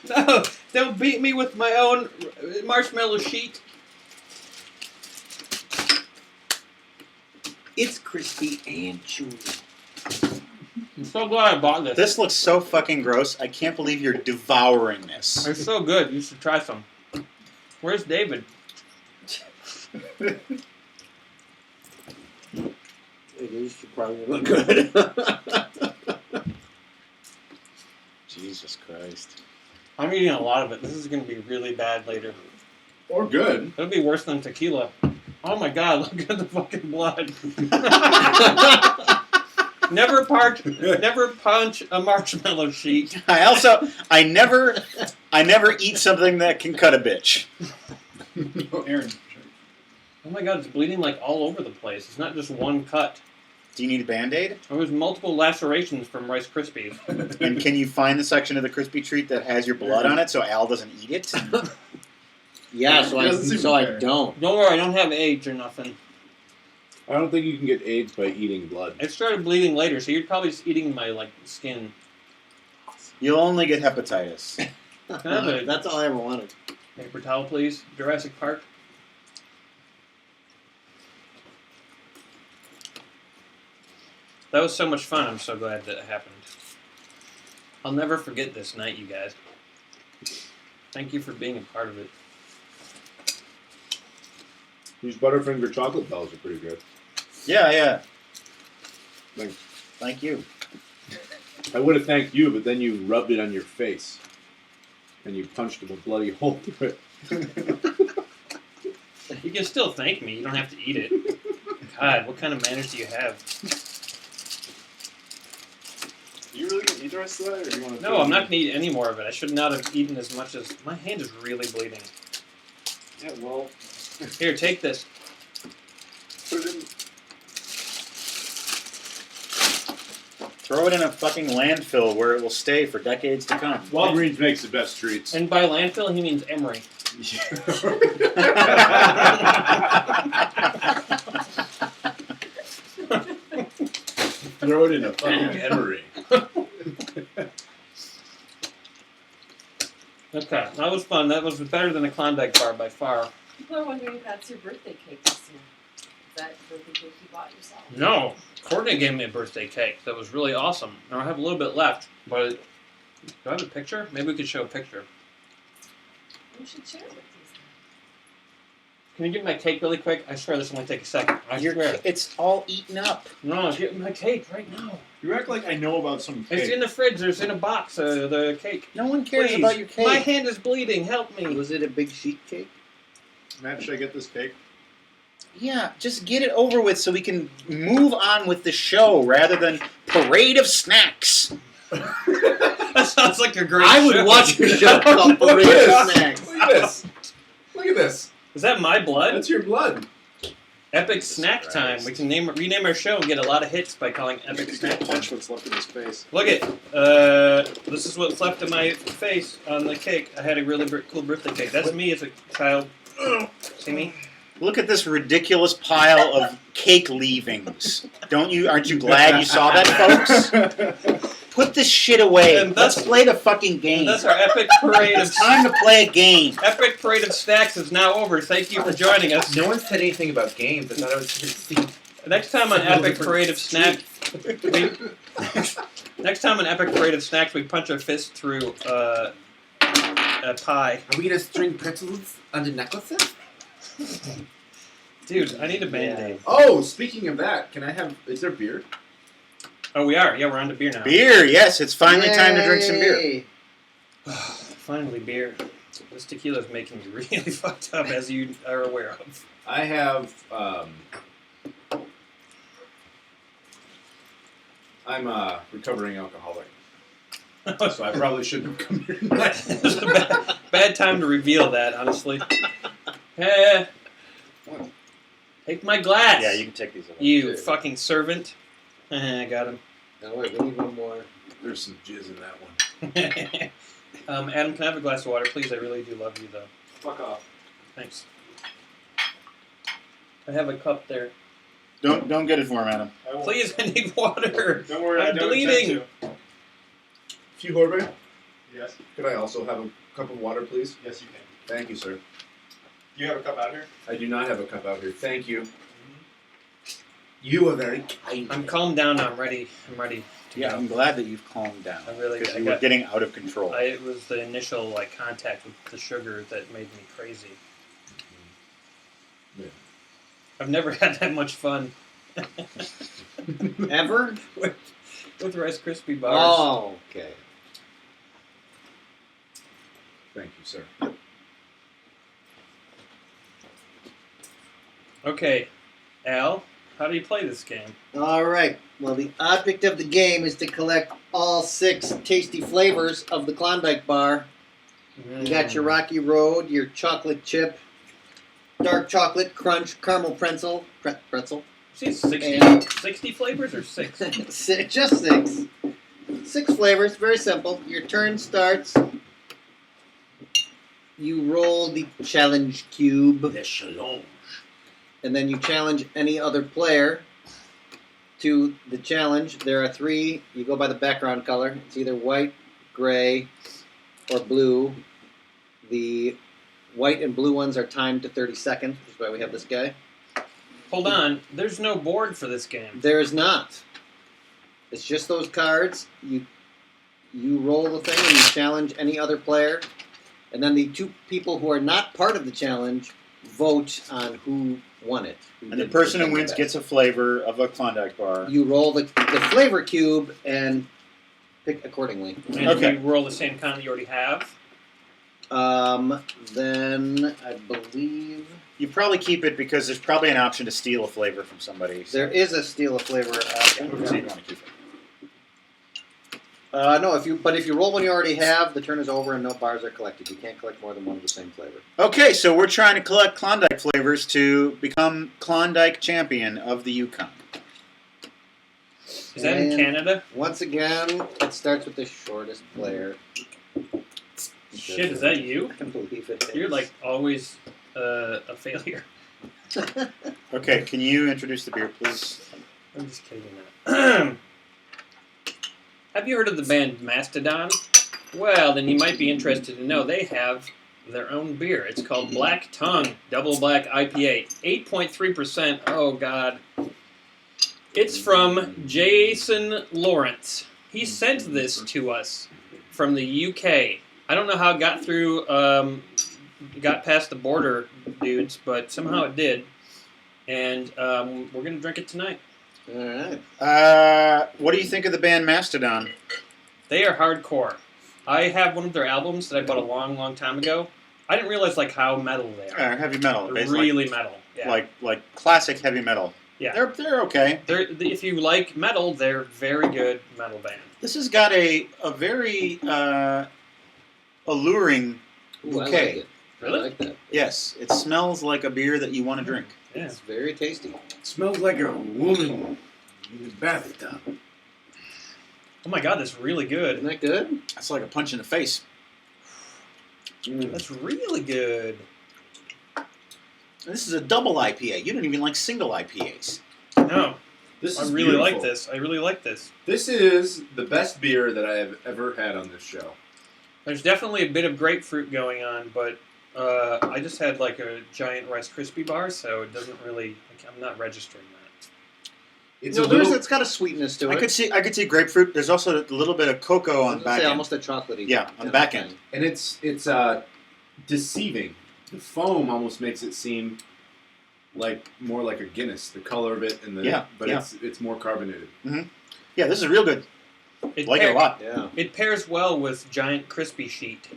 No, don't beat me with my own marshmallow sheet. It's crispy and chewy. I'm so glad I bought this. This looks so fucking gross. I can't believe you're devouring this. It's so good. You should try some. Where's David? It is probably look good. Jesus Christ. I'm eating a lot of it. This is going to be really bad later. Or good. It'll be worse than tequila. Oh my god, look at the fucking blood. Never punch a marshmallow sheet. I never eat something that can cut a bitch. Oh, Aaron. Oh my god, it's bleeding like all over the place. It's not just one cut. Do you need a Band-Aid? There was multiple lacerations from Rice Krispies. And can you find the section of the crispy treat that has your blood on it so Al doesn't eat it? Yeah, so It doesn't seem I fair. don't. Don't worry, I don't have AIDS or nothing. I don't think you can get AIDS by eating blood. I started bleeding later, so you're probably just eating my skin. You'll only get hepatitis. Can I have a That's all I ever wanted. paper towel, please? Jurassic Park. That was so much fun. I'm so glad that it happened. I'll never forget this night, you guys. Thank you for being a part of it. These Butterfinger chocolate bells are pretty good. Yeah. Thanks. Thank you. I would have thanked you, but then you rubbed it on your face. And you punched a bloody hole through it. You can still thank me. You don't have to eat it. God, what kind of manners do you have? You really gonna eat the rest of that, or do you want to? No, I'm not going to eat any more of it. I should not have eaten as much as... My hand is really bleeding. Yeah, well, Here, take this. put it in. Throw it in a fucking landfill where it will stay for decades to come. Walgreens makes the best treats. And by landfill, he means Emery. Throw it in a fucking emery. Okay, that was fun. That was better than a Klondike bar by far. People are wondering if that's your birthday cake this year. Is that birthday cake you bought yourself? No, Courtney gave me a birthday cake that was really awesome. Now I have a little bit left, but do I have a picture? Maybe we could show a picture. You should share it with these. Can you give me my cake really quick? I swear this will only take a second. I swear. It's all eaten up. No, give me my cake right now. You act like I know about some cake. It's in the fridge. There's in a box. The cake. No one cares Please. about your cake. My hand is bleeding. Help me. Was it a big sheet cake? Matt, should I get this cake? Yeah, just get it over with so we can move on with the show rather than parade of snacks. That sounds like a great I would show. watch your show called Look at Parade this. of Snacks. Look at this. Look at this. Is that my blood? That's your blood. Epic Snack Time. We can rename our show and get a lot of hits by calling Epic Snack Time. Punch what's left in his face. Look at this is what's left of my face on the cake. I had a really cool birthday cake. That's me as a child. See me? Look at this ridiculous pile of cake leavings. Aren't you glad you saw that, folks? Put this shit away. And Let's play the fucking game. And that's our epic parade of It's time to play a game. epic parade of snacks is now over. Thank you for joining us. No one said anything about games. I thought I was going to see. Next time on Epic Parade of Snacks, we punch our fist through a pie. Are we going to string pretzels onto necklaces? Dude, I need a Band-Aid. Oh, speaking of that, is there beer? Oh, we are. Yeah, we're on to beer now. Beer, yes. It's finally time to drink some beer. Yay. Finally, beer. This tequila is making me really fucked up, as you are aware of. I have, I'm a recovering alcoholic, so I probably shouldn't have come here tonight. It was a bad time to reveal that, honestly. Take my glass. Yeah, you can take these away. You fucking servant. I got him. No, wait, we need one more. There's some jizz in that one. Adam, can I have a glass of water, please? I really do love you, though. Fuck off. Thanks. I have a cup there. Don't get it for him, Adam. I won't. Please, I need water. Don't worry, I I'm don't bleeding. intend to. Hugh Horby, Yes. could I also have a cup of water, please? Yes, you can. Thank you, sir. Do you have a cup out here? I do not have a cup out here. Thank you. You are very kind. I'm calmed down now. I'm ready. I'm ready to Yeah, go. I'm glad that you've calmed down. I really Because I you were got- getting out of control. It was the initial contact with the sugar that made me crazy. Yeah. I've never had that much fun Ever? with Rice Krispie bars. Oh, okay. Thank you, sir. Okay, Al, how do you play this game? All right. Well, the object of the game is to collect all 6 tasty flavors of the Klondike bar. You got your Rocky Road, your chocolate chip, dark chocolate, crunch, caramel pretzel. See, 60, And- 60 flavors or 6? Just 6. 6 flavors, very simple. Your turn starts you roll the challenge cube, The challenge. and then you challenge any other player to the challenge. There are 3. You go by the background color. It's either white, gray, or blue. The white and blue ones are timed to 30 seconds, which is why we have this guy. Hold on. There's no board for this game. There is not. It's just those cards. You roll the thing and you challenge any other player. And then the 2 people who are not part of the challenge vote on who won it. And the person who wins gets a flavor of a Klondike bar. You roll the flavor cube and pick accordingly. And Okay. if you roll the same kind that you already have. Then I believe You probably keep it because there's probably an option to steal a flavor from somebody. there is a steal a flavor option. So you want to keep it. No, if you roll one you already have, the turn is over and no bars are collected. You can't collect more than one of the same flavor. Okay, so we're trying to collect Klondike flavors to become Klondike champion of the Yukon. Is that in And Canada? Once again, it starts with the shortest player. Shit, is that you? I can believe it. You're like always a failure. Okay, can you introduce the beer, please? I'm just kidding. Have you heard of the band Mastodon? Well, then you might be interested to know they have their own beer. It's called Black Tongue Double Black IPA. 8.3%. Oh, God. It's from Jason Lawrence. He sent this to us from the UK. I don't know how it got through, got past the border dudes, but somehow it did. And we're going to drink it tonight. All right. What do you think of the band Mastodon? They are hardcore. I have one of their albums that I bought a long, long time ago. I didn't realize like how metal they are. Heavy metal. They're basically. really metal. Yeah. Like classic heavy metal. Yeah. They're okay. If you like metal, they're very good metal band. This has got a very alluring Ooh, I bouquet. like it. Really? I like that. Yes, it smells like a beer that you want to drink. Yeah. It's very tasty. Smells like a woman in the bathtub. Oh my god, that's really good. Isn't that good? That's like a punch in the face. That's really good. This is a double IPA. You don't even like single IPAs. No, This I is really like beautiful. this. I really like this. This is the best beer that I have ever had on this show. There's definitely a bit of grapefruit going on, but I just had like a giant Rice Krispie bar, so it doesn't really. I'm not registering that. It's No, a little. it's got a sweetness to it. I could see grapefruit. There's also a little bit of cocoa I on was the gonna back say end. almost a chocolatey. Yeah, on the back end. And it's deceiving. The foam almost makes it seem like more like a Guinness. The color of it and the but it's more carbonated. Yeah, this is real good. It Like it a lot. Yeah. It pairs well with giant crispy sheet.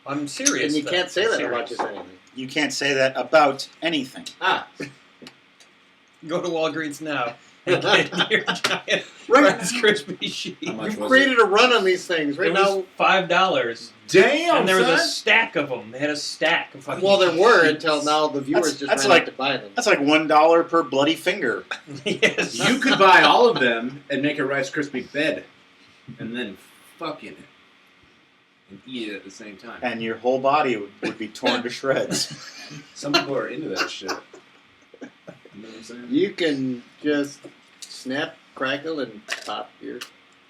I'm serious. And you though. can't say I'm that serious. about just anything. You can't say that about anything. Ah. Go to Walgreens now and get your giant Right. Rice Krispie sheet. How much You've was created a run on these things. Right It now, was $5, Damn, and there was a son. stack of them. They had a stack of fucking. well, there were sheets. until now the viewers That's ran like- out to buy them. That's like $1 per bloody finger. Yes. You could buy all of them and make a Rice Krispie bed, and then fuck in it and eat it at the same time. And your whole body would be torn to shreds. Some people are into that shit. You know what I'm saying? You can just snap, crackle, and pop your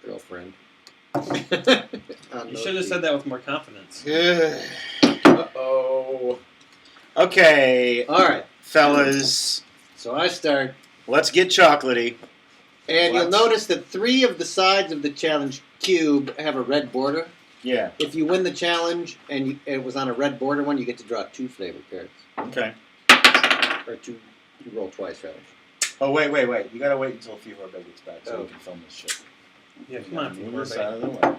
girlfriend. You should have said that with more confidence. Uh-oh. Okay, All right. fellas, So I start. let's get chocolatey. And What? you'll notice that 3 of the sides of the challenge cube have a red border. Yeah, If you win the challenge and it was on a red border one, you get to draw 2 flavor cards. okay. Or 2, you roll twice, rather. Oh, wait. You gotta wait until Fever gets back so Oh. we can film this shit. Yeah, come on, Move Fever, this baby. out of the way.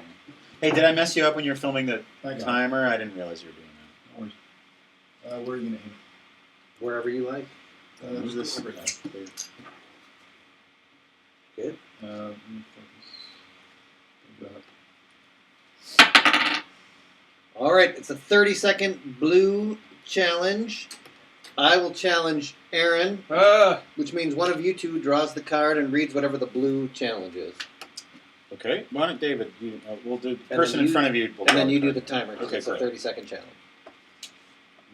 Hey, did I mess you up when you were filming the I got it. timer? I didn't realize you were doing Where are you gonna aim? Wherever you like. Who's Just this? over here. Good. Let me focus. All right, it's a 30-second blue challenge. I will challenge Aaron, which means one of you two draws the card and reads whatever the blue challenge is. Okay. Why don't David? We'll do the And person then in you- front of you. Will And then draw you the do the card. timer. 'cause Okay, it's a great. 30-second challenge.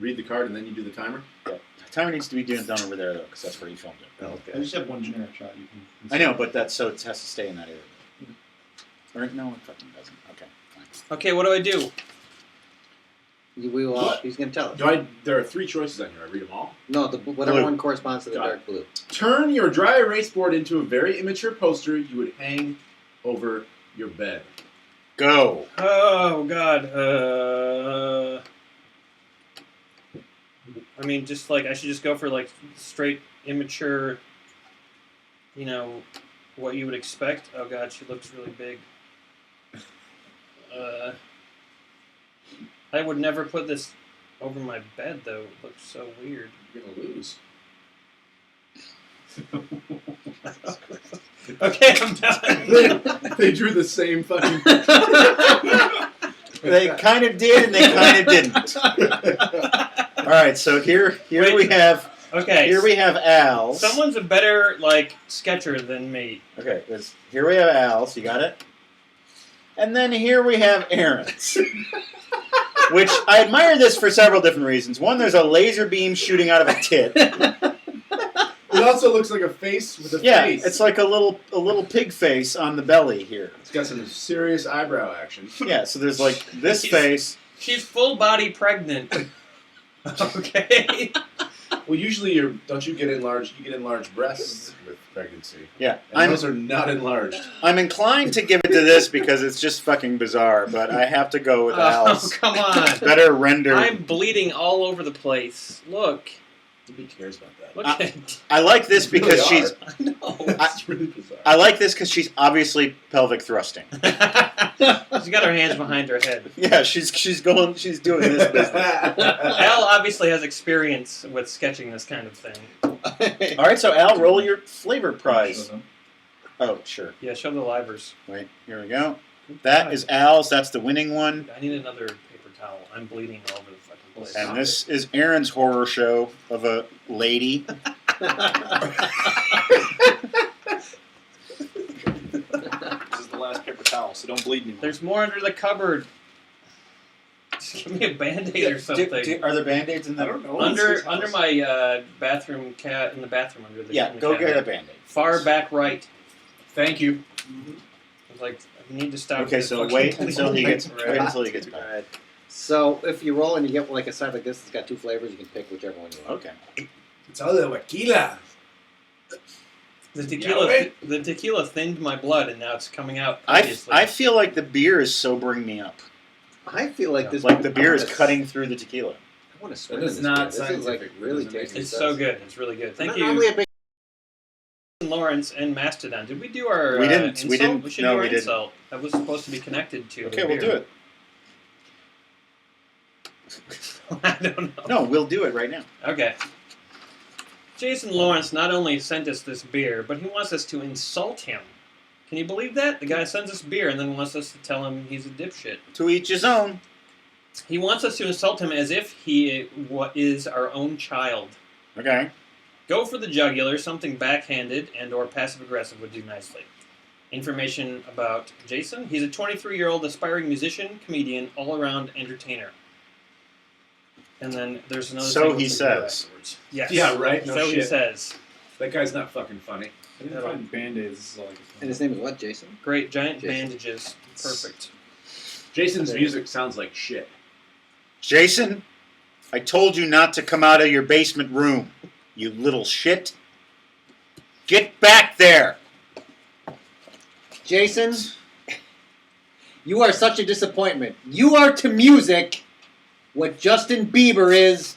Read the card and then you do the timer. The timer needs to be done over there though, because that's where you filmed it. I just have one generic shot. You can. I know, but that's so it has to stay in that area. Or no, it fucking doesn't. Okay, fine. Okay, what do I do? He's going to tell us. There are 3 choices on here. I read them all. No, whatever Blue. one corresponds to the Got dark blue. Turn your dry erase board into a very immature poster you would hang over your bed. Go. Oh God. I mean, just like I should just go for like straight immature. You know, what you would expect. Oh God, she looks really big. I would never put this over my bed though. It looks so weird. You're gonna lose. Okay, I'm done. They drew the same fucking. They kind of did and they kind of didn't. All right, so here Wait. we have Okay. here we have Al's. Someone's a better like sketcher than me. Okay, here we have Al's. You got it. And then here we have Aaron's. Which I admire this for several different reasons. One, there's a laser beam shooting out of a tit. It also looks like a face with a Yeah, face. it's like a little pig face on the belly here. It's got some serious eyebrow action. Yeah, so there's like this face. She's full body pregnant. Okay. Well, usually don't you get enlarged? You get enlarged breasts with pregnancy. Yeah, And those are not enlarged. I'm inclined to give it to this because it's just fucking bizarre, but I have to go with Al's. Oh, come on. Better rendered. I'm bleeding all over the place. Look. Nobody cares about that. Look at I like this You because really she's. I know. It's really bizarre. I like this because she's obviously pelvic thrusting. She's got her hands behind her head. Yeah, she's doing this business. Al obviously has experience with sketching this kind of thing. All right, so Al, roll your flavor Show prize. them. Oh, sure. Yeah, show the livers. Wait, here we go. That is Al's. That's the winning one. I need another paper towel. I'm bleeding all over the fucking place. And this is Aaron's horror show of a lady. This is the last paper towel, so don't bleed anymore. There's more under the cupboard. Just give me a band-aid or something. Are there Band-Aids in I the... don't know. under It's his house. my bathroom in the bathroom under the Yeah, in the go cabinet. get a Band-Aid. Far back right. Thank you. It's like I need to stop. Okay, this so fucking wait until he bleeding. gets back. So if you roll and you get like a side like this, it's got 2 flavors. You can pick whichever one you want. Okay. It's all the tequila. The tequila thinned my blood, and now it's coming out. I obviously. feel like the beer is sobering me up. I feel like this. Like the beer is I wanna- cutting through the tequila. I want to swim That is in this not beer. This is like scientific. really That doesn't make tasty. It's stuff. so good. It's really good. I'm Thank not you, normally a big. Lawrence and Mastodon. Did we do our? We didn't. Insult? We didn't. We should No, do our we didn't. insult. That was supposed to be connected to. Okay, the we'll do beer. it. I don't know. No, we'll do it right now. Okay. Jason Lawrence not only sent us this beer, but he wants us to insult him. Can you believe that? The guy sends us beer and then wants us to tell him he's a dipshit. To each his own. He wants us to insult him as if he is our own child. Okay. Go for the jugular, something backhanded and or passive-aggressive would do nicely. Information about Jason. He's a 23-year-old aspiring musician, comedian, all-around entertainer. And then there's another So thing he we'll do says. afterwards. Yes. Yeah, right? No so he shit. says. That guy's not fucking funny. I didn't find Band-Aids. This is all I could And find. his name is what? Jason. Great, giant Jason. bandages. Perfect. Jason's music sounds like shit. Jason, I told you not to come out of your basement room, you little shit. Get back there. Jason, you are such a disappointment. You are to music what Justin Bieber is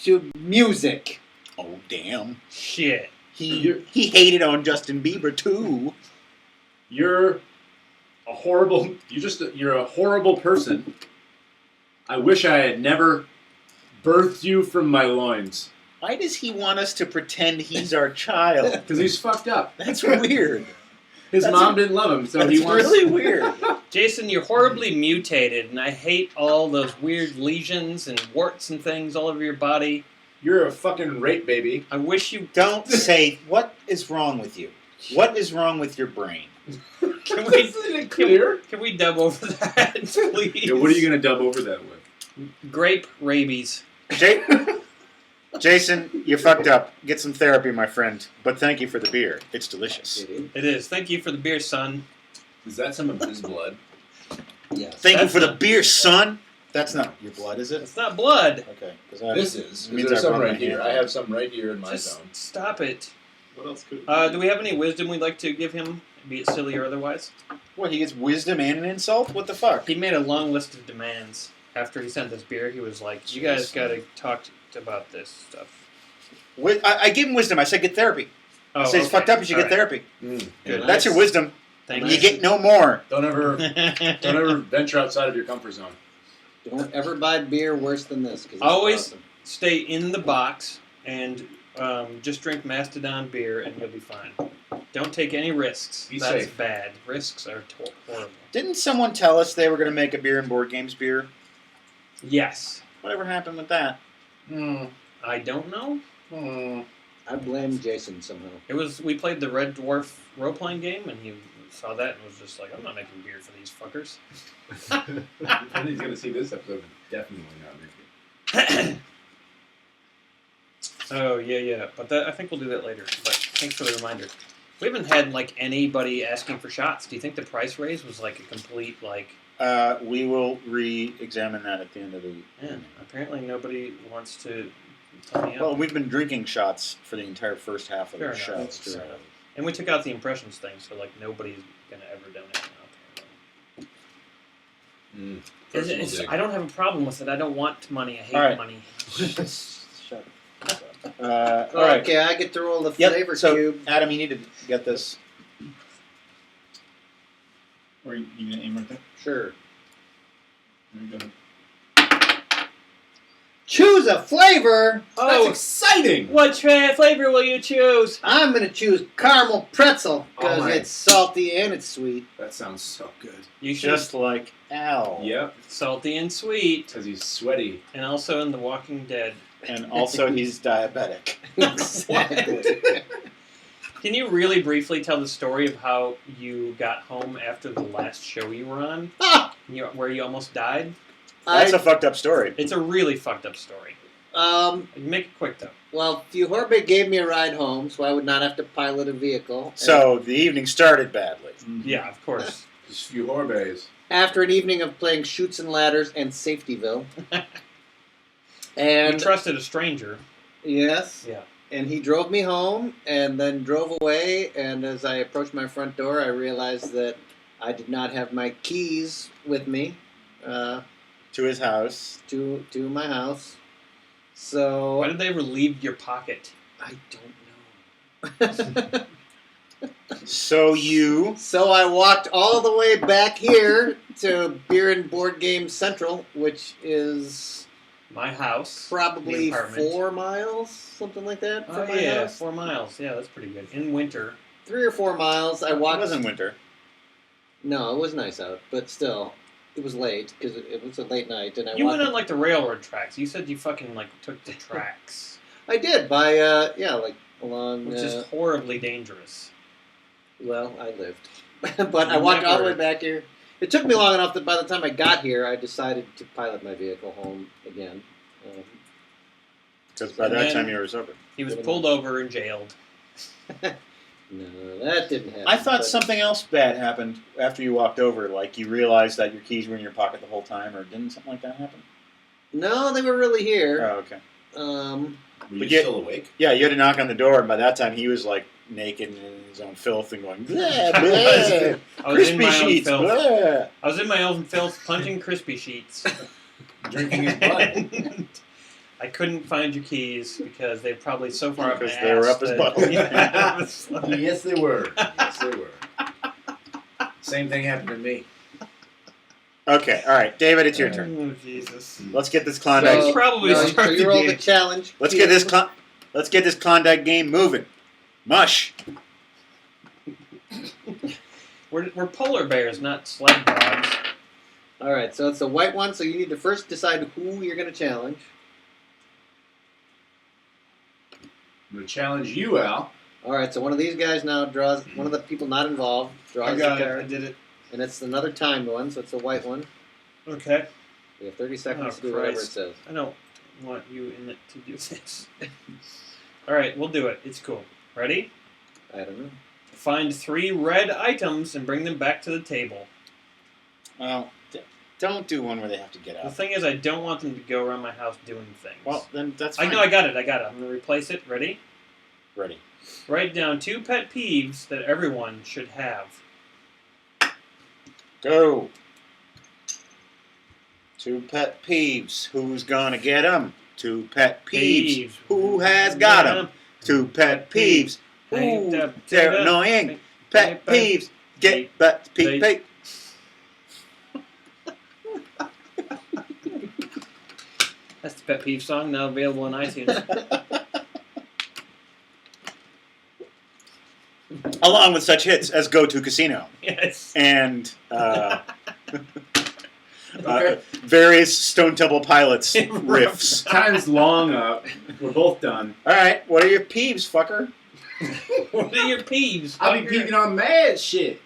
to music. Oh, damn. Shit. He hated on Justin Bieber, too. You're a horrible. You're a horrible person. I wish I had never birthed you from my loins. Why does he want us to pretend he's our child? Because he's fucked up. That's weird. His That's mom didn't love him, so That's he wants. really weird. Jason, you're horribly mutated, and I hate all those weird lesions and warts and things all over your body. You're a fucking rape baby. I wish you... Don't say, what is wrong with you? What is wrong with your brain? Can we, Isn't it clear? can we dub over that, please? Yeah, what are you gonna dub over that with? Grape rabies. Jason, you fucked up. Get some therapy, my friend. But thank you for the beer. It's delicious. It is. Thank you for the beer, son. Is that some of his blood? Yes. Thank you That's for the not- beer, son. That's not your blood, is it? It's not blood. Okay. This is. means There's I some run right my here. hand. I have some right here in my Just zone. stop it. What else could? Do we have any wisdom we'd like to give him, be it silly or otherwise? What, he gets wisdom and an insult? What the fuck? He made a long list of demands. After he sent this beer, he was like, you guys gotta talk about this stuff. I gave him wisdom. I said get therapy. I said he's fucked up. You should get therapy. Good. That's your wisdom. Thank You you. get no more. Don't ever venture outside of your comfort zone. Don't ever buy beer worse than this. 'Cause it's Always awesome. stay in the box and just drink Mastodon beer and you'll be fine. Don't take any risks. Be That's safe. bad. Risks are horrible. Didn't someone tell us they were going to make a beer and board games beer? Yes. Whatever happened with that? I don't know. I blame Jason somehow. We played the Red Dwarf role-playing game and he saw that and was just like, I'm not making beer for these fuckers. And he's gonna see this episode. Definitely not making it. Oh, yeah. But I think we'll do that later. But thanks for the reminder. We haven't had, like, anybody asking for shots. Do you think the price raise was, like, a complete, like... We will re-examine that at the end of the... Yeah, apparently nobody wants to tell me Well, up. we've been drinking shots for the entire first half of Fair the enough. show. That's true. so- And we took out the impressions thing, so, like, nobody's going to ever donate now. Personal dig. I don't have a problem with it. I don't want money. I hate All right. money. Shut up. All right. Okay, I get to roll the Yep, flavor so- cube. Adam, you need to get this. Or you gonna aim right there? Sure. There you go. Choose a flavor. That's exciting! What flavor will you choose? I'm gonna choose caramel pretzel because Oh my. it's salty and it's sweet. That sounds so good. You should Just like Al. Yep, salty and sweet, because he's sweaty. and also in The Walking Dead. And also he's diabetic. Exactly. Can you really briefly tell the story of how you got home after the last show you were on, where you almost died? That's a fucked up story. It's a really fucked up story. Make it quick though. Well, Fjorbe gave me a ride home, so I would not have to pilot a vehicle. So the evening started badly. Yeah, of course. Just a few Horbays. After an evening of playing Chutes and Ladders and Safetyville. You And trusted a stranger. yes. Yeah. And he drove me home and then drove away. And as I approached my front door, I realized that I did not have my keys with me To his house. to my house. So Why did they ever leave your pocket? I don't know. So you... So I walked all the way back here to Beer and Board Game Central, which is My house. probably The apartment. 4 miles, something like that, Oh from my yeah, house. 4 miles. Yeah, that's pretty good. In winter. 3 or 4 miles. I It walked. wasn't winter. No, it was nice out, but still, it was late because it was a late night, and I You walked. went on like the railroad tracks. You said you fucking like took the tracks, I did by like along. which is horribly dangerous. Well, I lived, but I walked all the way back here. It took me long enough that by the time I got here, I decided to pilot my vehicle home again. Because by And that then- time you were sober. He was pulled over and jailed. No, that didn't happen. I thought but- something else bad happened after you walked over. Like you realized that your keys were in your pocket the whole time, or didn't something like that happen? No, they were really here. Oh, okay. Were you But yet- still awake? Yeah, you had to knock on the door, and by that time he was like naked and in his own filth and going, blah, blah, I was in crispy my own sheets, filth. blah. I was in my own filth, punching crispy sheets. Drinking his blood. And I couldn't find your keys because they're probably so far up my Because they were ass up his that- butt. Yeah, it was like- Yes, they were. Yes, they were. Same thing happened to me. Okay, all right, David, it's your turn. Oh Jesus! Let's get this Klondike. So- probably so start you the rolled game. the challenge. Let's get this Klondike game moving. Mush. We're polar bears, not sled dogs. All right, so it's a white one. So you need to first decide who you're going to challenge. I'm going to challenge you, Al. All right, so one of these guys now draws. One of the people not involved draws I the got it. card, I did it. and it's another timed one, so it's a white one. Okay. We have 30 seconds Oh, to do whatever it Christ. says. I don't want you in it to do this. All right, we'll do it. It's cool. Ready? I don't know. Find 3 red items and bring them back to the table. Well, don't do one where they have to get The up. thing is, I don't want them to go around my house doing things. Well, then that's I fine. know, I got it. I'm going to replace it. Ready? Ready. Write down 2 pet peeves that everyone should have. Go. 2 pet peeves. Who's gonna get them? 2 pet peeves. Who has got them? 2 pet peeves. Ooh, they're annoying. Pet peeves. Get but peep peep. That's the pet peeve song, now available on iTunes. Along with such hits as Go to Casino Yes. and Okay. various Stone Temple Pilots riffs. Time's long up. We're both done. All right, what are your peeves, fucker? What are your peeves? I'll be peeving on mad shit.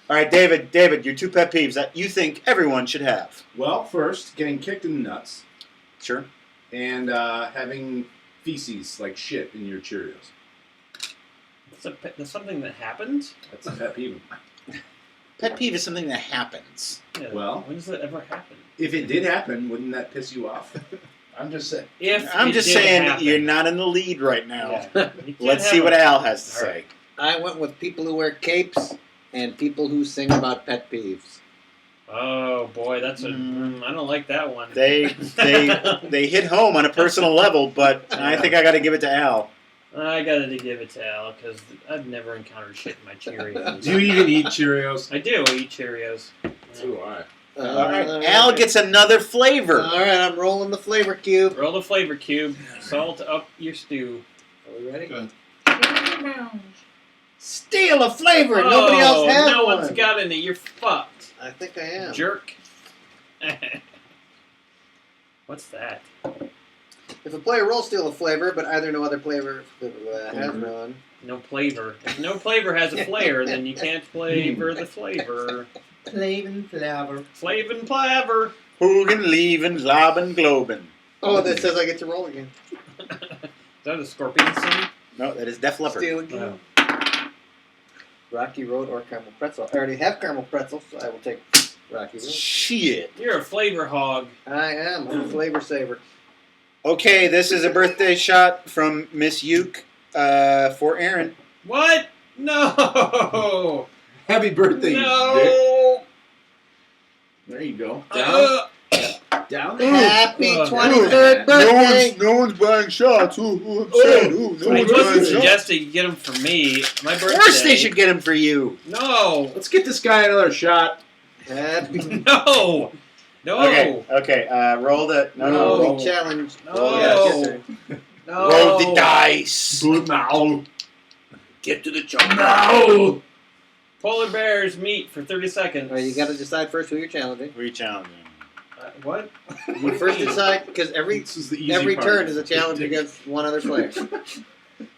All right, David, your 2 pet peeves that you think everyone should have. Well, first, getting kicked in the nuts Sure. and having feces like shit in your Cheerios. That's something that happens? That's a pet peeve. Pet peeve is something that happens. Yeah. Well- when does that ever happen? If it did happen, wouldn't that piss you off? I'm just saying. If I'm it just did saying happen. you're not in the lead right now. Yeah. You can't Let's have see what a- Al has to All say. right. I went with people who wear capes and people who sing about pet peeves. Oh boy, that's a. I don't like that one. They hit home on a personal level, but I think I got to give it to Al. I gotta give it to Al because I've never encountered shit in my Cheerios. Do you even eat Cheerios? I do. I eat Cheerios. So do I. All right, Al gets another flavor. All right, I'm rolling the flavor cube. Roll the flavor cube. Salt up your stew. Are we ready? Good. Steal a flavor. Nobody else has no one. one's got any. You're fucked, I think I am. jerk. What's that? If a player rolls steal a flavor, but either no other flavor has one. No flavor. If no flavor has a flair, then you can't flavor the flavor. Flavin' flavor. Flavin' plaver. Hoogan, leavin', lobbin', globin'. Oh, that says I get to roll again. Is that a scorpion song? No, that is Def Leppard. Steal again. Oh. Rocky Road or caramel pretzel. I already have caramel pretzel, so I will take Rocky Road. Shit. You're a flavor hog. I am. I'm a flavor saver. Okay, this is a birthday shot from Miss Uke for Aaron. What? No. Happy birthday, you dick. No. There you go. Uh, Down. Happy Oh, 23rd birthday! No one's buying shots. Ooh, I'm saying, Ooh, I wasn't suggesting you get them for me. My Of birthday. course they should get them for you. No. Let's get this guy another shot. Happy No. No. Okay, roll the... No. No. challenge. No. Oh, yeah, yes, sir. No. Roll the dice. Good now. Get to the chop. No. Polar bears meet for 30 seconds. All right, you got to decide first who you're challenging. Who are you challenging? What? You first decide, because This is the easy every part. turn is a challenge against one other player.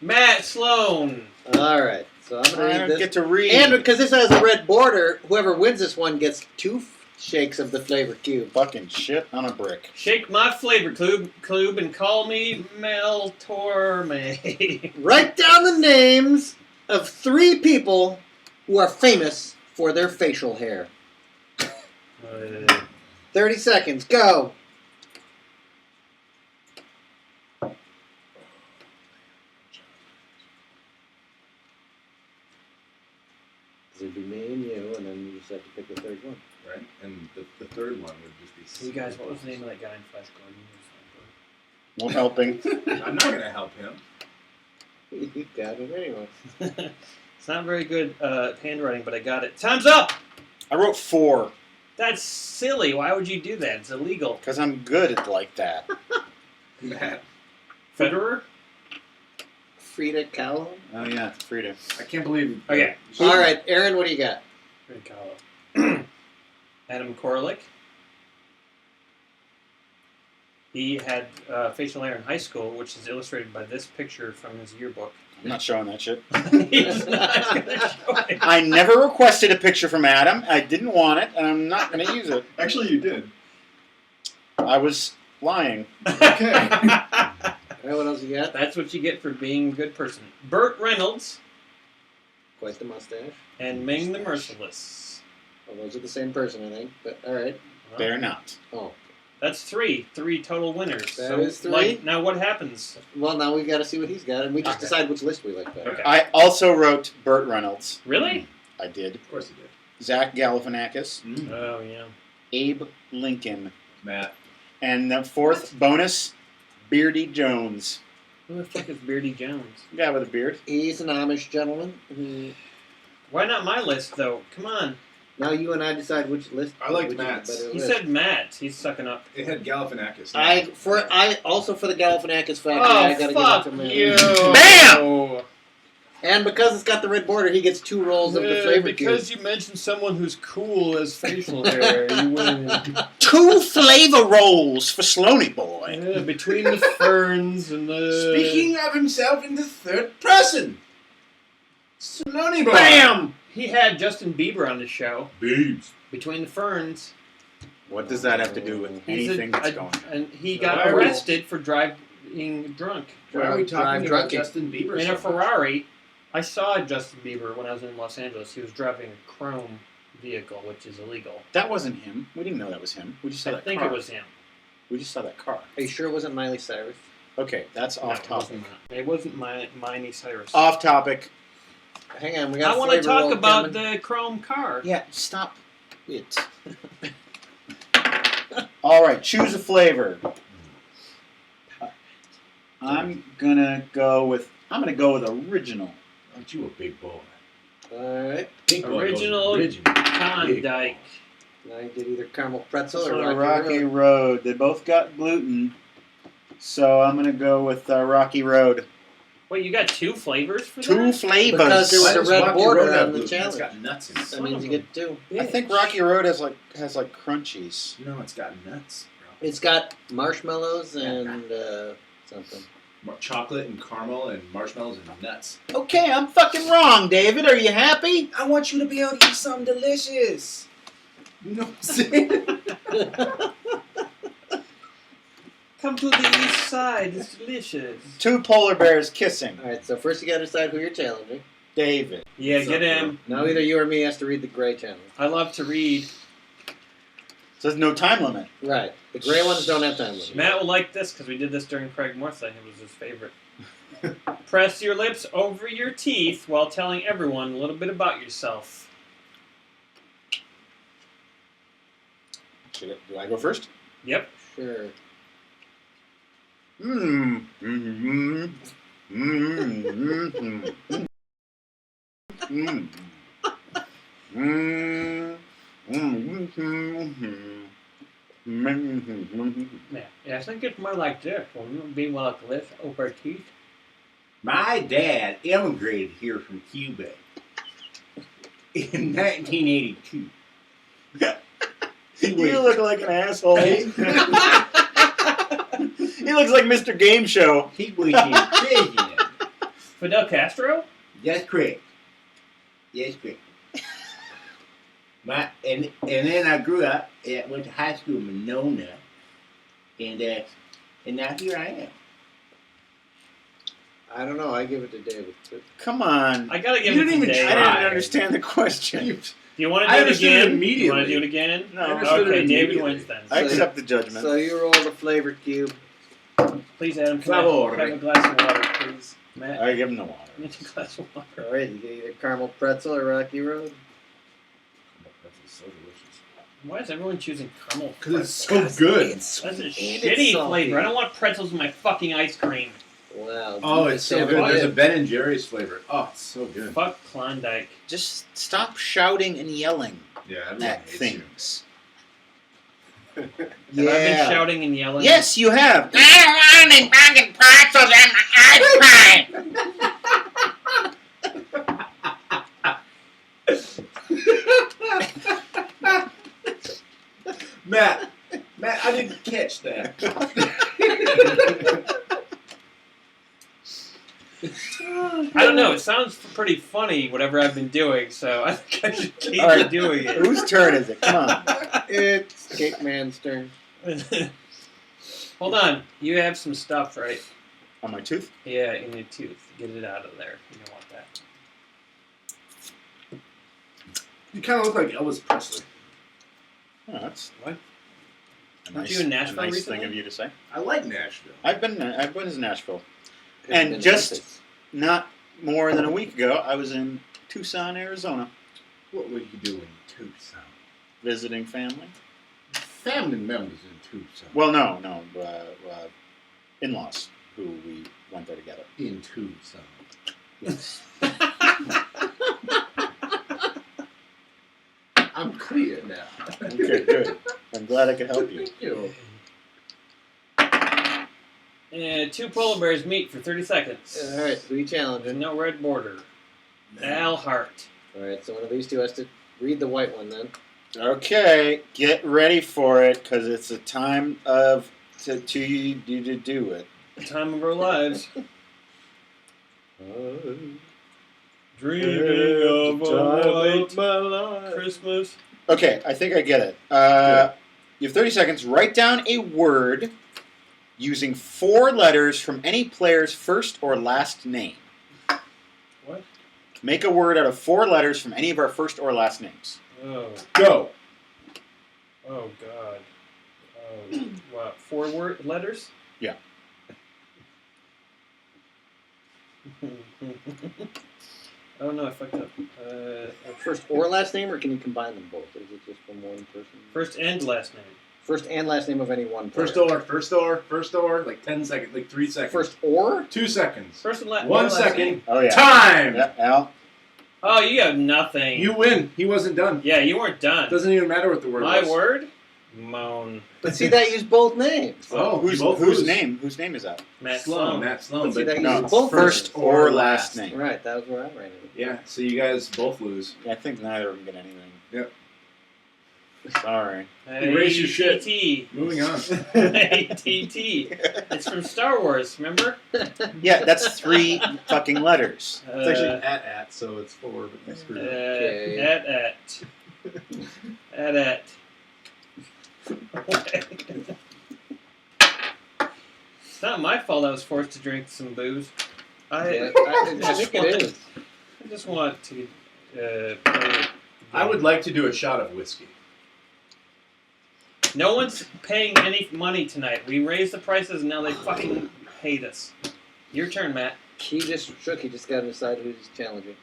Matt Sloan. All right, so I'm going to I read don't this. get to read. And because this has a red border, whoever wins this one gets 2 shakes of the flavor cube. Fucking shit on a brick. Shake my flavor cube and call me Mel Torme. Write down the names of 3 people who are famous for their facial hair. 30 seconds, go. It'd be me and you, and then you just have to pick the third one. Right, and the third one would just be. You guys, what was the name of that guy in Flash Gordon? No helping. I'm not gonna help him. You got it anyway. It's not very good handwriting, but I got it. Time's up! I wrote 4 That's silly. Why would you do that? It's illegal. because I'm good at like that. Matt, Federer? Frida Kahlo. Oh yeah, it's Frida. I can't believe. Okay. All right, Aaron, what do you got? Frida Kahlo. Adam Korlick. He had facial hair in high school, which is illustrated by this picture from his yearbook. I'm not showing that shit. He's not gonna show it. I never requested a picture from Adam. I didn't want it, and I'm not going to use it. Actually, you did. I was lying. Okay. All right, what else you got? That's what you get for being a good person. Burt Reynolds Quite the mustache. and Ming the Merciless. Well, those are the same person, I think. But all right. They're not. Oh, That's three total winners. That is three? Like, now what happens? well, now we got to see what he's got, and we just Okay. decide which list we like better. Okay. I also wrote Burt Reynolds. Really? I did. Of course he did. Zach Galifianakis. Oh yeah. Abe Lincoln. Matt. And the fourth bonus, Beardy Jones. Who the fuck is Beardy Jones? The guy with a beard. He's an Amish gentleman. Why not my list though? Come on. Now you and I decide which list. I liked which is the Matt's. better He list. said Matt. He's sucking up. It had Galifianakis. I also for the Galifianakis factor. Oh I gotta fuck give it to Matt. you! Bam! And because it's got the red border, he gets 2 rolls of the flavor because cube. you mentioned someone who's cool as facial hair, you win. 2 flavor rolls for Sloaney Boy. Yeah, between the ferns and the. Speaking of himself in the third person. Sonony Boy. Bam! He had Justin Bieber on the show. Babes. Between the ferns. What does that have to do with He's anything that's going on? And he So got why are we- arrested for driving drunk Why are we Drive talking about drunken. Justin Bieber? in so a much? Ferrari. I saw Justin Bieber when I was in Los Angeles. He was driving a chrome vehicle, which is illegal. That wasn't him. We didn't know that was him. We just saw I that think car. it was him. We just saw that car. Are you sure it wasn't Miley Cyrus? Okay, that's No, off it topic. wasn't. It wasn't Miley Cyrus. Off topic. Hang on, we got. I want to talk about the chrome car. Yeah, stop it. All right, choose a flavor. I'm gonna go with original. Aren't you a big boy? All right. Pink boy goes Original original. Klondike. Now you did either caramel pretzel So or Rocky Road. They both got gluten, so I'm gonna go with Rocky Road. Wait, you got 2 flavors for 2 that? flavors. Because there was Why a does red Rocky border Road have on the gluten? It's challenge. got nuts in it. That means you get 2. I think Rocky Road has crunchies. No, it's got nuts, bro. It's got marshmallows and something. Chocolate and caramel and marshmallows and nuts. Okay, I'm fucking wrong, David. Are you happy? I want you to be able to eat something delicious. You know what I'm saying? Come to the east side. It's delicious. 2 polar bears kissing. All right, so first you got to decide who you're challenging. David. Yeah, get him. Now either you or me has to read the gray challenge. I love to read. So there's no time limit. Right. The gray ones don't have time limit. Matt will like this because we did this during Kragmortha. It was his favorite. Press your lips over your teeth while telling everyone a little bit about yourself. Do I go first? Yep. Sure. Mmm. Mmm. Mmm. Mmm. Mmm. Yeah, I think it's more like this. When we being like this over teeth. My dad immigrated here from Cuba in 1982. You look like an asshole. He looks like Mr. Game Show. He was in prison. Fidel Castro? That's correct. That's correct. And then I grew up, went to high school in Monona, and now here I am. I don't know. I give it to David. Come on. I gotta give You it didn't to even Dave. I try. didn't understand the question. Do you want to I do it understood it again? immediately. You want to do it again? No. I understood it Okay, David immediately. wins then. I accept the judgment. So you roll the flavor cube. Please, Adam, can I Favore. have a glass of water, please? Matt, I give him the water. get a glass of water. All right, you get either caramel pretzel or Rocky Road. That's so delicious. Why is everyone choosing caramel? Because it's so good. That's a and it's shitty salty. flavor. I don't want pretzels in my fucking ice cream. Wow. Oh, it's so David good. There's a did. Ben and Jerry's flavor. Oh, it's so good. Fuck Klondike. Just stop shouting and yelling Yeah, everyone at hates you. things. Have I been shouting and yelling? Yes, you have. I don't want any fucking pretzels in my ice cream. Matt, I didn't catch that. don't know. It sounds pretty funny, whatever I've been doing, so I think I should keep All right. doing it. Whose turn is it? Come on. It's Cake Man's turn. Hold on. You have some stuff, right? On my tooth? Yeah, in your tooth. Get it out of there. You don't want that. You kind of look like Elvis Presley. Oh, that's What? a Weren't nice, you in Nashville a nice recently? thing of you to say. I like Nashville. I've been to Nashville. Could've And been just- Memphis. Not more than a week ago, I was in Tucson, Arizona, What were you doing in Tucson? visiting family. Family members in Tucson. Well, no, in-laws who we went there together. In Tucson. Yes. I'm clear now. Okay, good. I'm glad I could help you. Thank you. And 2 polar bears meet for 30 seconds. All right, who are you There's challenging? no red border. Al Hart. All right, so one of these two has to read the white one then. Okay, get ready for it, because it's a time of to do it. The time of our lives. Dreaming of a white Christmas. Okay, I think I get it. You have 30 seconds. Write down a word using 4 letters from any player's first or last name. What? Make a word out of 4 letters from any of our first or last names. Oh. Go. Oh, God. Oh, what? 4 letters? Yeah. Oh, no, I fucked up. First or last name, or can you combine them both? Or is it just from one person? First and last name. First and last name of any one player. First or, like 10 seconds, like 3 seconds. First or? 2 seconds. First and last 1 last second. name. Oh, yeah. Time! Yeah, Al. Oh, you have nothing. You win. He wasn't done. Yeah, you weren't done. Doesn't even matter what the word My was. word? Moan. But see, that used both names. Oh, Whose both whose lose. name? Whose name is that? Matt Sloan. Sloan. Matt Sloan. But see, But that No, uses it's both first names. or last name. Right, that was where I ran it. yeah, so you guys both lose. I think neither of them get anything. Yep. Sorry. Erase your shit. ATT. Moving on. ATT. It's from Star Wars, remember? Yeah, that's 3 fucking letters. It's actually at, so it's 4, but you screwed up. Okay. At. It's not my fault I was forced to drink some booze. Yeah, I I think it is. just want to play. I would like to do a shot of whiskey. No one's paying any money tonight. We raised the prices and now they fucking hate us. Your turn, Matt. He just shook. He just got to decide who's challenging.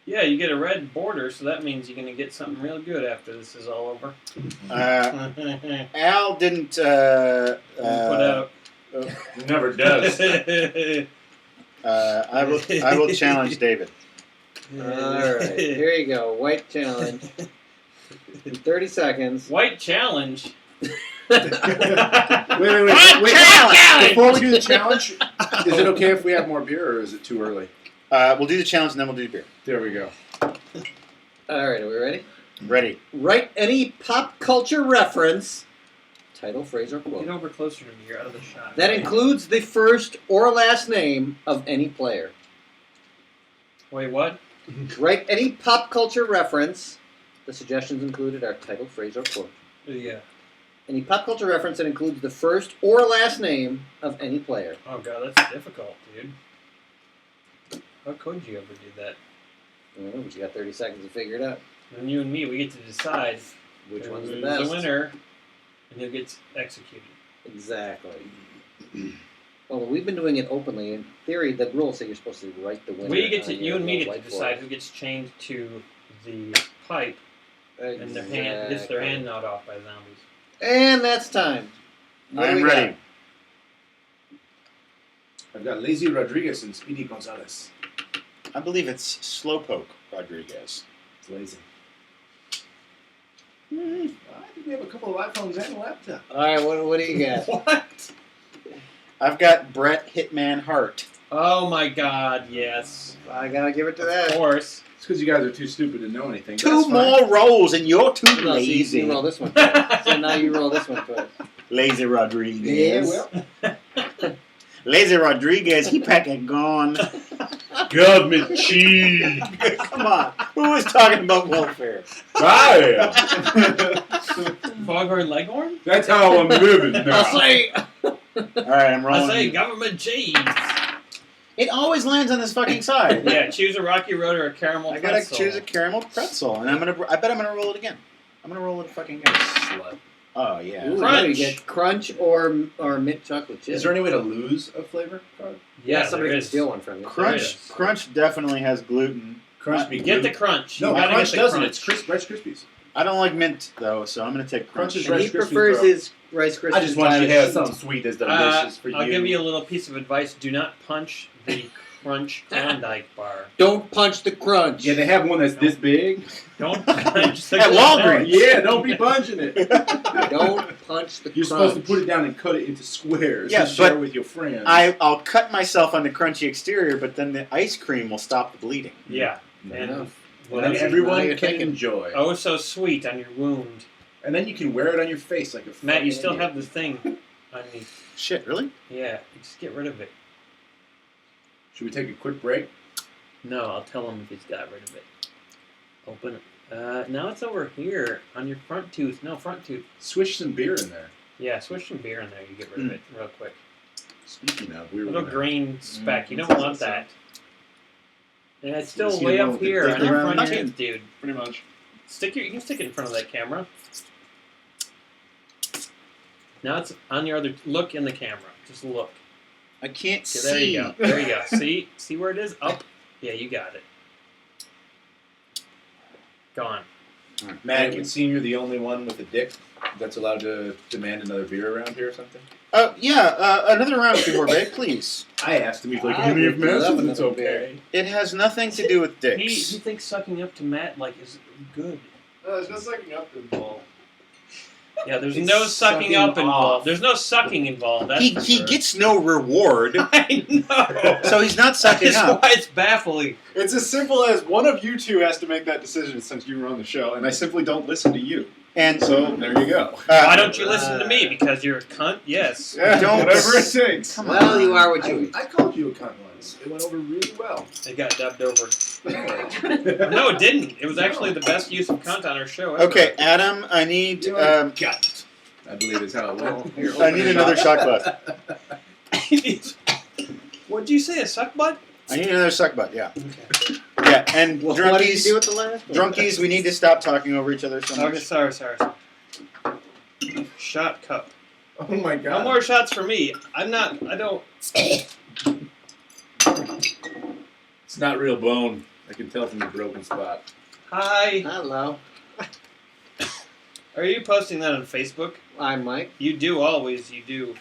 Yeah, you get a red border, so that means you're going to get something real good after this is all over. Al didn't. Put out. Never does. I will challenge David. All right, here you go. White challenge. In 30 seconds. White challenge. Wait. Before we do the challenge, is it okay if we have more beer, or is it too early? We'll do the challenge and then we'll do the beer. There we go. All right, are we ready? Ready. Write any pop culture reference, title, phrase, or Get quote, over closer to me. You're out of the shot. that includes the first or last name of any player. Wait, what? Write any pop culture reference. The suggestions included are title, phrase, or quote. Yeah. Any pop culture reference that includes the first or last name of any player. Oh, God, that's difficult, dude. How could you ever do that? I don't know, but you got 30 seconds to figure it out. And you and me, we get to decide Which one's the who's best? the winner and who gets executed. Exactly. Well, we've been doing it openly. In theory, the rules say you're supposed to write the winner. We get to, on you your and me get little to whiteboard. decide who gets chained to the pipe and their hand gets their hand gnawed off by zombies. And that's time. What do I'm we ready. got? I've got Lazy Rodriguez and Speedy Gonzalez. I believe it's Slowpoke Rodriguez. It's lazy. I think we have a couple of iPhones and a laptop. All right, what do you got? What? I've got Bret Hitman Hart. Oh my God! Yes, I gotta give it to of that. course. It's because you guys are too stupid to know anything. but 2 that's fine. more rolls and you're too No, so lazy. you roll this one twice. So now you roll this one twice. Lazy Rodriguez. Yeah, well. Lazy Rodriguez, he pack it gone. Government cheese. Come on. Who was talking about welfare? I Foghorn Leghorn? That's how I'm living now. I'll say. All right, I'm I rolling. say government cheese. It always lands on this fucking side. Yeah, choose a Rocky Road or a caramel I gotta pretzel. choose a caramel pretzel, and I bet I'm gonna roll it again. I'm gonna roll it fucking again. Slut. Oh yeah. Ooh, Crunch. no, you get crunch or mint chocolate chip. Is there any way to lose a flavor card? Yeah, somebody there can is. steal one from you. Crunch. Crunch definitely has gluten. Crunch be Get good. the crunch. No, you gotta Crunch get the doesn't. crunch. It's Rice Krispies. I don't like mint though, so I'm gonna take crunch. Crunch is And he Rice Krispies, prefers bro. his Rice Krispies. I just want you to by have the something sweet that's delicious for you. I'll give you a little piece of advice. Do not punch the Crunch Klondike bar. Don't punch the crunch. Yeah, they have one that's this big. Don't punch the At Walgreens. Yeah, don't be punching it. Don't punch the You're crunch. supposed to put it down and cut it into squares. Yeah, and share but it with your friends. I'll cut myself on the crunchy exterior, but then the ice cream will stop the bleeding. Yeah. And And then That's everyone now you're can thinking. enjoy. oh, so sweet on your wound. And then you can wear it on your face like a Matt, you fucking still idiot. have the thing on me. Shit, really? Yeah, just get rid of it. Should we take a quick break? No, I'll tell him if he's got rid of it. Open it. Now it's over here on your front tooth. No, front tooth. Swish some beer in there. Yeah, swish some beer in there. You get rid of it real quick. Speaking of, we were Little gonna- green speck. You don't that's want that. And it's still Just way get up one here with on the your dick front around tooth, dude. Pretty much. You can stick it in front of that camera. Now it's on your other. Look in the camera. Just look. I can't Okay, see. there you go. There you go. See where it is? Up. Yeah, you got it. Gone. Matt, it would seem you're the only one with a dick that's allowed to demand another beer around here or something. Another round before Bay, please. I asked him, he's like, I give me a would love message, another it's okay. It has nothing to do with He dicks. thinks sucking up to Matt like is good. No, there's no sucking up involved. Yeah, there's It's no sucking sucking up off. involved. There's no sucking involved. That's He for he sure. gets no reward, I know. so he's not sucking That's up. why it's baffling. It's as simple as one of you two has to make that decision since you were on the show, and I simply don't listen to you. And So there you go. Why don't you listen to me? Because you're a cunt? Yes. Yeah, Don't- whatever it takes. Come Well, on. you are what you eat. I called you a cunt once. It went over really well. It got dubbed over. No, it didn't. It was actually the best use of cunt on our show ever. Okay, Adam, I need Cunt. I believe is how it went. I need another shot glass. What'd you say? A suck butt? I need another suck butt. Yeah, Okay. yeah. And Well, what did you do drunkies, with the last one? drunkies, we need to stop talking over each other so Okay, much. sorry. Shot cup. Oh my god. No more shots for me. I don't. It's not real bone. I can tell from the broken spot. Hi. Hello. Are you posting that on Facebook? I'm Mike. You do always. You do.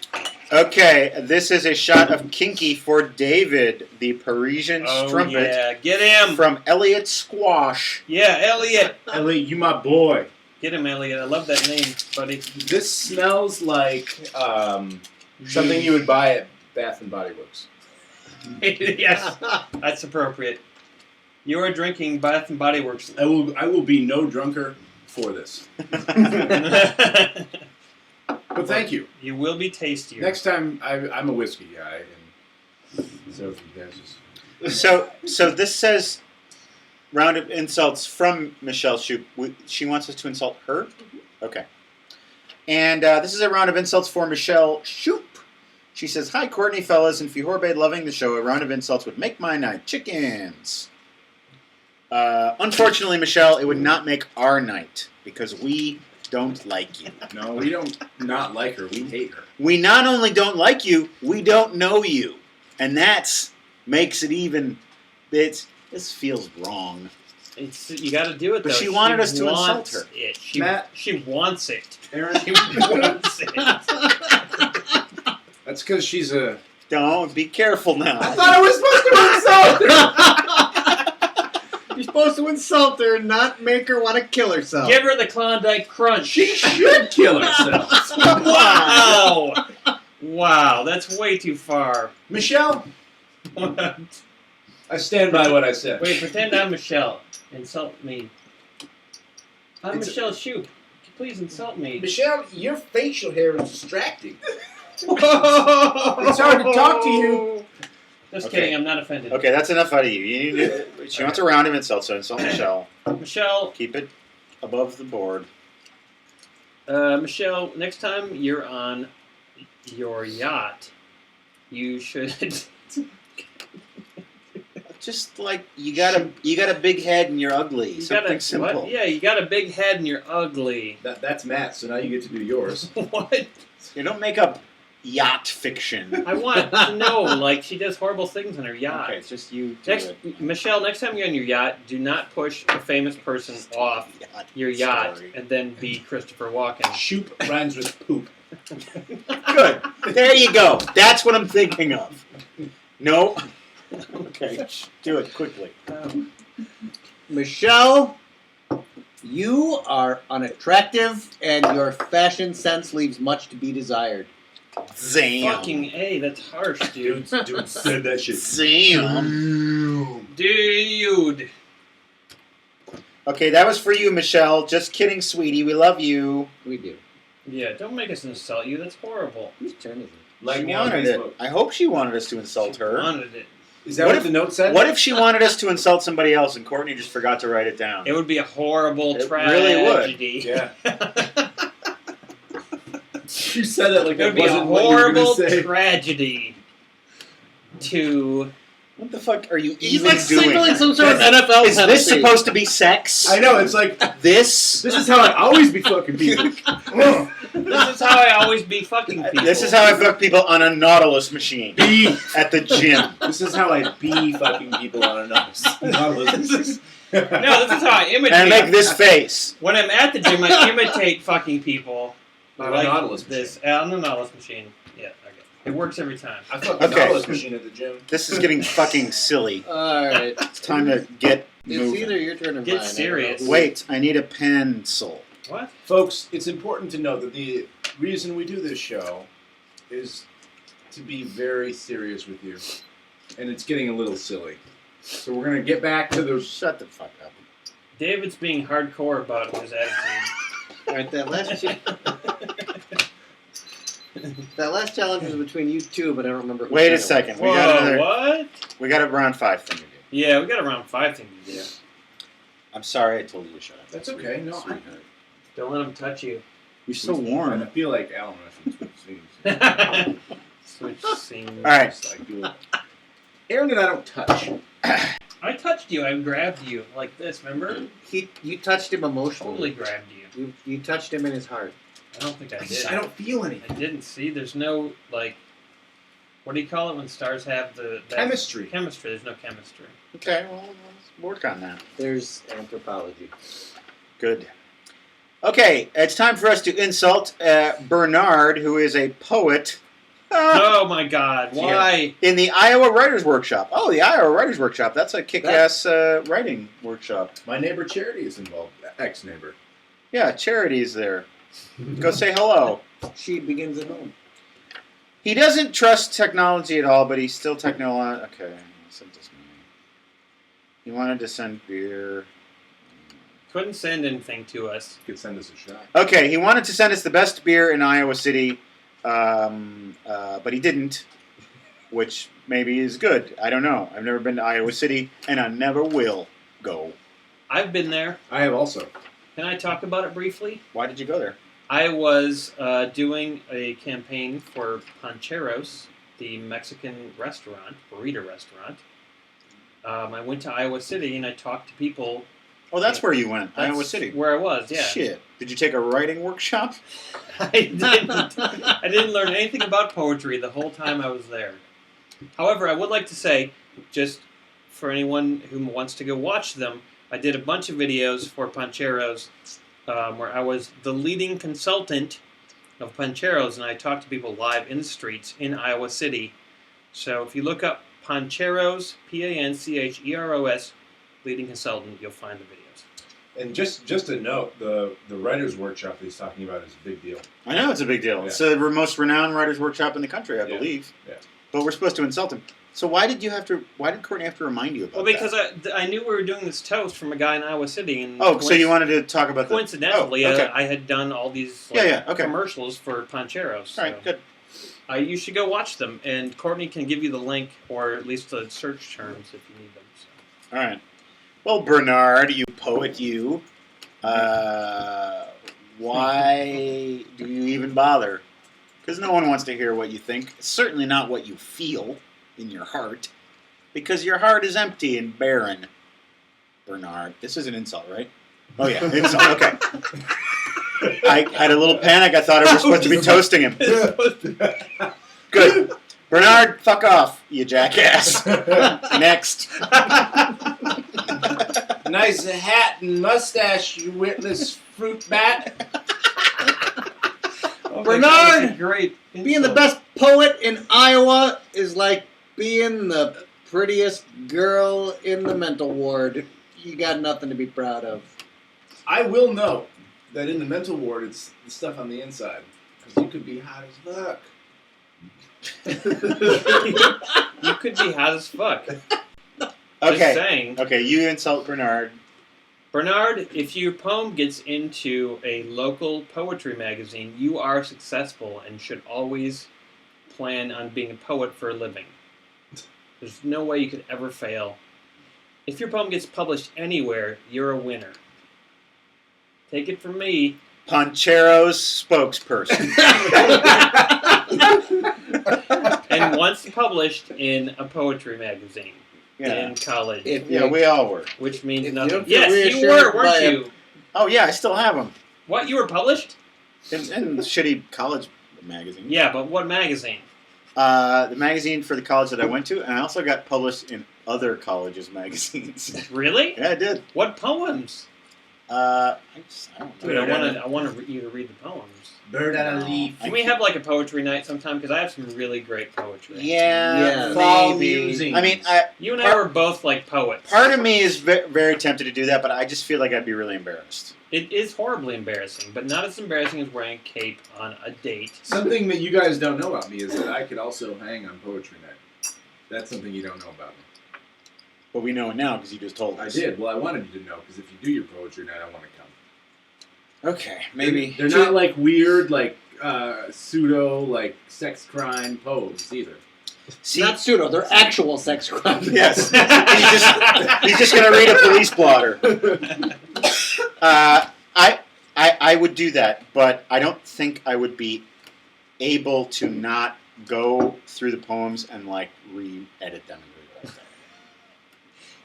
Okay, this is a shot of Kinky for David, the Parisian Oh strumpet yeah, get him. from Elliot Squash. Yeah, Elliot. Ellie, you my boy. Get him, Elliot. I love that name, buddy. This smells like something you would buy at Bath and Body Works. Yes, that's appropriate. You are drinking Bath and Body Works. I will be no drunker for this. But thank you. You will be tastier. Next time, I'm a whiskey guy, and so if you guys just So this says round of insults from Michelle Shoup. She wants us to insult her? Okay. And this is a round of insults for Michelle Shoup. She says, "Hi, Courtney, fellas, and Fihorbe, loving the show. A round of insults would make my night. Chickens." Unfortunately, Michelle, it would not make our night because we don't like you. no, we don't not like her. We hate her. We not only don't like you, we don't know you. And that's makes it even... This feels wrong. You got to do it, But though. she wanted us to insult wants her. It. Matt. She wants it. Aaron, She wants it. that's because she's a. Don't, be careful now. I thought I was supposed to insult her. You're supposed to insult her and not make her want to kill herself. Give her the Klondike Crunch. She should kill herself. Wow. Wow, that's way too far. Michelle, What? I stand by what I said. Wait, pretend I'm Michelle. Insult me. I'm It's- Michelle Shoup. Please insult me. Michelle, your facial hair is distracting. It's hard to talk to you. Just Okay. kidding. I'm not offended. Okay, that's enough out of you. You need to, she wants a round of insults, so insult Michelle. Michelle. Keep it above the board. Michelle. Next time you're on your yacht, you should. Just like you got a big head and you're ugly. You Something got a, simple. What? Yeah, you got a big head and you're ugly. That's Matt, so now you get to do yours. What? You don't make up yacht fiction. I want to know, like, she does horrible things on her yacht. Okay, it's just you. Do Next, it. Michelle, next time you're on your yacht, do not push a famous person off your yacht Story. and then be Christopher Walken. Shoop rhymes with poop. Good. There you go. That's what I'm thinking of. No. Okay. Do it quickly. Michelle, you are unattractive, and your fashion sense leaves much to be desired. Zam. Fucking A, that's harsh, dude. Dude said that shit. Zam. Dude. Okay, that was for you, Michelle. Just kidding, sweetie. We love you. We do. Yeah, don't make us insult you. That's horrible. Whose turn is it? Like She me on wanted it. Facebook. I hope she wanted us to insult her. Wanted it. Is that What what, if- the note said? What if she wanted us to insult somebody else and Courtney just forgot to write it down? It would be a horrible It really would. tragedy. Yeah. You said it like It would that be a wasn't what you were horrible gonna say. tragedy to. What the fuck are you He's even like doing? signaling some sort of NFL Is this penalty. supposed to be sex? I know, it's like, This? this is how I always be fucking people. This is how I always be fucking people. This is how I fuck people on a Nautilus machine Be. at the gym. This is how I be fucking people on a Nautilus. No, this is how I imitate. And I make this face. When I'm at the gym, I imitate fucking people. On a like Nautilus this on the Nautilus machine. Yeah, okay. It works every time. I fuck the Okay. Nautilus machine at the gym. This is getting fucking silly. All right. It's time to get It's moving. either your turn or Get mine. I don't serious. know. Wait, I need a pencil. What? Folks, it's important to note that the reason we do this show is to be very serious with you. And it's getting a little silly. So we're going to get back to the... Shut the fuck up. David's being hardcore about his attitude. All right, that last challenge was between you two, but I don't remember. Who Wait a said it second. Whoa, We got another. what? We got a round 5 thing to do. Yeah, we got a round 5 thing to do. I'm sorry I told you to shut up. That's okay. No, Sweetheart. Don't let him touch you. You're so I warm. feel like Alan Rush from Switch Scenes. Switch scenes. All right. Just like do it. Aaron and I don't touch. I touched you. I grabbed you like this. Remember? You touched him emotionally. Totally grabbed you. You touched him in his heart. I don't think I did. I don't feel anything. I didn't see. There's no like. What do you call it when stars have that Chemistry. Chemistry. There's no chemistry. Okay, well, let's work on that. There's anthropology. Good. Okay, it's time for us to insult Bernard, who is a poet. Oh my God! Why? In the Iowa Writers Workshop. Oh, the Iowa Writers Workshop. That's a kick-ass writing workshop. My neighbor Charity is involved. Ex-neighbor. Yeah, Charity's there. Go say hello. She begins at home. He doesn't trust technology at all, but he's still Okay, sent this man. He wanted to send beer. Couldn't send anything to us. You could send us a shot. Okay, he wanted to send us the best beer in Iowa City, but he didn't, which maybe is good. I don't know. I've never been to Iowa City, and I never will go. I've been there. I have also. Can I talk about it briefly? Why did you go there? I was doing a campaign for Pancheros, the Mexican restaurant, burrito restaurant. I went to Iowa City and I talked to people. Oh, that's where you went, That's Iowa City. where I was, yeah. Shit. Did you take a writing workshop? I didn't learn anything about poetry the whole time I was there. However, I would like to say, just for anyone who wants to go watch them, I did a bunch of videos for Pancheros where I was the leading consultant of Pancheros, and I talked to people live in the streets in Iowa City. So if you look up Pancheros, Pancheros, leading consultant, you'll find the videos. And just a note, the writers' workshop that he's talking about is a big deal. I know it's a big deal. Yeah. It's the most renowned writers' workshop in the country, I Yeah. believe. Yeah. But we're supposed to insult him. So why did Courtney have to remind you about Well, because I knew we were doing this toast from a guy in Iowa City, and that? Oh, so you wanted to talk about coincidentally, Oh, okay. I had done all these Yeah, okay. commercials for Pancheros. All right, good. You should go watch them, and Courtney can give you the link or at least the search terms if you need them. So. All right. Well, Bernard, you poet, you. Why do you even bother? Because no one wants to hear what you think. It's certainly not what you feel in your heart. Because your heart is empty and barren. Bernard. This is an insult, right? Oh, yeah. Insult. Okay. I had a little panic. I thought I was supposed to be toasting him. Good. Bernard, fuck off, you jackass. Next. Nice hat and mustache, you witless fruit bat. Oh Bernard! God, that's a great Being the insult. best poet in Iowa is like being the prettiest girl in the mental ward. You got nothing to be proud of. I will note that in the mental ward, it's the stuff on the inside. Because you could be hot as fuck. You could be hot as fuck. Just Okay. saying. Okay, you insult Bernard. Bernard, if your poem gets into a local poetry magazine, you are successful and should always plan on being a poet for a living. There's no way you could ever fail. If your poem gets published anywhere, you're a winner. Take it from me. Ponchero's spokesperson. And once published in a poetry magazine Yeah. in college, Yeah, we all were. which means If you nothing. don't feel Yes, you reassured were, by weren't a- you? Oh, yeah, I still have them. What, you were published? In shitty college magazine. Yeah, but what magazine? The magazine for the college that I went to, and I also got published in other colleges' magazines. Really? Yeah, I did. What poems? I don't know. Dude, I want you to read the poems. Bird on a leaf. Can we have like a poetry night sometime? Because I have some really great poetry. Yeah, Yeah. Fall maybe. musings. I mean, You and I were both like poets. part of me is very tempted to do that, but I just feel like I'd be really embarrassed. It is horribly embarrassing, but not as embarrassing as wearing a cape on a date. Something that you guys don't know about me is that I could also hang on poetry night. That's something you don't know about me. But we know it now because you just told I us. did. Well, I wanted you to know because if you do your poetry night, I want to come. Okay, maybe. They're not like weird, like pseudo, like sex crime poems either. See, Not pseudo, they're actual sex crimes. yes. he's just going to read a police blotter. I would do that, but I don't think I would be able to not go through the poems and like re-edit them and rewrite them.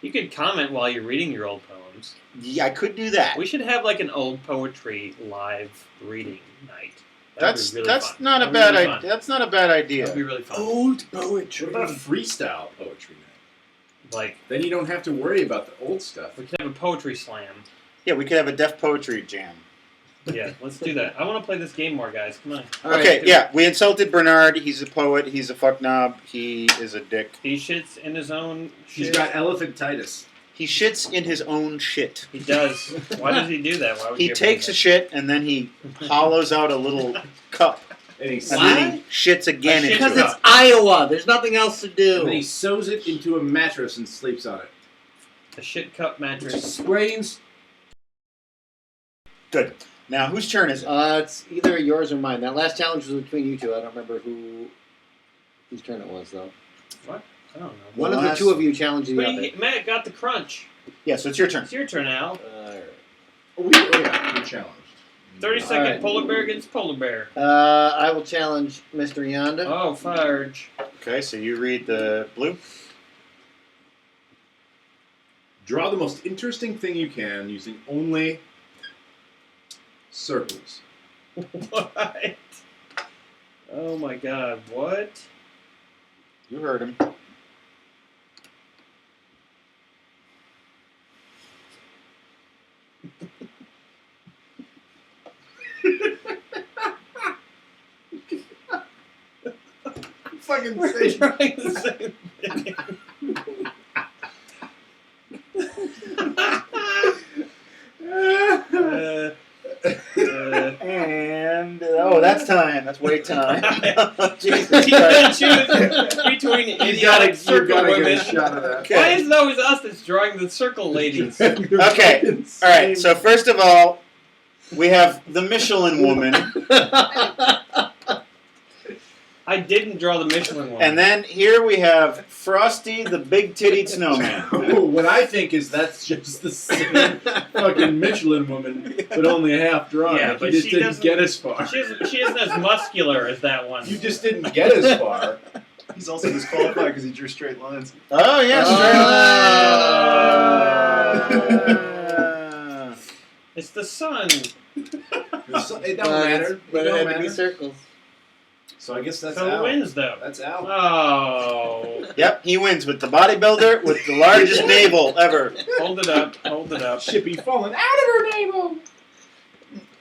You could comment while you're reading your old poems. Yeah, I could do that. We should have like an old poetry live reading night. That'd That's be really that's fun. not a That'd be bad really idea. fun. That's not a bad idea. That'd be really fun. Old poetry. What about a freestyle poetry night? Like Then you don't have to worry about the old stuff. we could have a poetry slam. Yeah, we could have a deaf poetry jam. Yeah, let's do that. I want to play this game more, guys. Come on. All right. Okay, yeah, we insulted Bernard. He's a poet. He's a fucknob. He is a dick. He shits in his own She's shit. got elephantitis. He shits in his own shit. He does. Why does he do that? Why would He you ever takes do a shit and then he hollows out a little cup And he, and then he shits again A shit into Because it. it's Iowa. There's nothing else to and then he do. sews it into a mattress and sleeps on it. that? A shit cup mattress. Explains. Good. Now, whose turn is it? It's either yours or mine. That last challenge was between you two. I don't remember whose turn it was, though. What? I don't know. One of the last- two of you challenged the But other. Matt got the crunch. Yeah, so it's your turn. It's your turn, Al. Oh, yeah, you're challenged. 30-second Alright. polar bear against polar bear. I will challenge Mr. Yonda. Oh, Farge. Okay, so you read the blue. Draw the most interesting thing you can using only circles. What? Oh my god, what? You heard him. Fucking We're say. trying the same thing. And that's time. That's wait time. Jesus You gotta Christ. choose between idiotic circle women. shot of that. Why is it always us that's drawing the circle ladies? Okay. All right. So first of all, we have the Michelin woman. I didn't draw the Michelin woman. And then here we have Frosty the big-tittied snowman. What I think is that's just the same fucking Michelin woman, but only a half drawn. Yeah, Like, but you just she didn't doesn't- get as far. she isn't as muscular as that one. You just didn't get as far. He's also disqualified because he drew straight lines. Oh, yes. It's the sun. It don't But matter. But It it don't had to be matter. circles. So I guess that's So who out. wins, though? That's out. Oh. Yep, he wins with the bodybuilder with the largest navel ever. Hold it up. Hold it up. Should be falling out of her navel.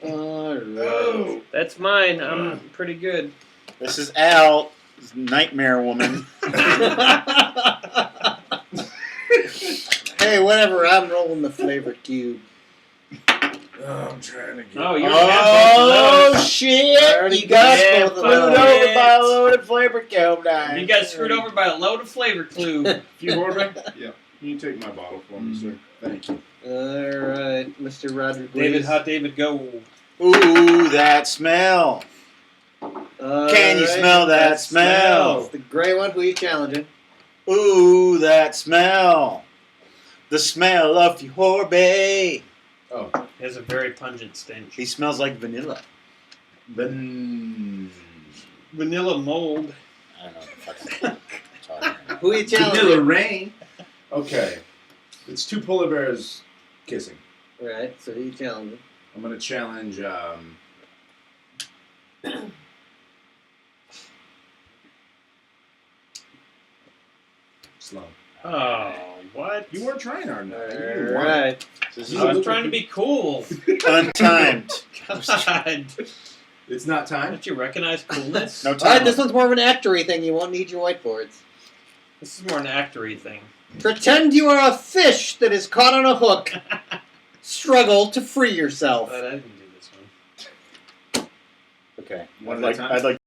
Alright. That's mine. I'm pretty good. This is Al's nightmare woman. Hey, whatever, I'm rolling the flavor cube. Oh, I'm trying to get. Oh, you're Oh, oh, shit! Already You got yeah, both of screwed those. over by a loaded flavor cube. You got screwed over by a load of flavor clue. You Horbeck? Yeah. You take my bottle for me, sir. Thank you. Alright, Mr. Rodriguez. David, hot David, go. Ooh, that smell. Can you smell that smell? It's the gray one. Who are you challenging? Ooh, that smell. The smell of Yorbe. Oh. It has a very pungent stench. He smells like vanilla. Vanilla mold. I don't know what the fuck I'm talking about. Who are you Vanilla challenging? rain. Okay. It's two polar bears kissing. Right, so who are you challenging? I'm gonna challenge. Sloan. Oh, what? You weren't trying hard enough. You didn't want it. Alright. This I was is trying to be cool. untimed. God. It's not time. Don't you recognize coolness? No Alright, time. this one's more of an actory thing. You won't need your whiteboards. This is more an actory thing. Pretend you are a fish that is caught on a hook. Struggle to free yourself. But I didn't do this one. Okay. One I'd at a time? I'd like.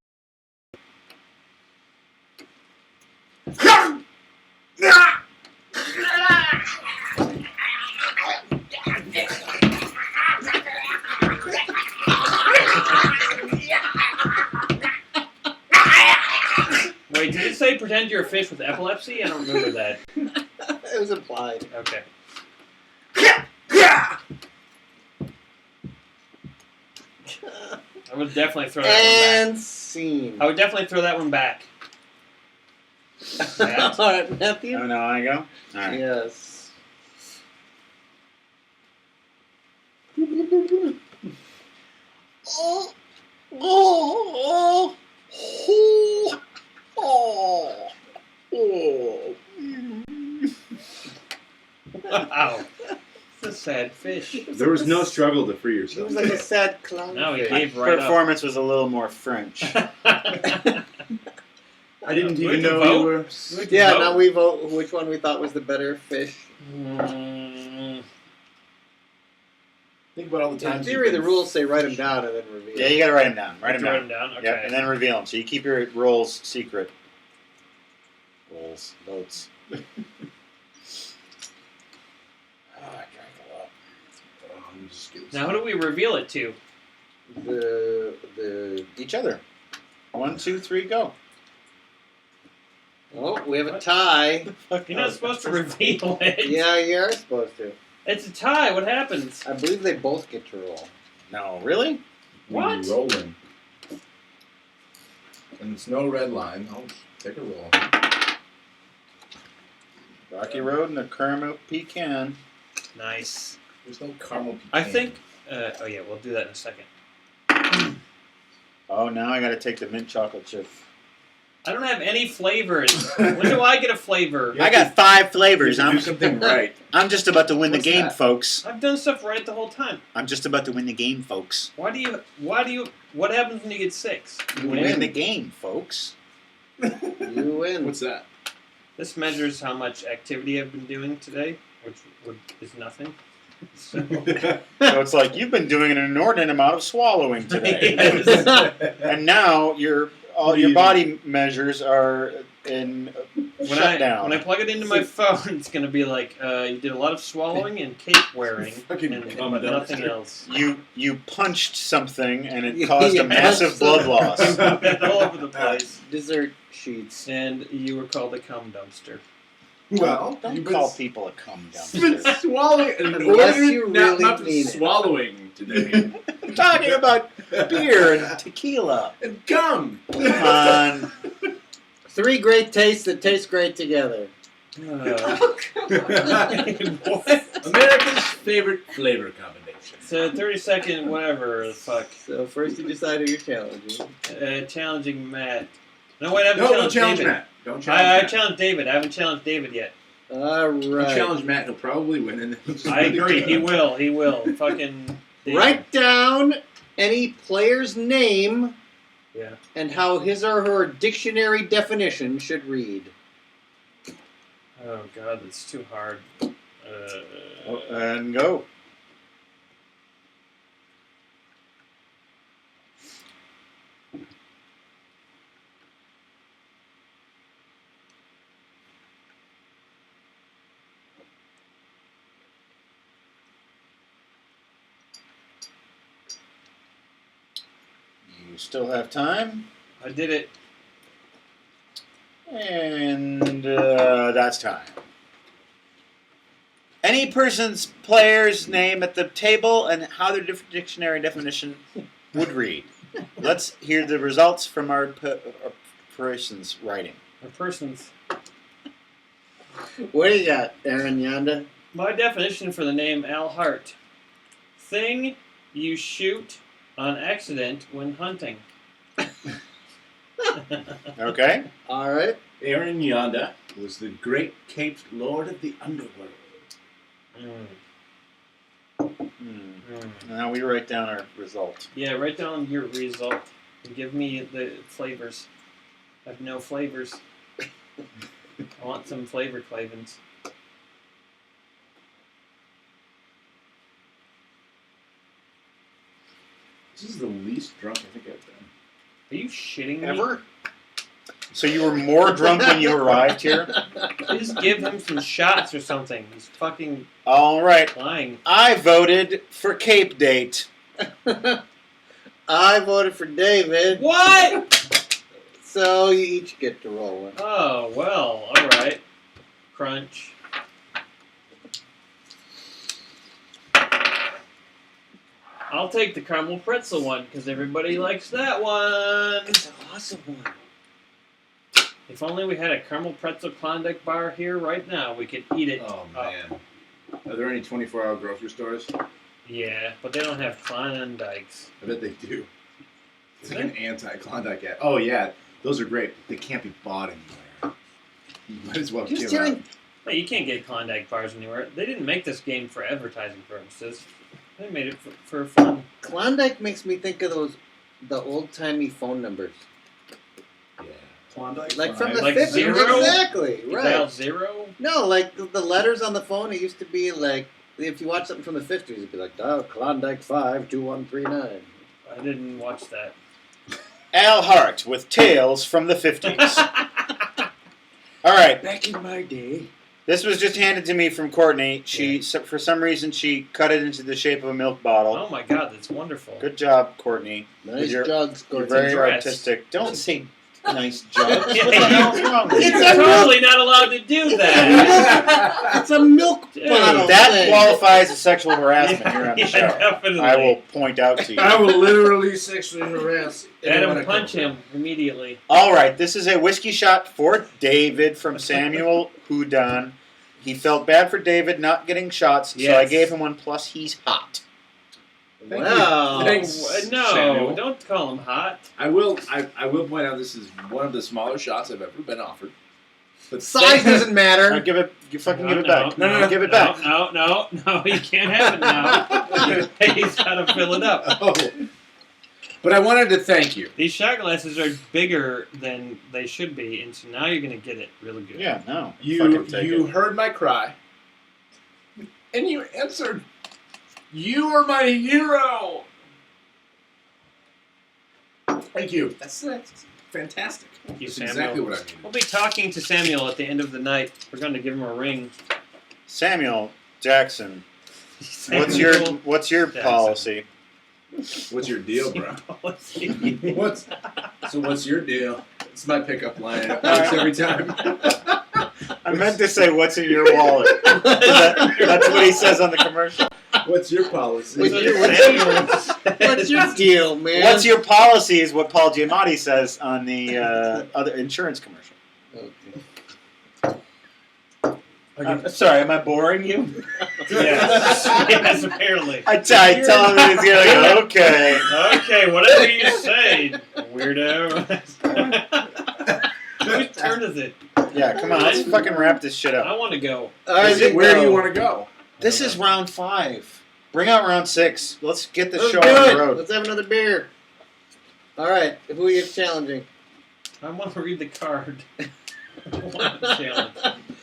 Wait, did it say pretend you're a fish with epilepsy? I don't remember that. It was implied. Okay. I would definitely throw that one And scene. back. I would definitely throw that one back. Matt? Alright, Matthew? Oh, now I go? All right. Yes. Oh, oh, oh, oh, oh. Wow. It's a sad fish. There was no struggle to free It yourself. was like a sad clown. No, he fish. gave right up. Performance was a little more French. I didn't We even had to know vote? you were. Yeah, now we vote which one we thought was the better fish. Think about all the In times. theory, the rules say write them down and then reveal. Yeah, you gotta write them down. Write them Write down. them down. Okay. Yep, and then reveal them. So you keep your rolls secret. Rolls, votes. Oh, I drank a lot. Now, who do we reveal it to? The Each other. 1, 2, 3, go. oh, we have a tie. You're not supposed to reveal it. Yeah, you are supposed to. It's a tie. What happens? I believe they both get to roll. No, really? What? Rolling. And it's no red line. I'll take a roll. Rocky Road and a caramel pecan. Nice. There's no caramel pecan. I think. Oh yeah, we'll do that in a second. Oh, now I gotta take the mint chocolate chip. I don't have any flavors. When do I get a flavor? I got 5 You flavors. have to do something right. I'm just about to win What's the game, that? folks. I've done stuff right the whole time. I'm just about to win the game, folks. What happens when you get 6? You Win win. the game, folks. You win. What's that? This measures how much activity I've been doing today, which is nothing. So, So it's like you've been doing an inordinate amount of swallowing today, Yes. and now all your body measures are in shutdown. When I plug it into my phone, it's going to be like, you did a lot of swallowing and cape wearing, Fucking and cum but nothing dumpster. else. You punched something and it caused Yeah, a massive blood loss. All over the place. Dessert sheets. And you were called a cum dumpster. Well, Don't you've call been, people a cum you've been dumpster. swallowing. Unless you really not mean it. swallowing today. I'm talking about beer and tequila. And cum. Come on. 3 great tastes that taste great together. America's favorite flavor combination. So 30-second, whatever the fuck. So first you decide who you're challenging. Challenging Matt. No, wait, I haven't No, don't challenged challenge David. Matt. Don't challenge I Matt. challenged David. I haven't challenged David yet. All Don't right. challenge Matt. He'll probably win. And I agree. He will. He will. Fucking David. Write down any player's name Yeah. and how his or her dictionary definition should read. Oh God, that's too hard. And go. You still have time. I did it. And that's time. Any person's player's name at the table and how their dictionary definition would read. Let's hear the results from our person's writing. A person's. What do you got, Aaron Yonda? My definition for the name Al Hart: thing you shoot on accident when hunting. Okay? All right. Aaron Yonda was the great caped lord of the underworld. Now we write down our result. Yeah, write down your result and give me the flavors. I have no flavors. I want some flavor clavins. This is the least drunk I think I've been. Are you shitting me? Ever? So you were more drunk when you arrived here? Please give him some shots or something. He's fucking All right. lying. I voted for Cape Date. I voted for David, What? so you each get to roll one. Oh, well, alright. Crunch. I'll take the caramel pretzel one, because everybody likes that one. It's an awesome one. If only we had a caramel pretzel Klondike bar here right now, we could eat it. Oh up. man. Are there any 24-hour grocery stores? Yeah, but they don't have Klondikes. I bet they do. It's like an anti-Klondike ad. Oh yeah, those are great. They can't be bought anywhere. You might as well Just give hearing- out. Hey, you can't get Klondike bars anywhere. They didn't make this game for advertising purposes. They made it for fun. Klondike makes me think of the old-timey phone numbers. Yeah. Klondike. Like from the Like 50s. zero? Exactly, You right. dial 0? No, like the letters on the phone, it used to be like, if you watch something from the 50s, it'd be like, dial Klondike 52139. I didn't watch that. Al Hart with Tales from the 50s. All right. Back in my day. This was just handed to me from Courtney. For some reason, she cut it into the shape of a milk bottle. Oh my god, that's wonderful. Good job, Courtney. Nice You're- jugs, You're Courtney. very dress. artistic. Don't say nice jugs. What the hell's wrong with You're you? totally not allowed to do that. It's a milk Dude, bottle That thing. qualifies as sexual harassment here on the Yeah, show. definitely. I will point out to you. I will literally sexually harass. anyone Adam, I come punch him immediately. All right, this is a whiskey shot for David from Samuel Houdon. He felt bad for David not getting shots, so I Yes. gave him one. Plus, he's hot. Thank Wow. you. Thanks, Oh, no, Samuel. don't call him hot. I will point out this is one of the smaller shots I've ever been offered. But Size doesn't Now matter. give it. You fucking give it No, back. no, Give it back. No, you can't have it now. He's got to fill it up. Oh. But I wanted to thank you. These shot glasses are bigger than they should be, and so now you're going to get it really good. Yeah, no. You fucking take you it. heard my cry, and you answered. You are my hero. Thank you. That's fantastic. Thank you, That's Samuel. exactly what I needed. We'll be talking to Samuel at the end of the night. We're going to give him a ring. Samuel Jackson. Samuel What's your Jackson. policy? What's your deal, bro? Policy. What's your deal? It's my pickup line. It works every time. I meant to say, what's in your wallet? That's what he says on the commercial. What's your policy? What's your deal, man? What's your policy is what Paul Giamatti says on the other insurance commercial. Sorry, am I boring you? Yes. Yes, apparently. I tell him that he's like, okay. Okay, whatever you say, weirdo. Whose turn is it? Yeah, come on, let's fucking wrap this shit up. I want to go. Where do you want to go? This is round 5. Bring out round 6. Let's get this Let's show do on it. the road. Let's have another beer. All right. Who are you challenging? I want to read the card. I want to challenge.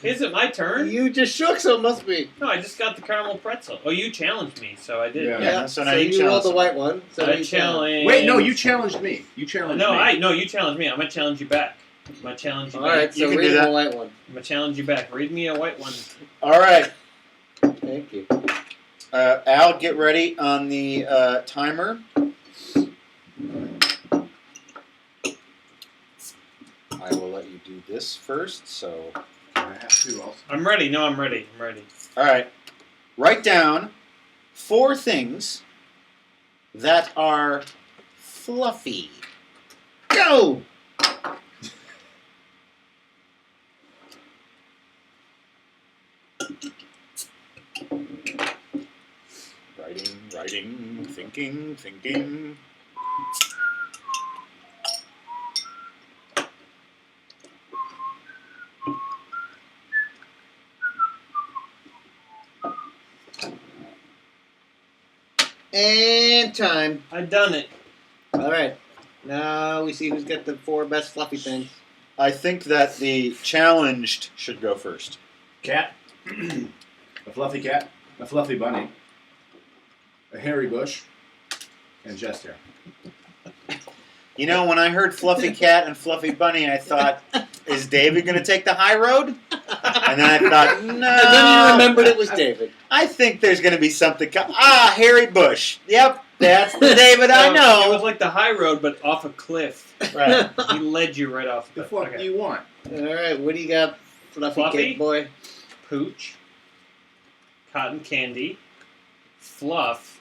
Is it my turn? You just shook, so it must be. No, I just got the caramel pretzel. Oh, you challenged me, so I did. Yeah. So So, now you rolled the challenge white one. So I you challenge. Wait, no, you challenged me. You challenged me. No, you challenged me. I'm gonna challenge you back. I'm gonna challenge you All back. right. So You can read do that. the white one. I'm gonna challenge you back. Read me a white one. All right. Thank you. Al, get ready on the timer. I will let you do this first, so... I have to also. I'm ready. No, I'm ready. I'm ready. All right. Write down 4 things that are fluffy. Go! Writing, thinking. And time. I done it. All right. Now we see who's got the 4 best fluffy things. I think that the challenged should go first. Cat. A fluffy cat. A fluffy bunny. A hairy bush. And chest hair. You know, when I heard fluffy cat and fluffy bunny, I thought, is David going to take the high road? And then I thought, no. And then you remembered it was David. I think there's going to be something. Hairy bush. Yep, that's the David I It was know. like the high road, but off a cliff. Right. He led you right off the The fuck do you want? All right. What do you got, fluffy Fluffy? cake boy? Pooch, cotton candy, fluff,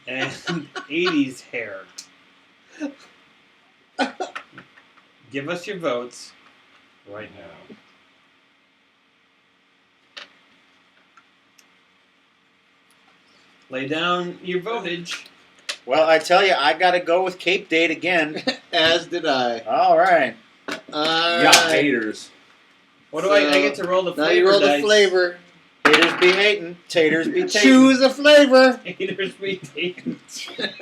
and 80s hair. Give us your votes right now. Lay down your votage. Well, I tell you, I got to go with Cape Date again. As did I. All right. All Y'all right. haters. What do I get to roll the Now flavor you roll the dice. flavor. Taters be hating. Taters be tating. Choose a flavor. Haters be tatin'.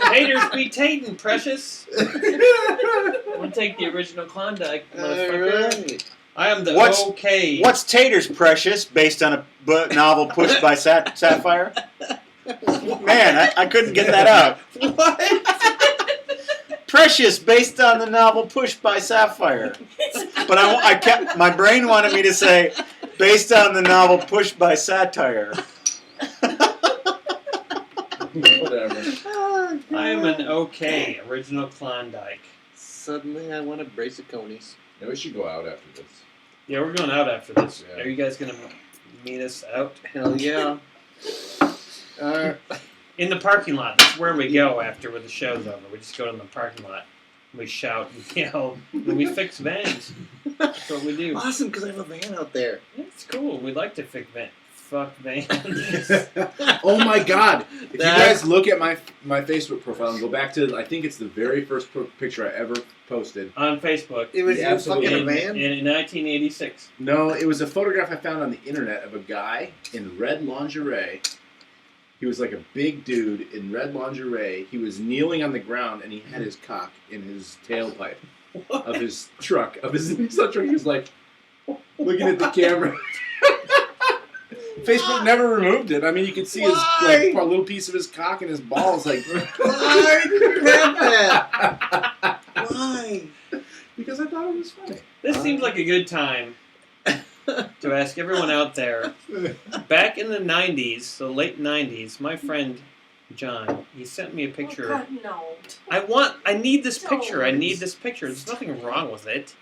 Haters be tatin', precious. I'm gonna take the original Klondike, All motherfucker. right. I am the What's- okay. What's Taters Precious, based on a novel pushed by Sapphire? Man, I couldn't get that out. What? Precious, based on the novel pushed by Sapphire. But I kept, my brain wanted me to say, based on the novel pushed by Satire. Whatever. I am an okay original Klondike. Suddenly I want a brace of conies. Yeah, we should go out after this. Yeah, we're going out after this. Yeah. Are you guys gonna meet us out Hell yeah. in the parking lot? That's where we go after the show's over. We just go to the parking lot. We shout and yell, and we fix vans. That's what we do. Awesome, because I have a van out there. It's cool. We like to fuck vans. Oh my god! If you That- guys look at my Facebook profile and go back to, I think it's the very first picture I ever posted. On Facebook. It was Yeah, you absolutely. fucking a van? In 1986. No, it was a photograph I found on the internet of a guy in red lingerie. He was like a big dude in red lingerie. He was kneeling on the ground and he had his cock in his tailpipe of his truck, of his truck. He was like looking at the camera. Facebook never removed it. I mean, you could see his like a little piece of his cock and his balls. Like, Why did you have that? Why? Why? Because I thought it was funny. This seems like a good time to ask everyone out there. Back in the 90s, the late 90s, my friend John, he sent me a picture. Oh, God, no. I need this picture. I Don't. need this picture. There's nothing wrong with it.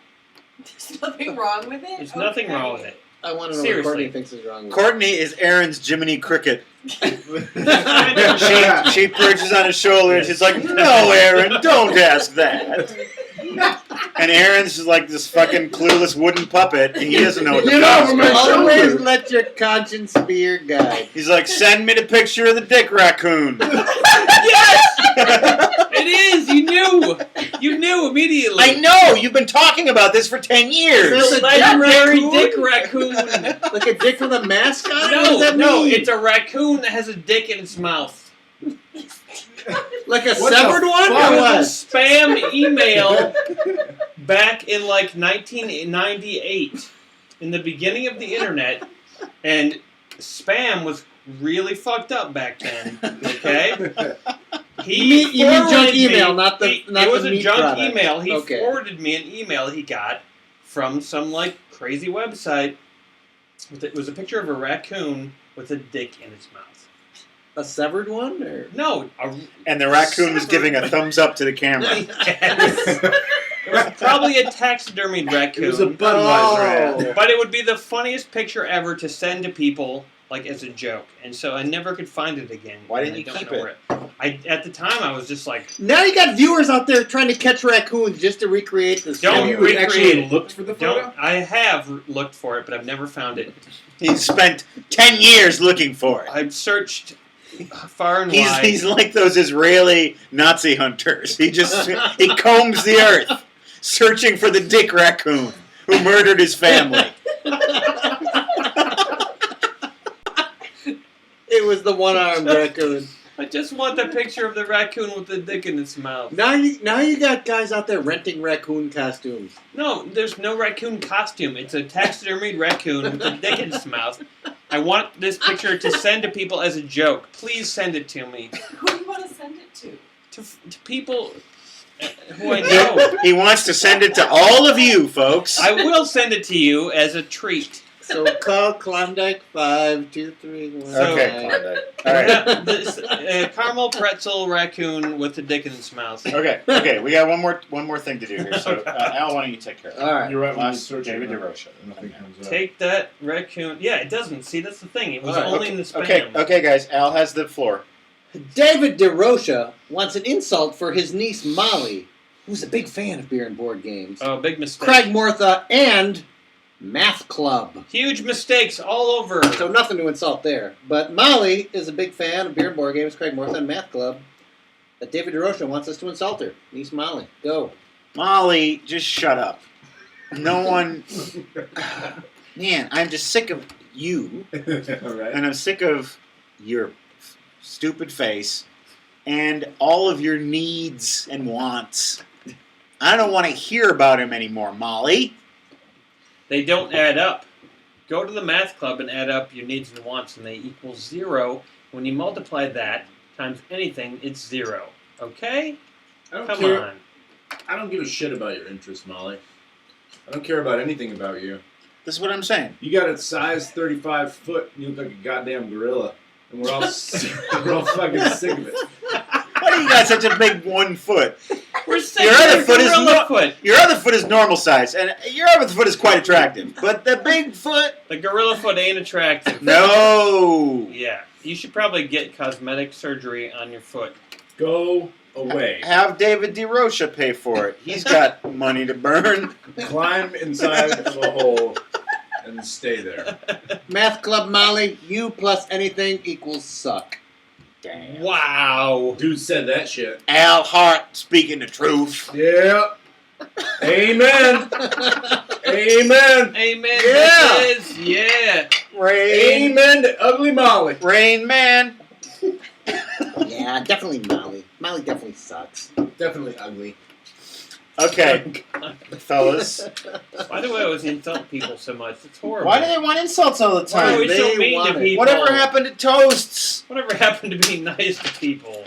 There's nothing wong with it? There's nothing wrong with it. I want to know Seriously. what Courtney thinks is wrong with Courtney is Aaron's Jiminy Cricket. Kind She perches on his shoulder and she's like, "No, Aaron, don't ask that." And Aaron's just like this fucking clueless wooden puppet, and he doesn't know what the Get fuck's over going my on. shoulder. Always let your conscience be your guide. He's like, "Send me the picture of the dick raccoon." Yes! It is! You knew! You knew immediately. I know! You've been talking about this for 10 years! Is this a Legendary raccoon? dick raccoon. Like a dick with a mask on it? What does that No, mean? it's a raccoon that has a dick in its mouth. Like a What severed the one fuck? or It what? was a spam email back in like 1998, in the beginning of the internet, and spam was really fucked up back then. Okay, You mean junk forwarded me- email, not the it was the a meat junk product. email. He Okay. forwarded me an email he got from some like crazy website. It was a picture of a raccoon with a dick in its mouth. A severed one? Or? No, And the raccoon was giving a thumbs up to the camera. Yes. It was probably a taxidermied raccoon. It was a Budweiser Oh. ad. But it would be the funniest picture ever to send to people, like as a joke. And so I never could find it again. Why and didn't I you don't keep know it? where at the time, I was just like, Now you got viewers out there trying to catch raccoons just to recreate this. Don't Have story. you recreate actually it. looked for the photo? don't. I have looked for it, but I've never found it. He spent 10 years looking for it. I've searched far and wide. He's like those Israeli Nazi hunters. He combs the earth, searching for the dick raccoon who murdered his family. It was the one-armed raccoon. I just want the picture of the raccoon with the dick in its mouth. Now you got guys out there renting raccoon costumes. No, there's no raccoon costume. It's a taxidermied raccoon with a dick in its mouth. I want this picture to send to people as a joke. Please send it to me. Who do you want to send it to? To people who I know. He wants to send it to all of you, folks. I will send it to you as a treat. So call Klondike 52315. Okay, Klondike. All right. This caramel pretzel raccoon with a dick in its mouth. Okay. We got one more thing to do here. So, Al, why don't you take care of it? All right. You're right when you Last search David it. DeRocha. Nothing comes up. Take that raccoon. Yeah, it doesn't. See, that's the thing. It was All right. only in the spam. Okay, guys. Al has the floor. David DeRocha wants an insult for his niece Molly, who's a big fan of beer and board games, Oh, big mistake. Kragmortha, and Math Club. Huge mistakes all over. So nothing to insult there. But Molly is a big fan of beer and board games, Kragmortha, and Math Club. But David DeRocha wants us to insult her. Niece Molly. Go. Molly, just shut up. No one. Man, I'm just sick of you, All right. and I'm sick of your stupid face and all of your needs and wants. I don't want to hear about him anymore, Molly. They don't add up. Go to the math club and add up your needs and wants, and they equal 0. When you multiply that times anything, it's 0. Okay? I don't Come care. on. I don't give a shit about your interests, Molly. I don't care about anything about you. This is what I'm saying. You got a size 35 foot, and you look like a goddamn gorilla. And we're all, we're all fucking sick of it. Why do you got such a big 1 foot? We're saying Your other foot is gorilla foot. Your other foot is normal size, and your other foot is quite attractive. But the big foot, The gorilla foot ain't attractive. no. Yeah. You should probably get cosmetic surgery on your foot. Go away. Have David DeRocha pay for it. He's got money to burn. Climb inside of a hole and stay there. Math Club Molly, you plus anything equals suck. Damn. Wow. Dude said that shit. Al Hart speaking the truth. Yeah. Amen. Amen. Amen. Yeah. This is, yeah. Rain, Amen to ugly Molly. Rain Man. Yeah, definitely Molly. Molly definitely sucks. Definitely ugly. Okay, fellas. Why do I always insult people so much? It's horrible. Why do they want insults all the Why are time? we so They mean want to it. people? Whatever happened to toasts? Whatever happened to being nice to people?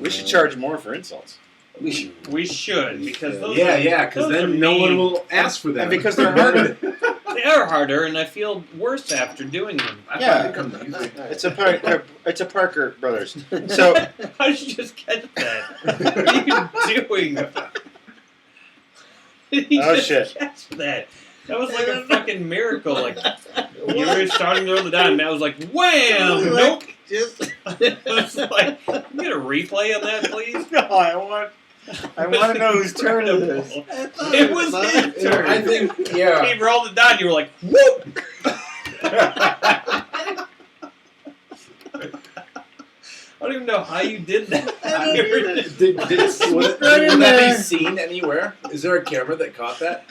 We should charge more for insults. We should. We should, because those Yeah, are, yeah, because those are then no one mean. will ask for them. And because they're harder. They are harder, and I feel worse after doing them. Yeah. It's It's a Parker Brothers. So How did you just catch that? What are you doing? You Oh, just shit. catch that. That was like a fucking miracle. Like you were starting to roll the die, and Matt was like, "Wham!" Nope. Just It was like, can you get a replay on that, please? no, I want to know whose turn it is. It was his turn. I think, yeah. He rolled the die, and you were like, "Whoop!" I don't even know how you did that. Would that be seen anywhere? Is there a camera that caught that?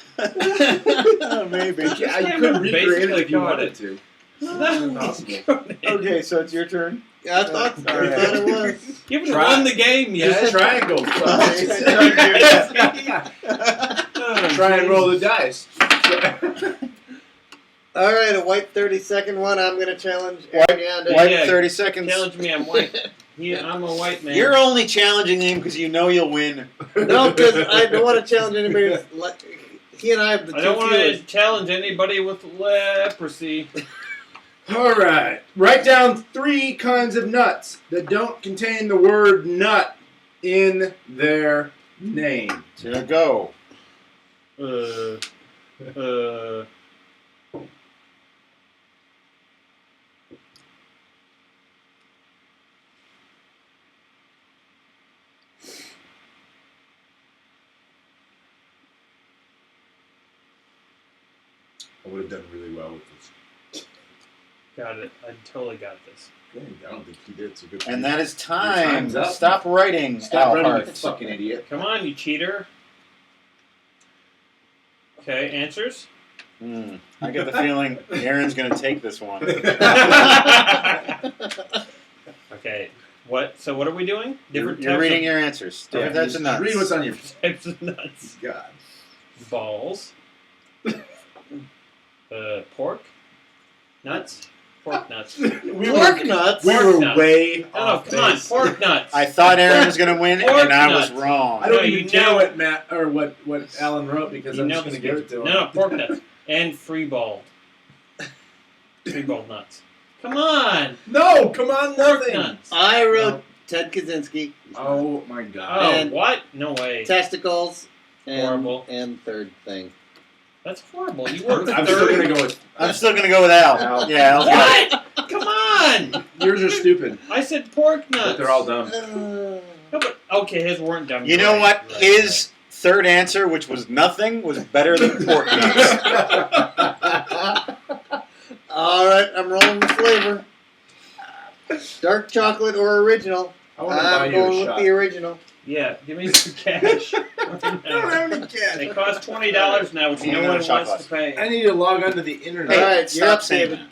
Maybe. Yeah, you could recreate it if you caught wanted it. to. No, Okay, so it's your turn. yeah, I thought it was. You haven't Try. won the game Use yet. triangle. Oh, Try and roll the dice. All right, a white 30-second one. I'm going to challenge White- Ariana. White Yeah. 30 seconds. Challenge me, I'm white. I'm a white man. You're only challenging him because you know you'll win. No, because I don't want to challenge anybody. He and I have the I don't two want to fewest. challenge anybody with leprosy. All right. Write down 3 kinds of nuts that don't contain the word nut in their name. So go. I would have done really well with this. Got it. I totally got this. Dang, I don't think he did so good. And that is Your time. time's up. Stop writing, Stop running, you Alhart. fucking idiot. Come on, you cheater. Okay, answers? I get the feeling Aaron's going to take this one. Okay. What? So what are we doing? Different You're types reading of your answers. Yeah, Different types just of nuts. read what's on your types of nuts. God. Balls. Pork. Nuts. Pork nuts. Pork nuts. We Pork were nuts. way No, off come on. base. Pork nuts. I thought Aaron was going to win, Pork and I was nuts. wrong. I don't No, even you care know- what Matt or what Alan wrote because You I'm know just going to this give it to him. No, pork nuts. And free ball. Free ball nuts. Come on. No, come on, Pork nothing. nuts. I wrote Ted Kaczynski. Oh my God. Oh, And- what? No way. Testicles. And, Horrible. And third thing. That's horrible. You worked I'm still third. going to go with I'm still going to go with Al. Al. Yeah, Al's got it. What? Come on. yours are stupid, I said pork nuts. but they're all dumb. No, but, okay, his weren't dumb. You know Right, what? right, His third answer, which was nothing, was better than pork nuts. All right, I'm rolling the flavor. Dark chocolate or original? I want to buy I'm you going a with shot. the original. Yeah, give me some cash. They cost $20 now, which Give me no one another shot wants glass. to pay. I need to log onto the internet. Hey, All right, stop you're up, saying David.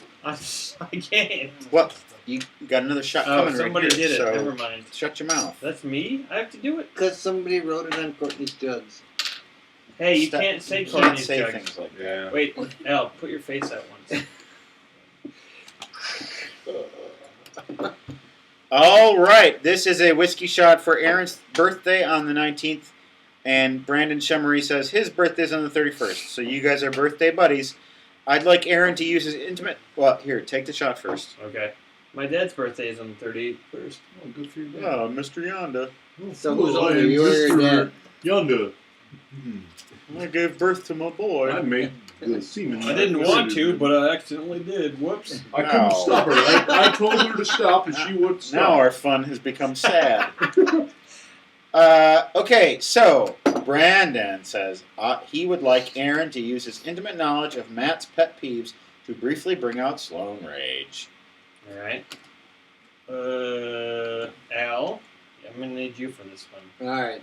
I can't. Well, you got another shot Oh, coming somebody right here, did it. so Never mind. shut your mouth. That's me? I have to do it? Because somebody wrote it on Courtney's jugs. Hey, you Stop- can't say you can't Courtney's say jugs. things like that. Yeah. Wait, Al, put your face out once. All right, this is a whiskey shot for Aaron's birthday on the 19th, and Brandon Chemery says his birthday's on the 31st. So you guys are birthday buddies. I'd like Aaron to use his intimate. Well, here, take the shot first. Okay. My dad's birthday is on the 31st. Oh, good for you. Oh, Mr. Yonda. So who's older, you or your dad? Yonder. I gave birth to my boy. I made the semen. I didn't want to, but I accidentally did. Whoops. I couldn't No. stop her. I told her to stop, and she wouldn't stop. Now our fun has become sad. Okay, so Brandon says he would like Aaron to use his intimate knowledge of Matt's pet peeves to briefly bring out Sloan rage. Alright. Al, I'm going to need you for this one. All right.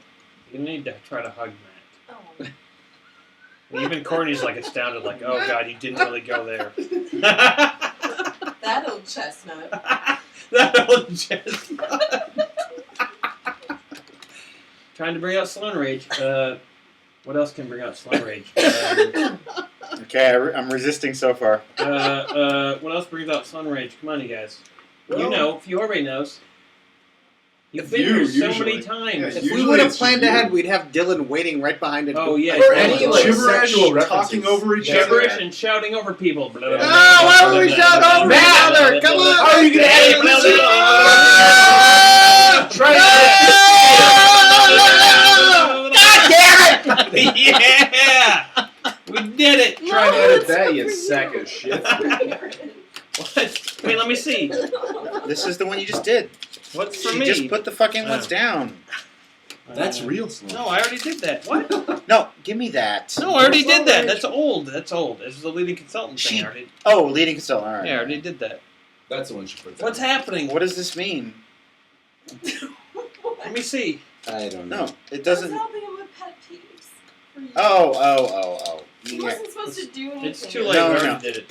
You need to try to hug Oh. Matt. Even Courtney's like astounded, like, oh god, you didn't really go there. That old chestnut. That old chestnut. Trying to bring out Sloan rage. What else can bring out Sloan rage? Okay, I'm resisting so far. What else brings out Sloan rage? Come on, you guys. You know, if you already knows. You've If been you, here so usually. many times. Yeah, If we usually would have it's planned you. ahead, we'd have Dylan waiting right behind it. Oh, yeah. Or Any, any like, gibberish, sexual talking references. over each Gibberish other. and shouting over people. Oh, why would we shout over each other? Come on! How are you gonna edit this? Try God damn it! Yeah! We did it! Try to edit that, you sack of shit. What? Wait, let me see. This is the one you just did. What's for She me? just put the fucking ones Oh. down. That's real slow. No, I already did that. What? No, give me that. No, I already did that. That's old. That's old. This is a leading consultant thing. She- I already, Oh, leading consultant. All right. yeah, I already did that. That's the one she put down. What's happening? What does this mean? Let me see. I don't know. No, it I was doesn't. helping him with pet peeves. For you. Oh. He Yeah. wasn't supposed to do anything. It's too late. No, I no, already no. did it.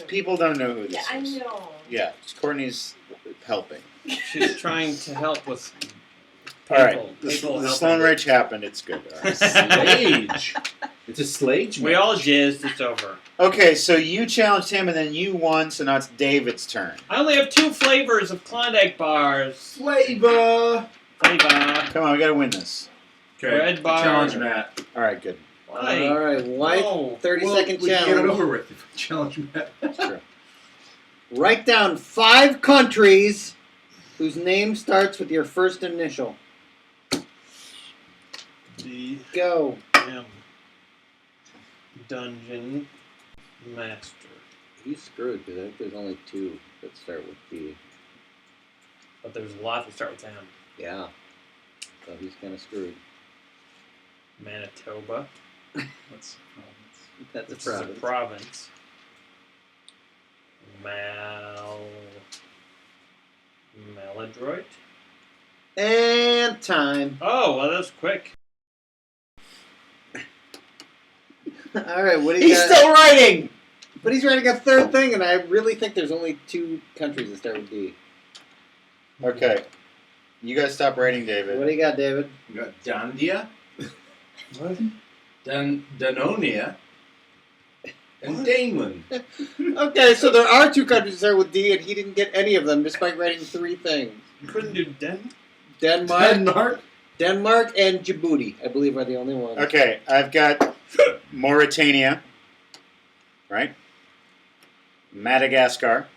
People don't know who this Yeah, I is. know. Yeah, Courtney's helping. She's trying to help with people. All right, the helping. Sloan Ridge happened. It's good. All right. Slage. It's a slage. We all jizzed. It's over. Okay, so you challenged him, and then you won. So now it's David's turn. I only have 2 flavors of Klondike bars. flavor. Flavor. Come on, we gotta win this. Okay. Red bar. Challenge Matt. All right, good. Why? All right, white No. 30-second We can get it challenge. over with. Challenge Matt. That's true. Write down 5 countries whose name starts with your first initial. The Go. Dungeon Master. He's screwed because I think there's only 2 that start with B. But there's a lot that start with M. Yeah. So he's kind of screwed. Manitoba. What's That's a This is a province. province. Maladroit. And time. Oh, well, that was quick. All right, what do you He's got? still writing. But he's writing a third thing, and I really think there's only 2 countries that start with D. Okay, you guys stop writing, David. What do you got, David? We got Dandia, What? Danonia, and Damon. Okay, so there are 2 countries that start with D, and he didn't get any of them despite writing 3 things. You couldn't do Denmark, and Djibouti, I believe, are the only ones. Okay, I've got Mauritania, right? Madagascar,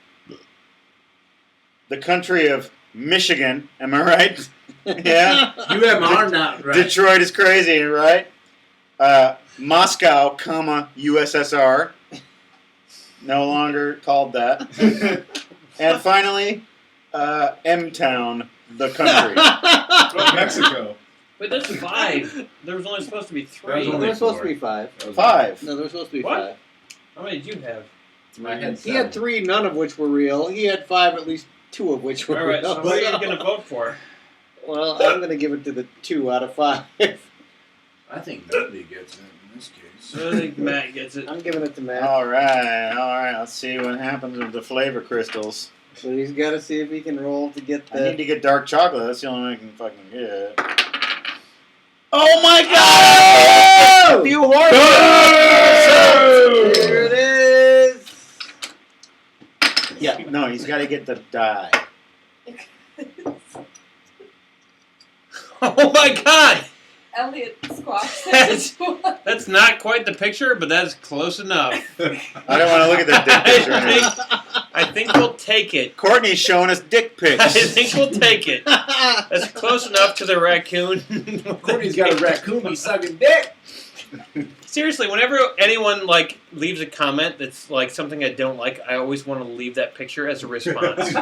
the country of Michigan. Am I right? Yeah. You have are not right. Detroit is crazy, right? Moscow, comma USSR. No longer called that. And finally, M-Town, the country. Mexico. Wait, that's 5. There was only supposed to be 3. That was There only were supposed to 4. be 5. 5. No, there were supposed to be What? 5. How many did you have? I had He had 3, none of which were real. He had 5, at least 2 of which were Alright, real. so what are you going to vote for? Well, I'm going to give it to the 2 out of 5. I think nobody gets it in this case. I think Matt gets it. I'm giving it to Matt. All right. Let's see what happens with the flavor crystals. So he's got to see if he can roll to get I need the... to get dark chocolate. That's the only one I can fucking get. Oh my god! Oh! You horrible! There it is! Yeah, no, he's got to get the die. Oh my god! Elliot squashed That's- that. That's not quite the picture, but that's close enough. I don't want to look at that dick picture anymore. I think we'll take it. Courtney's showing us dick I pics. think we'll take it. That's close enough to the raccoon. Courtney's got a raccoon. He's sucking dick. Seriously, whenever anyone like leaves a comment that's like something I don't like, I always want to leave that picture as a response.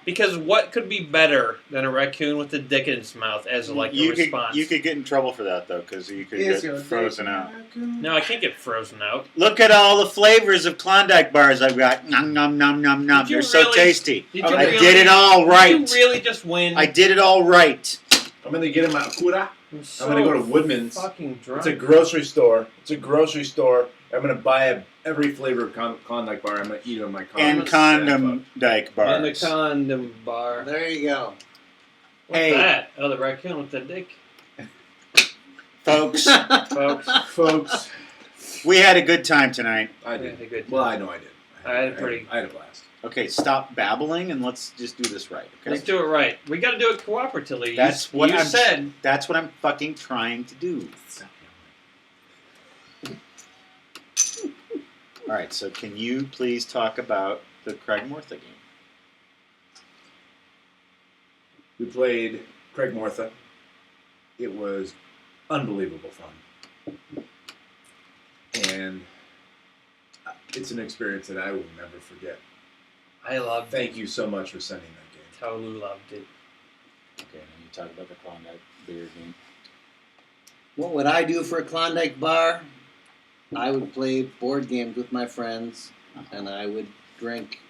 Because what could be better than a raccoon with a dick in its mouth as like a response? You could get in trouble for that though, because you could Yes, get frozen out. No, I can't get frozen out. Look at all the flavors of Klondike bars I've got. Nom nom nom nom nom. Did you They're so really- tasty. Did I did it all right. Did you really just win? I did it all right. I'm gonna get him out. Cura. so I'm gonna go to Woodman's. Fucking drunk. It's a grocery store. I'm gonna buy every flavor of Klondike bar. I'm gonna eat it on my condom. And condom dyke bars. And the condom bar. There you go. What's Hey. that? Oh, the raccoon with the dick. Folks, Folks, we had a good time tonight. I Yeah, did. a good Well, time. I know I did. I had a pretty- I had a blast. Okay, stop babbling and let's just do this right. Okay. Let's do it right. We got to do it cooperatively. That's what you I'm said. That's what I'm fucking trying to do. Stop All right. So can you please talk about the Kragmortha game? We played Kragmortha. It was unbelievable fun. And it's an experience that I will never forget. I loved it. Thank you so much for sending that game. Totally loved it. Okay. Now you talk about the Klondike beer game. What would I do for a Klondike bar? I would play board games with my friends, and I would drink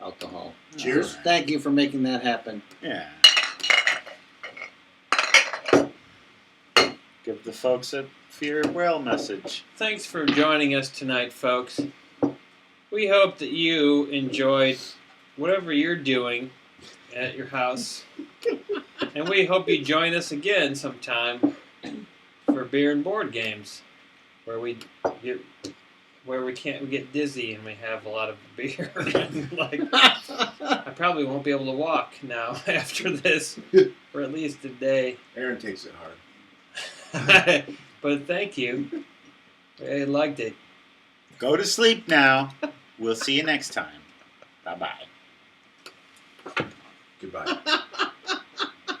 alcohol. Cheers. So thank you for making that happen. Yeah. Give the folks a farewell message. Thanks for joining us tonight, folks. We hope that you enjoyed whatever you're doing at your house. And we hope you join us again sometime for beer and board games, where we get dizzy and we have a lot of beer. Like, I probably won't be able to walk now after this for at least a day. Aaron takes it hard. But thank you. I liked it. Go to sleep now. We'll see you next time. Bye-bye. Goodbye.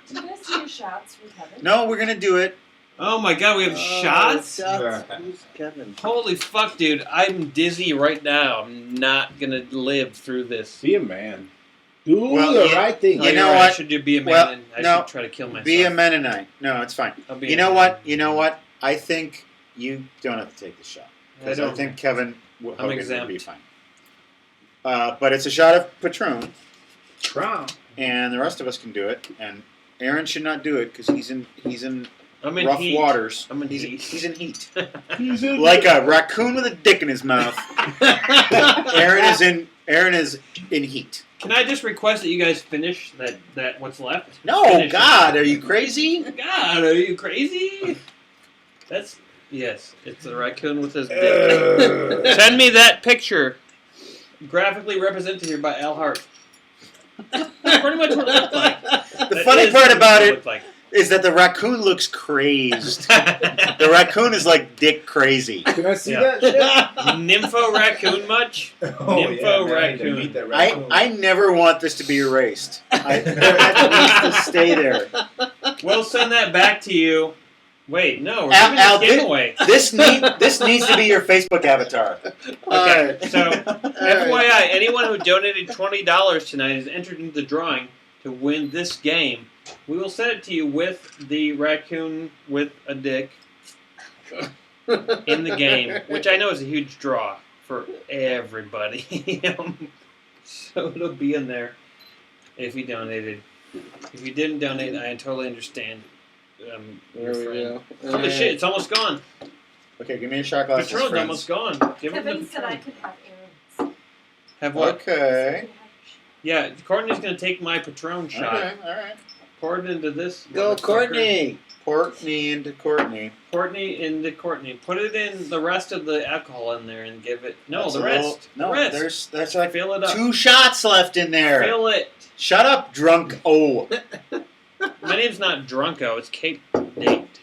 Do you guys see your shots from Kevin? No, we're gonna do it. Oh my god, we have shots? Who's Kevin? Holy fuck, dude. I'm dizzy right now. I'm not gonna live through this. Be a man. Do Well, the you- right thing. you know I what? should do be a man Well, and I no. should try to kill myself. Be a Mennonite. No, it's fine. I'll be You a know man. what? You know what? I think you don't have to take the shot. I Because I, don't. think Kevin Hogan would exempt. be fine. But it's a shot of Patron, Tron. and the rest of us can do it. And Aaron should not do it because he's in I'm in rough heat. waters. I'm in he's, heat. he's in heat. He's in Like a raccoon with a dick in his mouth. Aaron is in heat. Can I just request that you guys finish that what's left? No, Finish it. God, are you crazy? God, are you crazy? Yes, it's a raccoon with his dick. Send me that picture. Graphically represented here by Al Hart. Pretty much what it looked like. The That funny is part what about it looked like. is that the raccoon looks crazed. The raccoon is like dick crazy. Can I see Yeah. that shit? Nympho raccoon much? Oh, Nympho man, I need to raccoon. meet that raccoon. I never want this to be erased. It needs to stay there. We'll send that back to you. Wait, no, we're Al- giving Al, this game away. This needs to be your Facebook avatar. Okay, so FYI, anyone who donated $20 tonight is entered into the drawing to win this game. We will send it to you with the raccoon with a dick in the game, which I know is a huge draw for everybody. So it'll be in there if you donated. If you didn't donate, I totally understand. Your There we friend. go. Holy shit, it's almost gone. Okay, give me a shot glass. Patron's friends. almost gone. Give him Kevin the said I Patron. could have Aaron's. Have what? Okay. Yeah, Courtney's gonna take my Patron shot. Okay, all right. Pour it into this. Go, motherfucker. Courtney! Courtney into Courtney. Courtney into Courtney. Put it in the rest of the alcohol in there and give it. No, That's the a rest. little- no, the rest. there's like Fill it up. 2 shots left in there. Fill it. Shut up, drunk. Oh. My name's not Drunko. It's Kate Date.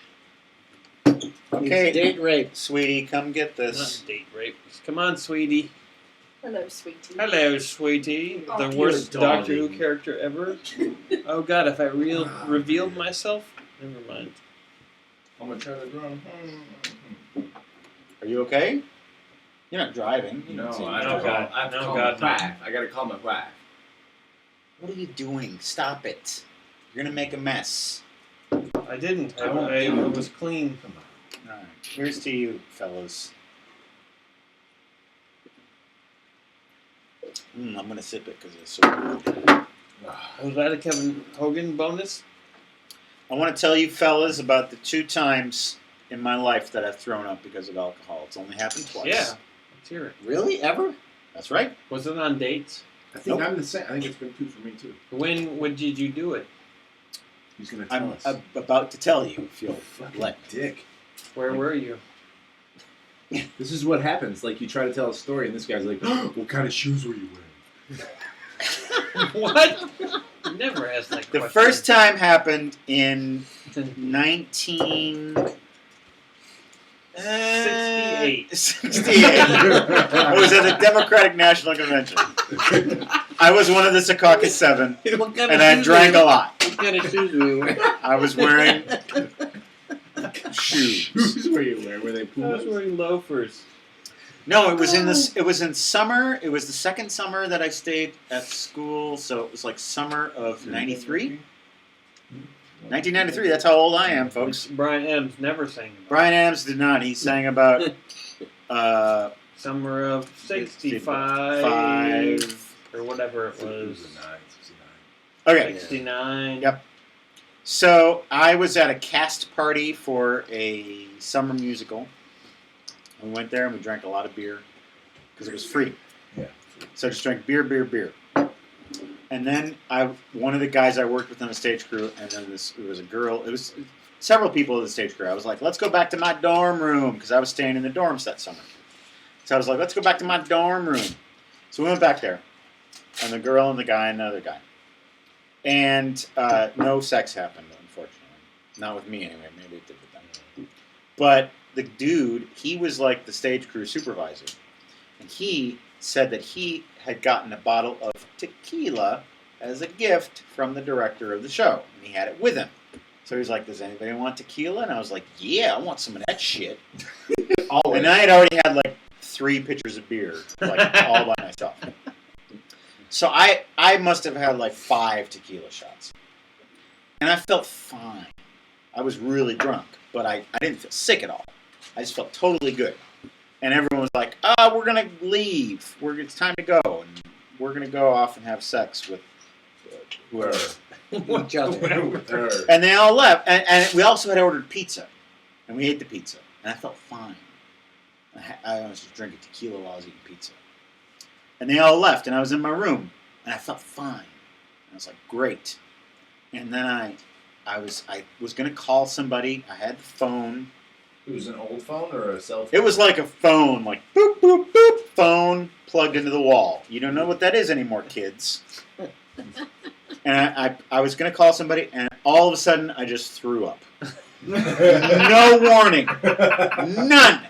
Okay. It's date rape. Sweetie, come get Not this. date rape. Come on, sweetie. Hello, sweetie. Hello, sweetie. Oh, The you're worst Doctor Who character ever. Oh God, if I revealed myself, never mind. I'm gonna try the drum. Are you okay? You're not driving. You No, don't seem- I No, have to God. call, I have to No, call God, my no. wife. I gotta call my wife. What are you doing? Stop it. You're gonna make a mess. I didn't. I won't. I was clean. Come on. All right. Here's to you, fellas. I'm gonna sip it because it's so good. Was that a Kevin Hogan bonus? I want to tell you, fellas, about the 2 times in my life that I've thrown up because of alcohol. It's only happened twice. Yeah. Let's hear it. Really? Ever? That's right. Was it on dates? I think Nope. I'm the same. I think it's been 2 for me too. When did you do it? He's gonna tell I'm us. about to tell you if you'll Fucking let me. dick. Where were you? This is what happens. Like you try to tell a story, and this guy's like, "What kind of shoes were you wearing?" What? You never asked that The question. first time happened in 1968. 68. It was at the Democratic National Convention. I was one of the Secaucus 7, What kind and of I shoes drank were a you- lot. What kind of shoes were you wearing? I was wearing shoes. Shoes were you wearing? Were they I was Pumas? wearing loafers. No, it was in this. It was in summer. It was the second summer that I stayed at school, so it was like summer of '93. 1993. That's how old I am, folks. Brian Adams never sang about Brian Adams did not. He sang about Summer of 65 5. or whatever it was. 69. Okay. 69. Yep. So I was at a cast party for a summer musical. We went there and we drank a lot of beer because it was free. Yeah. So I just drank beer. And then one of the guys I worked with on the stage crew, and then it was a girl. It was several people in the stage crew. I was like, let's go back to my dorm room because I was staying in the dorms that summer. So I was like, let's go back to my dorm room. So we went back there, and the girl and the guy and the other guy. And no sex happened, unfortunately. Not with me, anyway. Maybe it did with them. But the dude, he was like the stage crew supervisor. And he said that he had gotten a bottle of tequila as a gift from the director of the show. And he had it with him. So he was like, does anybody want tequila? And I was like, yeah, I want some of that shit. And I had already had like 3 pitchers of beer, like all by myself. So I must have had like 5 tequila shots. And I felt fine. I was really drunk, but I didn't feel sick at all. I just felt totally good. And everyone was like, we're going to leave. It's time to go. And we're going to go off and have sex with whoever. Each other. And they all left. And we also had ordered pizza. And we ate the pizza. And I felt fine. I was just drinking tequila while I was eating pizza. And they all left. And I was in my room. And I felt fine. And I was like, great. And then I was going to call somebody. I had the phone. It was an old phone or a cell phone? It was like a phone, like boop, boop, boop, phone plugged into the wall. You don't know what that is anymore, kids. And I was going to call somebody, and all of a sudden, I just threw up. No warning. None.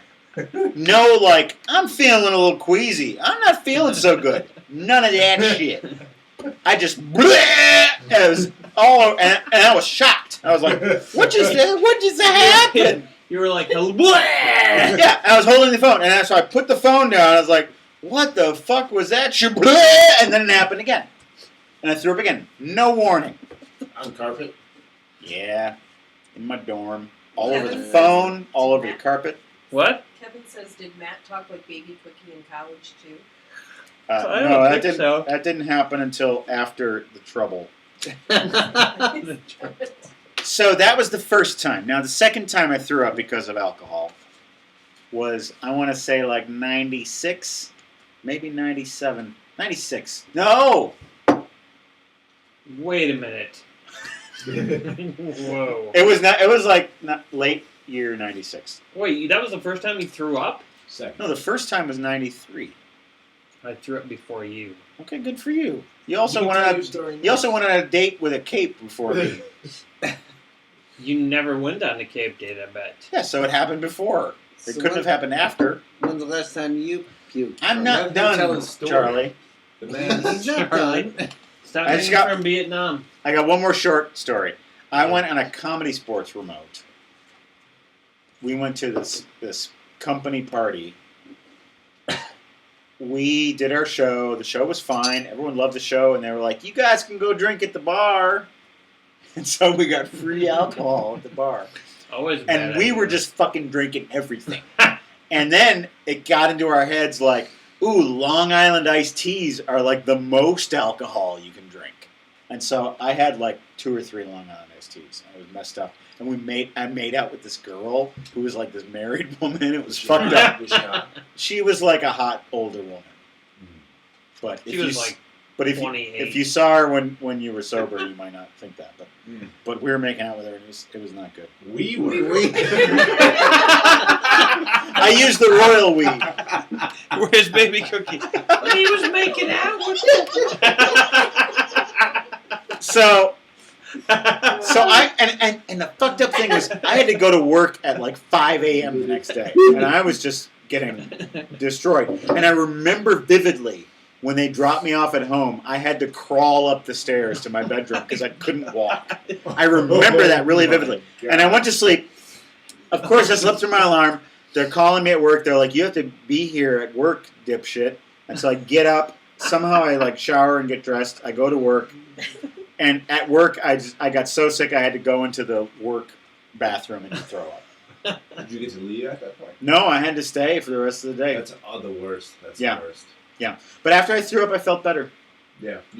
No, like, I'm feeling a little queasy. I'm not feeling so good. None of that shit. I just, and it was all, and I was shocked. I was like, what just happened? You were like, Yeah, I was holding the phone, and so I put the phone down. I was like, "What the fuck was that?" And then it happened again, and I threw up again. No warning. On carpet? Yeah, in my dorm, all over the phone, all over the carpet. what? Kevin says, did Matt talk like Baby Cookie in college too? I don't No, that think didn't. so. That didn't happen until after the trouble. So that was the first time. Now the second time I threw up because of alcohol was, I want to say, like 96, maybe 97, 96. No, Wait a minute. Whoa. it was not. It was like late year 96. Wait, that was the first time you threw up? Second. No, the first time was 93. I threw up before you. Okay, good for you. You also went on. You also went on a date with a cape before me. You never went on a cave date, I bet. Yeah, so it happened before. It couldn't have happened after. When's the last time you puked? I'm not Let him tell done, his story. Charlie. The man. He's not Charlie. done. Stop I just getting got- from Vietnam. I got one more short story. I went on a comedy sports remote. We went to this company party. We did our show. The show was fine. Everyone loved the show, and they were like, "You guys can go drink at the bar." And so we got free alcohol at the bar. Always a bad And we idea. were just fucking drinking everything. And then it got into our heads like, ooh, Long Island iced teas are like the most alcohol you can drink. And so I had like 2 or 3 Long Island iced teas. I was messed up. And I made out with this girl who was like this married woman. It was fucked up. She was like a hot older woman. But She was like but if 28. if you saw her when you were sober, you might not think that. But we were making out with her, and it was not good. We were. We- I I used the royal we. Where's baby Cookie? But he was making out with So I and the fucked up thing was I had to go to work at like 5 a.m. the next day, and I was just getting destroyed. And I remember vividly when they dropped me off at home, I had to crawl up the stairs to my bedroom because I couldn't walk. I remember that really vividly. And I went to sleep. Of course, I slept through my alarm. They're calling me at work. They're like, "You have to be here at work, dipshit." And so I get up. Somehow I like shower and get dressed. I go to work. And at work, I got so sick I had to go into the work bathroom and throw up. Did you get to leave at that point? No, I had to stay for the rest of the day. That's the worst. That's Yeah. the worst. But after I threw up, I felt better. Yeah, you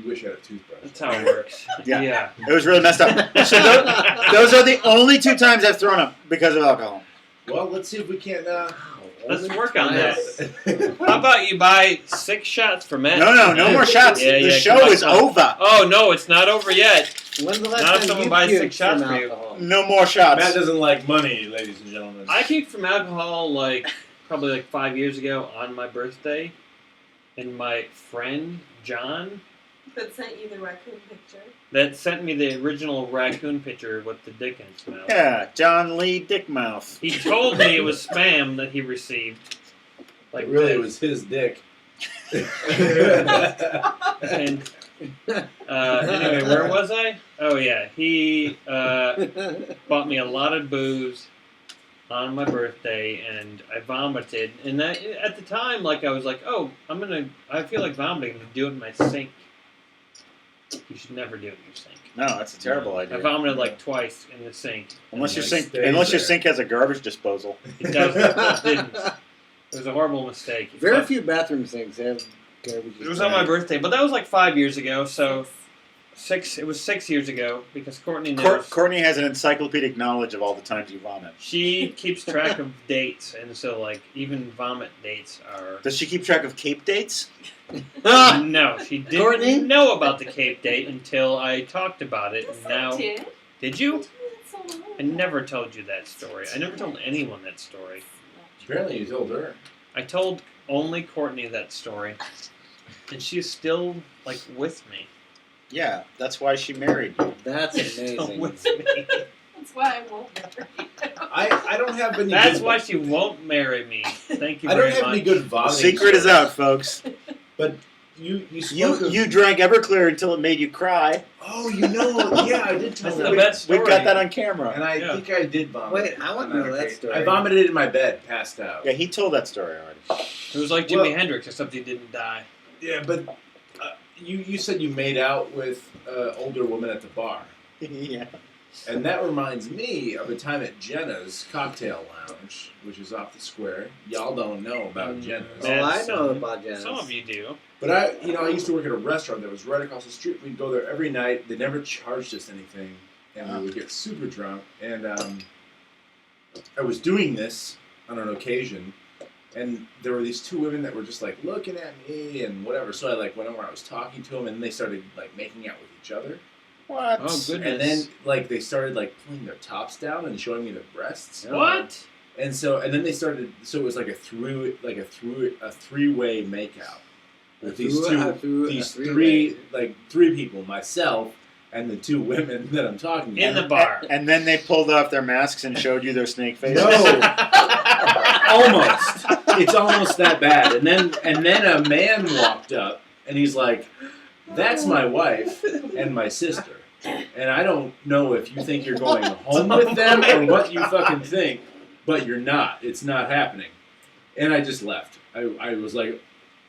wish you had a toothbrush. That's how it works. Yeah. It was really messed up. So those are the only 2 times I've thrown up because of alcohol. Well, let's see if we can. Let's work on that. How about you buy 6 shots for Matt? No more shots. The show is over. Oh, no, it's not over yet. When's the last Not if time someone you buys puked 6 shots from for you. alcohol? No more shots. Matt doesn't like money, ladies and gentlemen. I puked from alcohol probably 5 years ago on my birthday. And my friend, John, That sent you the raccoon picture. that sent me the original raccoon picture with the dick in its mouth. Yeah, John Lee Dickmouth. He told me it was spam that he received. Like really, it was his dick. And anyway, where was I? Oh yeah, he bought me a lot of booze on my birthday, and I vomited. And that, at the time, I was like, oh, I feel like vomiting. I'm gonna do it in my sink. You should never do it in your sink. No, that's a terrible I idea. vomited twice in the sink. Unless your And, sink has a garbage disposal. it didn't. It was a horrible mistake. Very But few bathroom sinks have garbage. It was on my birthday, but that was 5 years ago. So 6. It was 6 years ago because Courtney knows. Courtney has an encyclopedic knowledge of all the times you vomit. She keeps track of dates, and so even vomit dates are. Does she keep track of Cape dates? No, she didn't Courtney? know about the Cape date until I talked about it. Yes, And now, I did. did you? That's so long. I never told you that story. I never told anyone that story. Apparently, you told her. I told only Courtney that story, and she's still with me. Yeah, that's why she married you. That's Still amazing. with me. That's why I won't marry you. I don't have any. That's good, why she won't marry me. Thank you I very don't have much. any good The vomiting. secret is stories. out, folks. But you spoke of, You drank Everclear until it made you cry. Oh, yeah, I did tell That's that. the best story. We've got that on camera. And I Yeah. think I did vomit. Wait, I want to know that story. I vomited in my bed, passed out. Yeah, he told that story already. It was like Jimi Well- Hendrix, except he didn't die. Yeah, but you said you made out with an older woman at the bar. Yeah. And that reminds me of a time at Jenna's Cocktail Lounge, which is off the square. Y'all don't know about Jenna's. Oh, I Some- know about Janice. Some of you do. But I used to work at a restaurant that was right across the street. We'd go there every night. They never charged us anything, and we would get super drunk. And I was doing this on an occasion, and there were these 2 women that were just looking at me and whatever. So I went over. I was talking to them, and they started making out with each other. What? Oh, goodness. And then they started pulling their tops down and showing me their breasts. What? And then they started. So it was a three-way makeout with these three people, myself and the 2 women that I'm talking In about. the bar. And then they pulled off their masks and showed you their snake faces. No, almost. It's almost that bad. And then a man walked up and he's like, "That's my wife and my sister. And I don't know if you think you're going home with them or what you fucking think, but you're not. It's not happening." And I just left. I was like,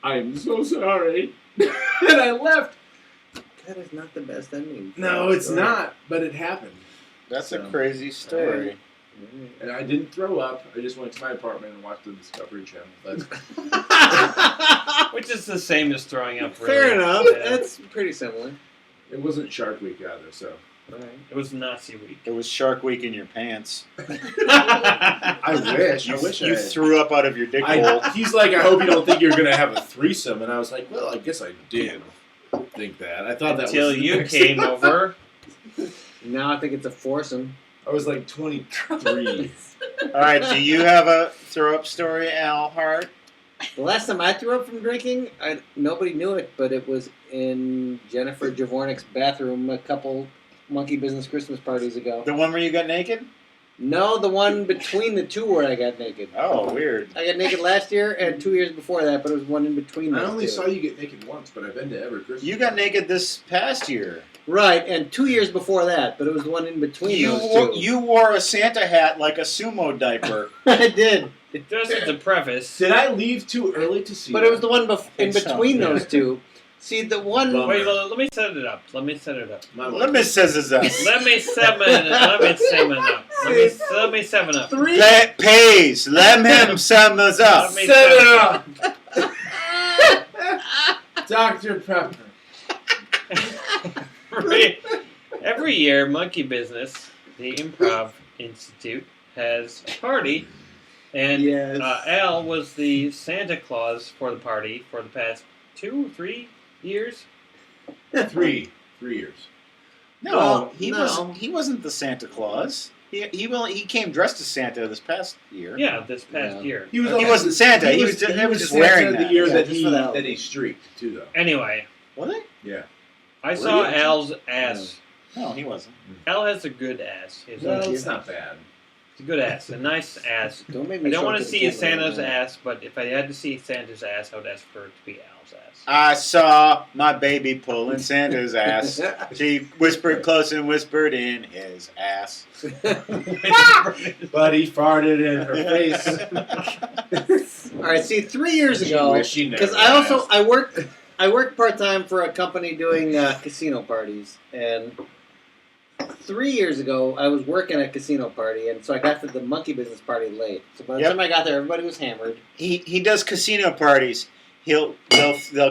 "I'm so sorry." And I left. That is not the best ending. No, it's not, but it happened. That's a crazy story. And I didn't throw up. I just went to my apartment and watched the Discovery Channel. That's Which is the same as throwing up. Really. Fair enough. Yeah. That's pretty similar. It wasn't Shark Week either, so. Right. It was Nazi week. It was Shark Week in your pants. I wish. I wish You I. threw up out of your dick hole. He's like, "I hope you don't think you're gonna have a threesome," and I was like, "Well, I guess I did think that. I thought that Until was you came over. Now I think it's a foursome. I was 23. All right, do you have a throw-up story, Al Hart? The last time I threw up from drinking, nobody knew it, but it was in Jennifer Javornik's bathroom a couple monkey business Christmas parties ago. The one where you got naked? No, the one between the two where I got naked. Oh, weird. I got naked last year and 2 years before that, but it was one in between those I only two. saw you get naked once, but I've been to every Christmas. You got naked this past year. Right, and 2 years before that, but it was the one in between those two. You wore a Santa hat like a sumo diaper. I did. Just as a preface. Did I leave too early to see? But that? it was the one in think so, between yeah. those two. See, the one... Bummer. Wait, let me set it up. My Let me says it's us. Let me seven up. Let me seven up. Pays. Let him sum us up. Let me Set it seven up. Dr. Pepper. Every year, Monkey Business, the Improv Institute, has a party, and Yes. Al was the Santa Claus for the party for the past 2-3 years. 3 years. No, Well, he wasn't the Santa Claus. He came dressed as Santa this past year. Yeah, this past Yeah. year. He wasn't Santa. He was just wearing the that. year Yeah, that just he for that. that he streaked too, though. Anyway, Was it? Yeah. I saw you? Al's ass. No, he wasn't. Al has a good ass. He has Well, a, it's not bad. it's a good ass, a nice ass. Don't make I me don't show want it to the see camera Santa's right now. ass, but if I had to see Santa's ass, I would ask for it to be Al's ass. I saw my baby pulling Santa's ass. She whispered close and whispered in his ass. But he farted in her face. All right, see, 3 years She ago, wished she never because asked. I worked part time for a company doing casino parties, and 3 years ago I was working a casino party, and so I got to the monkey business party late. So by the Yep. time I got there, everybody was hammered. He does casino parties. They'll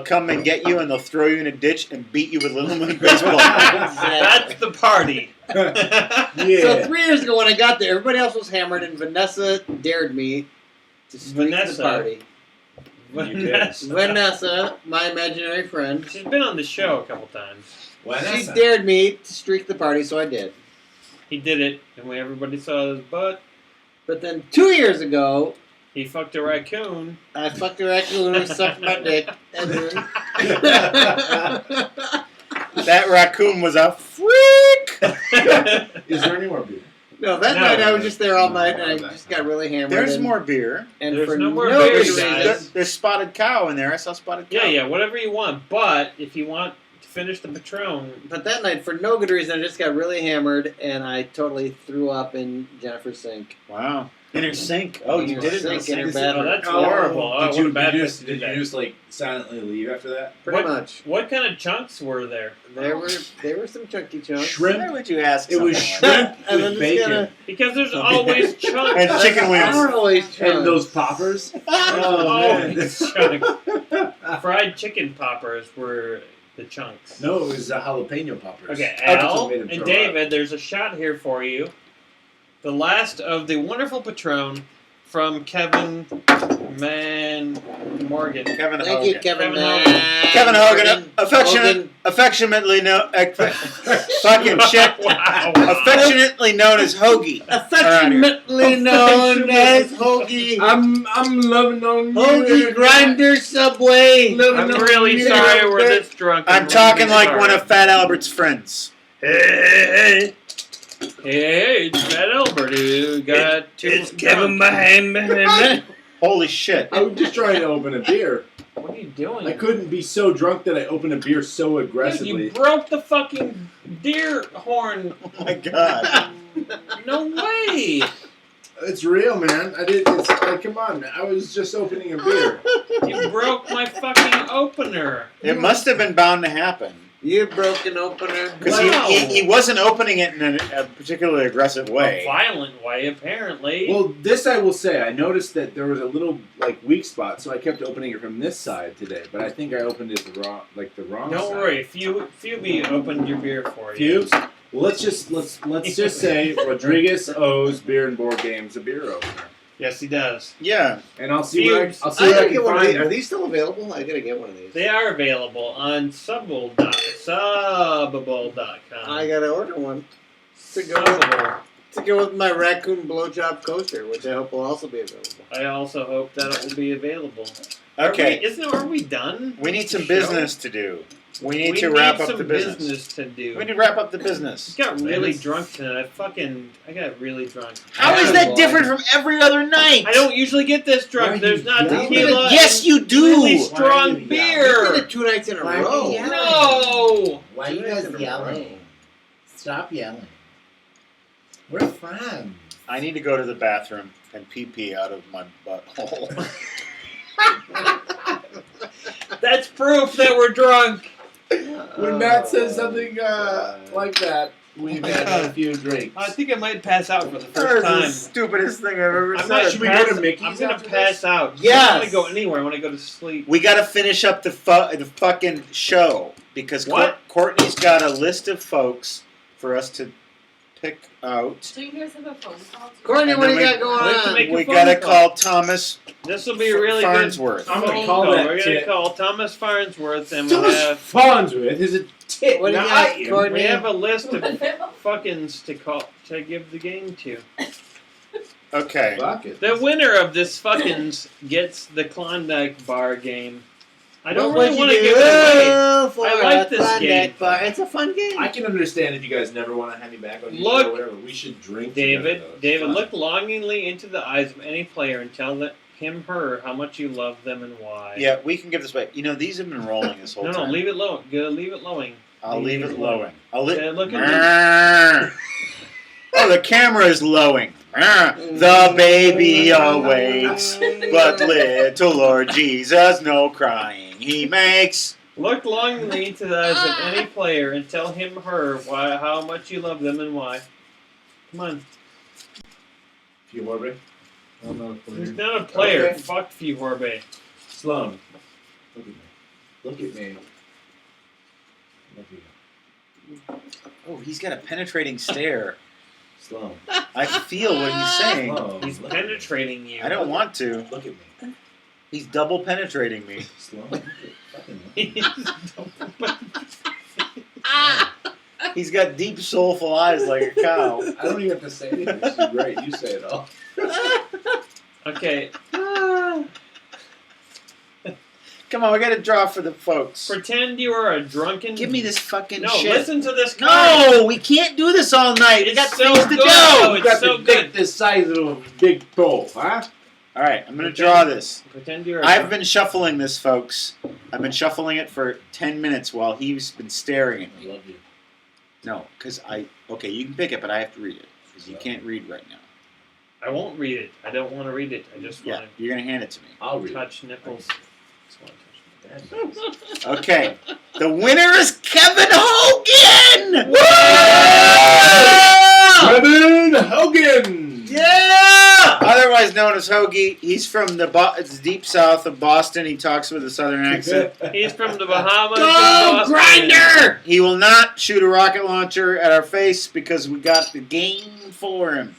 come and get you and they'll throw you in a ditch and beat you with little league baseball. That's the party. Yeah. So 3 years ago when I got there, everybody else was hammered, and Vanessa dared me to streak the Vanessa? party. Vanessa. Vanessa, my imaginary friend, She's been on the show a couple times. she dared me to streak the party, so I did. He did it, and when everybody saw his butt, But then 2 years ago, he fucked a raccoon. I fucked a raccoon who sucked my dick. And then... That raccoon was a freak. Is there any more beer? No, that No. night I was just there all night, and I No, just got really hammered. There's and, more beer. And There's for no more no beer, good you reason- guys. There's spotted cow in there. I saw spotted cow. Yeah, whatever you want. But if you want to finish the Patron, But that night, for no good reason, I just got really hammered, and I totally threw up in Jennifer's sink. Wow. In her sink. Oh, you In did her it in her sink, in her sink. bathroom. Oh, that's horrible. Oh, Did what you, a bad did you place just, to do did that. you just like silently leave after that? Pretty What- much. what kind of chunks were there? There were some chunky chunks. Shrimp. Why would you ask? It was something like shrimp And then with just bacon gonna- Because there's always chunks. And chicken There wings. are always chunks. And those poppers. There's Oh, always chunks. Fried chicken poppers were the chunks. No, it was jalapeno poppers. Okay, That's what Al made him and throw David, there's a shot here for you. The last of the wonderful Patron from Kevin Morgan. Kevin Thank Hogan. you, Kevin. Kevin Hogan. Kevin Hogan, Hogan. affectionately known, fucking shit, Wow. affectionately known as Hoagie. Affectionately known as Hoagie. I'm loving on you. Hoagie Grinder Subway. I'm really sorry we're this drunk. I'm talking like one of Fat Albert's friends. Hey, it's Fat Albert who got too drunk. behind me. Holy shit. I was just trying to open a beer. What are you doing? I couldn't be so drunk that I opened a beer so Dude, aggressively. you broke the fucking deer horn. Oh my god. No way. It's real, man. It's like, come on, man. I was just opening a beer. You broke my fucking opener. It must have been bound to happen. You broke an opener. Because Wow. he wasn't opening it in a particularly aggressive A way. violent way, apparently. Well, this I will say. I noticed that there was a little like weak spot, so I kept opening it from this side today. But I think I opened it the wrong don't side. worry. Phoebe opened your beer for you. Pubes. Well, let's just say Rodriguez owes Beer and Board Games a beer opener, Yes, he does. Yeah. and I'll see what Pubes. I'll see I what I gotta can get one of these. Are find. these still available? I gotta get one of these. They are available on Subbable.com. I gotta order one. Subbable. To go with my raccoon blowjob coaster, which I hope will also be available. I also hope that it will be available. Okay. Are we done? We need some with the show? business to do. We need to wrap up some the business. to do. We need to wrap up the business. I got really drunk tonight. I got really drunk. How is that different from every other night? I don't usually get this drunk. There's not tequila. Yes, you do. Really strong You beer. did it 2 nights in a Why are row. you yelling? No. Why are you guys yelling? Stop yelling. We're friends. I need to go to the bathroom and pee out of my butthole. That's proof that we're drunk. When Matt says something like that, we've had a few drinks. I think I might pass out for the That first is time. the stupidest thing I've ever I'm said. not Should we go to Mickey's I'm gonna after pass this? out. Yes. I don't want to go anywhere. I want to go to sleep. We got to finish up the fucking show because What? Courtney's got a list of folks for us to pick out. So you guys have a phone call? Courtney, And what do then you we- got going we have to on? make- We phone got to call. call Thomas This will be a really good Farnsworth. I'm gonna phone call call. that We're gonna tit. call Thomas Farnsworth, and we'll Thomas have Farnsworth is a tit. What do you not got, you. Courtney? we have a list of fuckins to give the game to. Okay. Fuck it. The winner of this fuckins gets the Klondike bar game. I don't What really would want to you give it do away. for I like a this Klondike game. bar? It's a fun game. I can understand if you guys never want to have me back on your Look, show or whatever. We should drink David, together, though. It's David, fun. look longingly into the eyes of any player and tell her how much you love them and why. Yeah, we can give this away. You know, these have been rolling this whole No, time. leave it low. Gotta leave it lowing. I'll leave it lowing. I'll Yeah, look at Oh, the camera is lowing. The baby awakes, but little Lord Jesus, no crying he makes. Look longingly into the eyes of any player and tell her how much you love them and why. Come on. Few more, Rick? I'm not a player. He's not a player. Okay. Fuck Fjorbe. Slum. Look at me. Look at me. Look at you. Oh, he's got a penetrating stare. Slum. I feel what he's saying. Slum. He's Look at me. penetrating you. I don't want to. Look at me. He's double penetrating me. Slum. Fucking look. He's got deep, soulful eyes like a cow. I don't even have to say anything. This is great. You say it all. Okay. Come on, we got to draw for the folks. Pretend you are a drunken. Give me this fucking No, shit. listen to this. card. No, we can't do this all night. We It's got so things to good. do. Oh, it's got so the good. dick this size of a big toe, huh? All right, I'm going to draw this. Pretend you're. I've been shuffling this, folks. I've been shuffling it for 10 minutes while he's been staring at I me. love you. No, because okay, you can pick it, but I have to read it. Because you can't read right now. I won't read it. I don't want to read it. I just Yeah, want you're going to hand it to me. I'll to read touch nipples. Just want to touch. Okay, the winner is Kevin Hogan! Kevin Hogan! Yeah! Otherwise known as Hoagie. He's from the it's deep south of Boston. He talks with a southern accent. He's from the Bahamas. Go, and Boston. Grinder! He will not shoot a rocket launcher at our face because we got the game for him.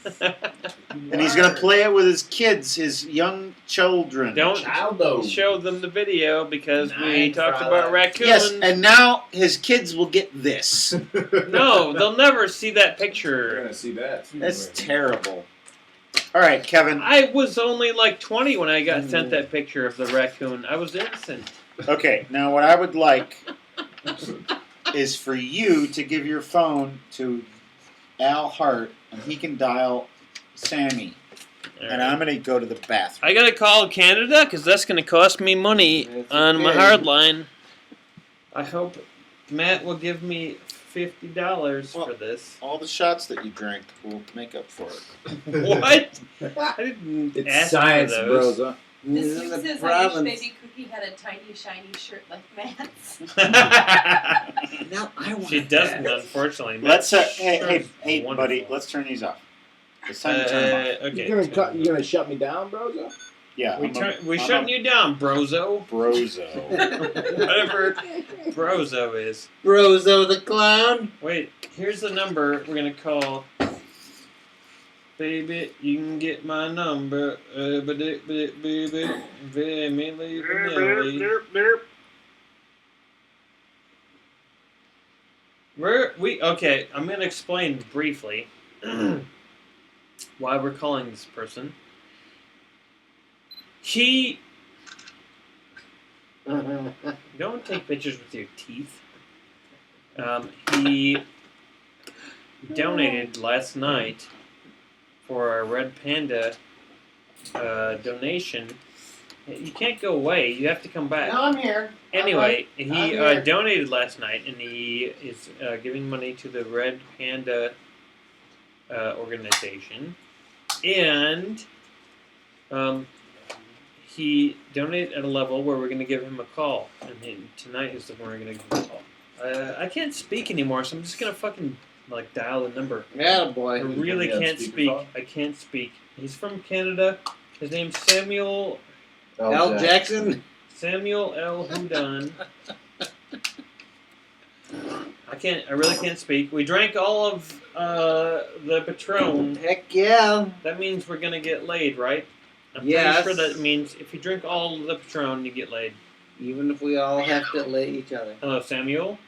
And he's going to play it with his kids, his young children. Don't Childo. show them the video because we Nine talked fry about lights. raccoons. Yes, and now his kids will get this. No, they'll never see that You're picture. gonna see that. That's terrible. All right, Kevin. I was only like 20 when I got sent that picture of the raccoon. I was innocent. Okay, now what I would like is for you to give your phone to Al Hart, and he can dial Sammy. And I'm going to go to the bathroom. I gotta call Canada because that's gonna cost me money That's on my okay. hard line. I hope Matt will give me $50 Well- for this. All the shots that you drank will make up for it. What? I didn't It's ask science, for bros. those. This This is dude the says, I wish province. Baby Cookie had a tiny, shiny shirt like Matt's. Now I want She doesn't, unfortunately. Let's, Matt's hey, shirt's buddy, wonderful. let's turn these off. It's time to turn them off. Okay. You gonna shut me down, bros? Yeah, We shutting you down, Brozo. Brozo. Whatever Brozo is. Brozo the clown. Wait, here's the number we're gonna call. Baby, you can get my number. Baby, okay, I'm gonna explain briefly. why we're calling this person. He don't take pictures with your teeth. He donated last night for our Red Panda donation. You can't go away. You have to come back. No, I'm here. Anyway, he I'm here. donated last night, and he is giving money to the Red Panda organization. And he donated at a level where we're going to give him a call. And tonight is the one we're going to give him a call. I can't speak anymore, so I'm just going to fucking dial the number. Yeah, I boy. really can't speak. I can't speak. He's from Canada. His name's Samuel Al Jackson. Samuel L. Houdon. I really can't speak. We drank all of the Patron. Heck yeah. That means we're gonna get laid, right? I'm Yes. pretty sure that means if you drink all of the Patron, you get laid. Even if we all have to lay each other. Hello, Samuel.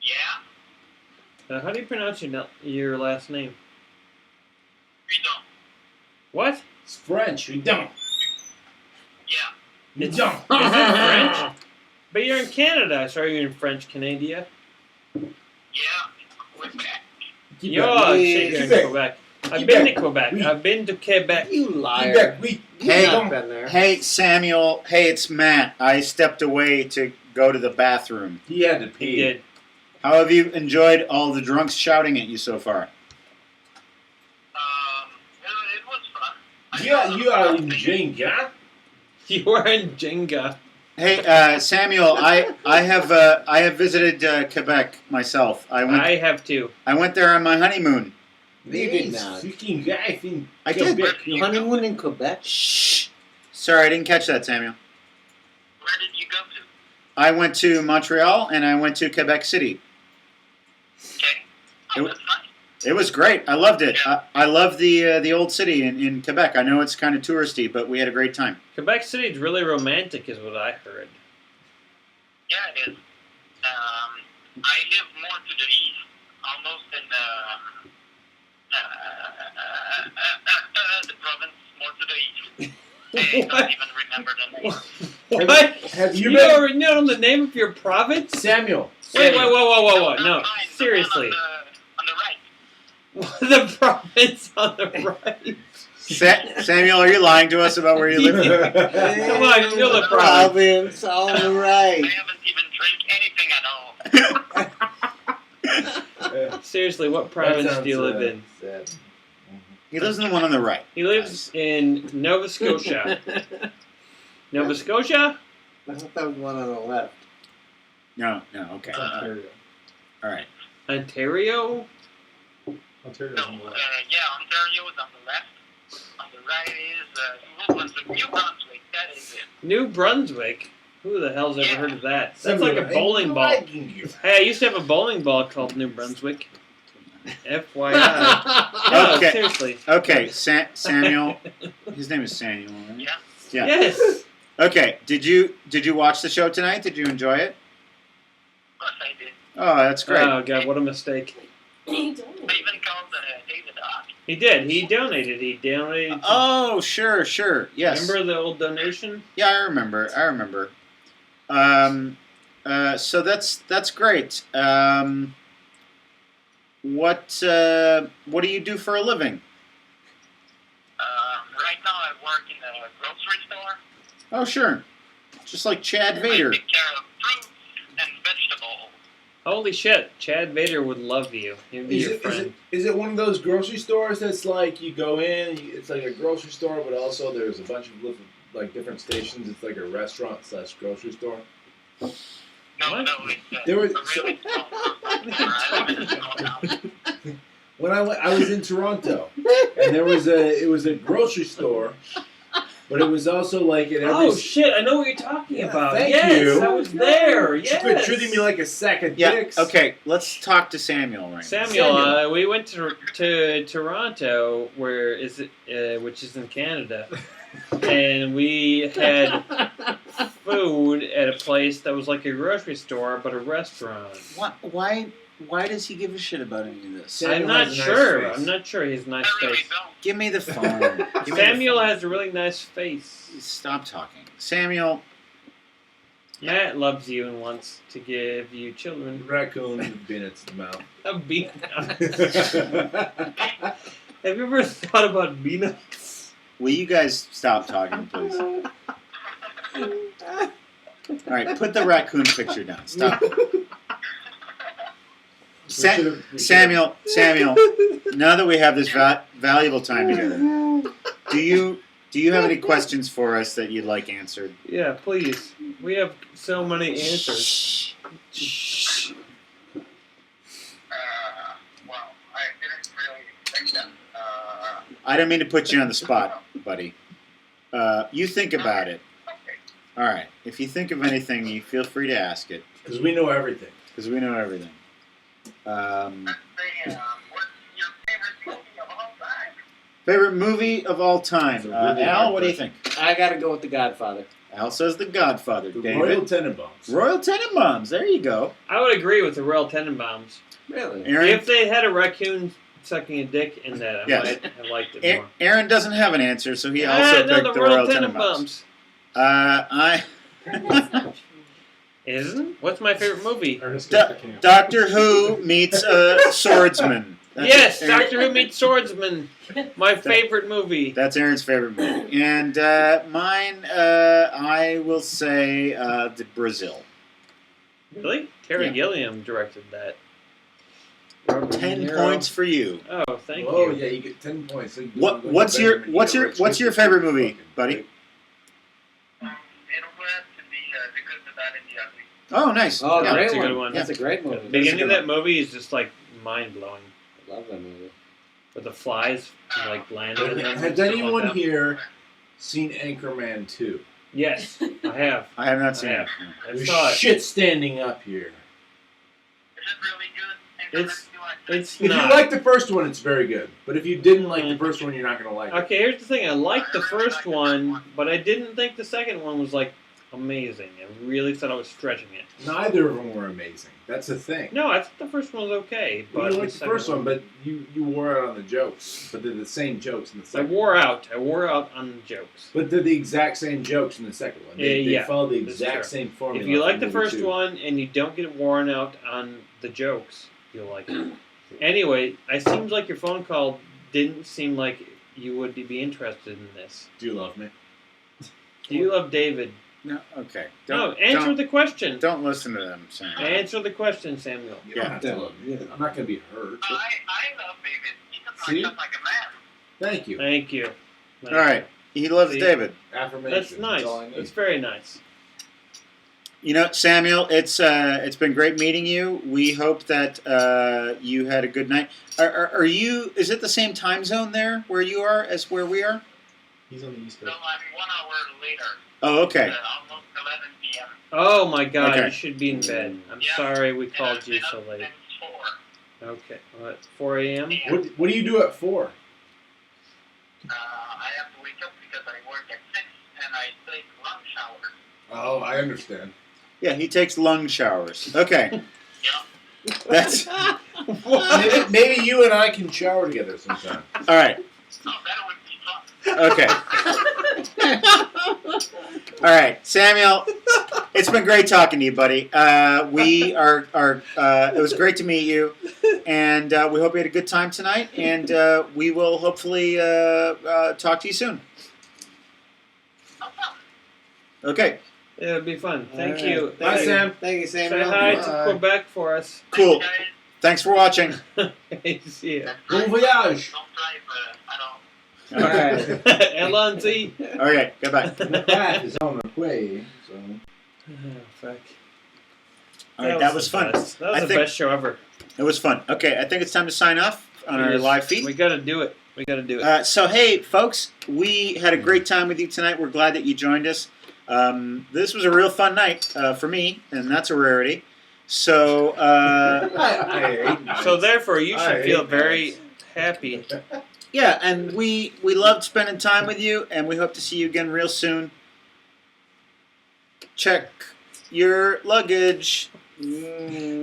Yeah, How do you pronounce your last name? we don't. What? It's French. We don't. Yeah, You don't. Is it French? But you're in Canada, so you're in French Canada. yeah, we're back. You're Quebec. in Quebec. I've been to Quebec. Oui. I've been to Quebec. You liar. Quebec, we Hey. I've been there. Hey, Samuel. Hey, it's Matt. I stepped away to go to the bathroom. He had to He pee. did. How have you enjoyed all the drunks shouting at you so far? It was fun. You are in Jenga. You are in Jenga. Hey, Samuel. I have visited Quebec myself. I have too. I went there on my honeymoon. You did not. Freaking guy in I did. Quebec. You honeymoon in Quebec? Shh. Sorry, I didn't catch that, Samuel. Where did you go to? I went to Montreal and I went to Quebec City. Okay. Oh, that's nice. It was great. I loved it. I love the old city in Quebec. I know it's kind of touristy, but we had a great time. Quebec City is really romantic, is what I heard. Yeah, it is. I live more to the east, almost in the province, more to the east. I don't even remember the name. What? Have you You been? already know the name of your province? Samuel. Wait, whoa. Not No, mine, seriously. The one on the right. The province on the right. Samuel, are you lying to us about where you live? Come on, you know the province. Province, all I right. haven't even drank anything at all. Seriously, what province do you live in? Sad. He lives in the one on the right. He lives in Nova Scotia. Nova Scotia? I thought that was one on the left. No, okay. Ontario. All right. Ontario? Ontario's No, on the left. yeah, Ontario is on the left. On the right is New Brunswick. That is it. New Brunswick? Who the hell's ever heard of that? That's like a Samuel, bowling I'm ball. liking you. Hey, I used to have a bowling ball called New Brunswick. FYI. No, Okay. seriously. Okay, Samuel. His name is Samuel, right? Yeah. Yeah. Yes. Okay. Did you watch the show tonight? Did you enjoy it? Of course I did. Oh, that's great. Oh, God, what a mistake. He I even called David up. He did. He donated. He donated. Oh, sure. Yes. Remember the old donation? Yeah, I remember. So that's great. What do you do for a living? Right now I work in a grocery store. Oh, sure. Just like Chad Vader. I take care of fruits and vegetables. Holy shit. Chad Vader would love you. He'd be your friend. Is it one of those grocery stores that's like you go in, it's like a grocery store, but also there's a bunch of different stations. It's like a restaurant / grocery store. No, What? it's There was- a really small I live in a small town. When I was in Toronto, and it was a grocery store, but it was also like at every. Oh shit! I know what you're talking Yeah, about. thank yes, you. I was there. You've Yes. been treating me like a sack of Yeah. dicks. Okay. Let's talk to Samuel right now. Samuel, we went to Toronto, which is in Canada, and we had food at a place that was like a grocery store but a restaurant. Why? Why does he give a shit about any of this? Samuel I'm not has a nice sure. face. I'm not sure. He has a nice I really face. don't. Give me the phone. Give me the Samuel phone. has a really nice face. Stop talking. Samuel, Matt loves you and wants to give you children. Raccoon with Bennett's mouth. A beanut. Have you ever thought about peanuts? will you guys stop talking, please? All right, put the raccoon picture down. Stop. Samuel, now that we have this valuable time together, do you have any questions for us that you'd like answered? Yeah, please. We have so many answers. Well, I didn't really expect that. I don't mean to put you on the spot, buddy. You think about it. Okay. All right. If you think of anything, you feel free to ask it, Because we know everything. because we know everything. Let's say, what's your favorite movie of all time? Favorite movie of all time? That's a really Al, hard what do you think? I gotta go with The Godfather. Al says The Godfather. The David? Royal Tenenbaums. Royal Tenenbaums. There you go. I would agree with the Royal Tenenbaums. Really? Aaron, If they had a raccoon sucking a dick in that, I Yes. might have liked it more. Aaron doesn't have an answer, so he also No, picked the the Royal Royal Tenenbaums. Tenenbaums. I That's not true. Isn't? What's my favorite movie? Ernest Do- goes to camp. Doctor Who meets swordsman. That's Yes, Aaron- Doctor Who Meets Swordsman. My favorite movie. That's Aaron's favorite movie, and mine. I will say the Brazil. Really? Terry Yeah. Gilliam directed that. 10 Nero. points for you. Oh, thank Oh you. yeah, you get 10 points. So you What? go What's to your bed and What's you your get What's your rich. favorite movie, Fucking buddy? It'll have to be The Good, the Bad, and the Ugly. Oh, nice. Oh, Yeah. great that's a one. good one. That's a great The movie. beginning of that movie is just like mind blowing. I love that movie. With the flies like landing in them. Has and stuff anyone like that. here seen Anchorman 2? Yes, I have. I have not seen I it. have. I There's saw it. shit standing up here. Is it really good? It's- It's If not. you like the first one, it's very good. But if you didn't like the first one, you're not going to like it. Okay, here's the thing. I liked the first one, but I didn't think the second one was like amazing. I really thought I was stretching it. Neither of them were amazing. That's the thing. No, I thought the first one was okay, Well, but you liked the second first one, but you wore out on the jokes. But they're the same jokes in the I second wore out. I wore out on the jokes. But they're the exact same jokes in the second one. They Yeah, follow the that's exact true. same formula. If you like the from movie first two. one and you don't get worn out on the jokes, you'll like it. Anyway, it seems like your phone call didn't seem like you would be interested in this. Do you love me? Do you love David? No. Okay. No, answer the question. Don't listen to them, Sam. Answer the question, Samuel. You don't Yeah. have to love me. I'm not going to be hurt. I love David. He can See? punch up like a man. Thank you. Thank you. All right. He loves See? David. Affirmation. That's nice. all I need. That's very nice. You know, Samuel, it's been great meeting you. We hope that you had a good night. Are you? Is it the same time zone there where you are as where we are? He's on the East So Coast. I'm 1 hour later. Oh, okay. Almost 11 p.m. Oh my God! Okay. You should be in bed. I'm Yeah. sorry we And called I've you been so up late. since 4. Okay, what? 4 a.m. And, What do you do at 4? I have to wake up because I work at 6 and I take lunch hours. Oh, I understand. Yeah, he takes lung showers. Okay. Yeah. That's Maybe you and I can shower together sometime. all right. Oh, that would be fun. Okay. All right, Samuel. It's been great talking to you, buddy. We are. It was great to meet you, and we hope you had a good time tonight. And we will hopefully talk to you soon. No problem. Okay. It'll be fun. Thank All right. you. Bye, Hey, Sam. Thank you, Say Samuel. hi Bye. to Quebec for us. Cool. Guys, Thanks for watching. See ya. Bon voyage. don't drive at all. All right. Elonzi. Okay. Goodbye. The path is on the way. So. Oh, fuck. All right. That was the fun. best. That was I the think- best show ever. It was fun. Okay. I think it's time to sign off on our Yes. live feed. We gotta do it. We gotta do it. So, hey, folks, we had a great time with you tonight. We're glad that you joined us. This was a real fun night for me, and that's a rarity. So, I hate So therefore, you I should hate feel very nights. happy. yeah, and we loved spending time with you, and we hope to see you again real soon. Check your luggage.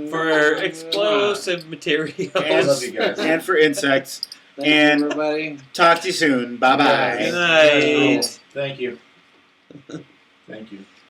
for explosive materials. And, love you guys. and for insects. Thank And- you, everybody. Talk to you soon. Bye bye. Good night. Thank you. Thank you.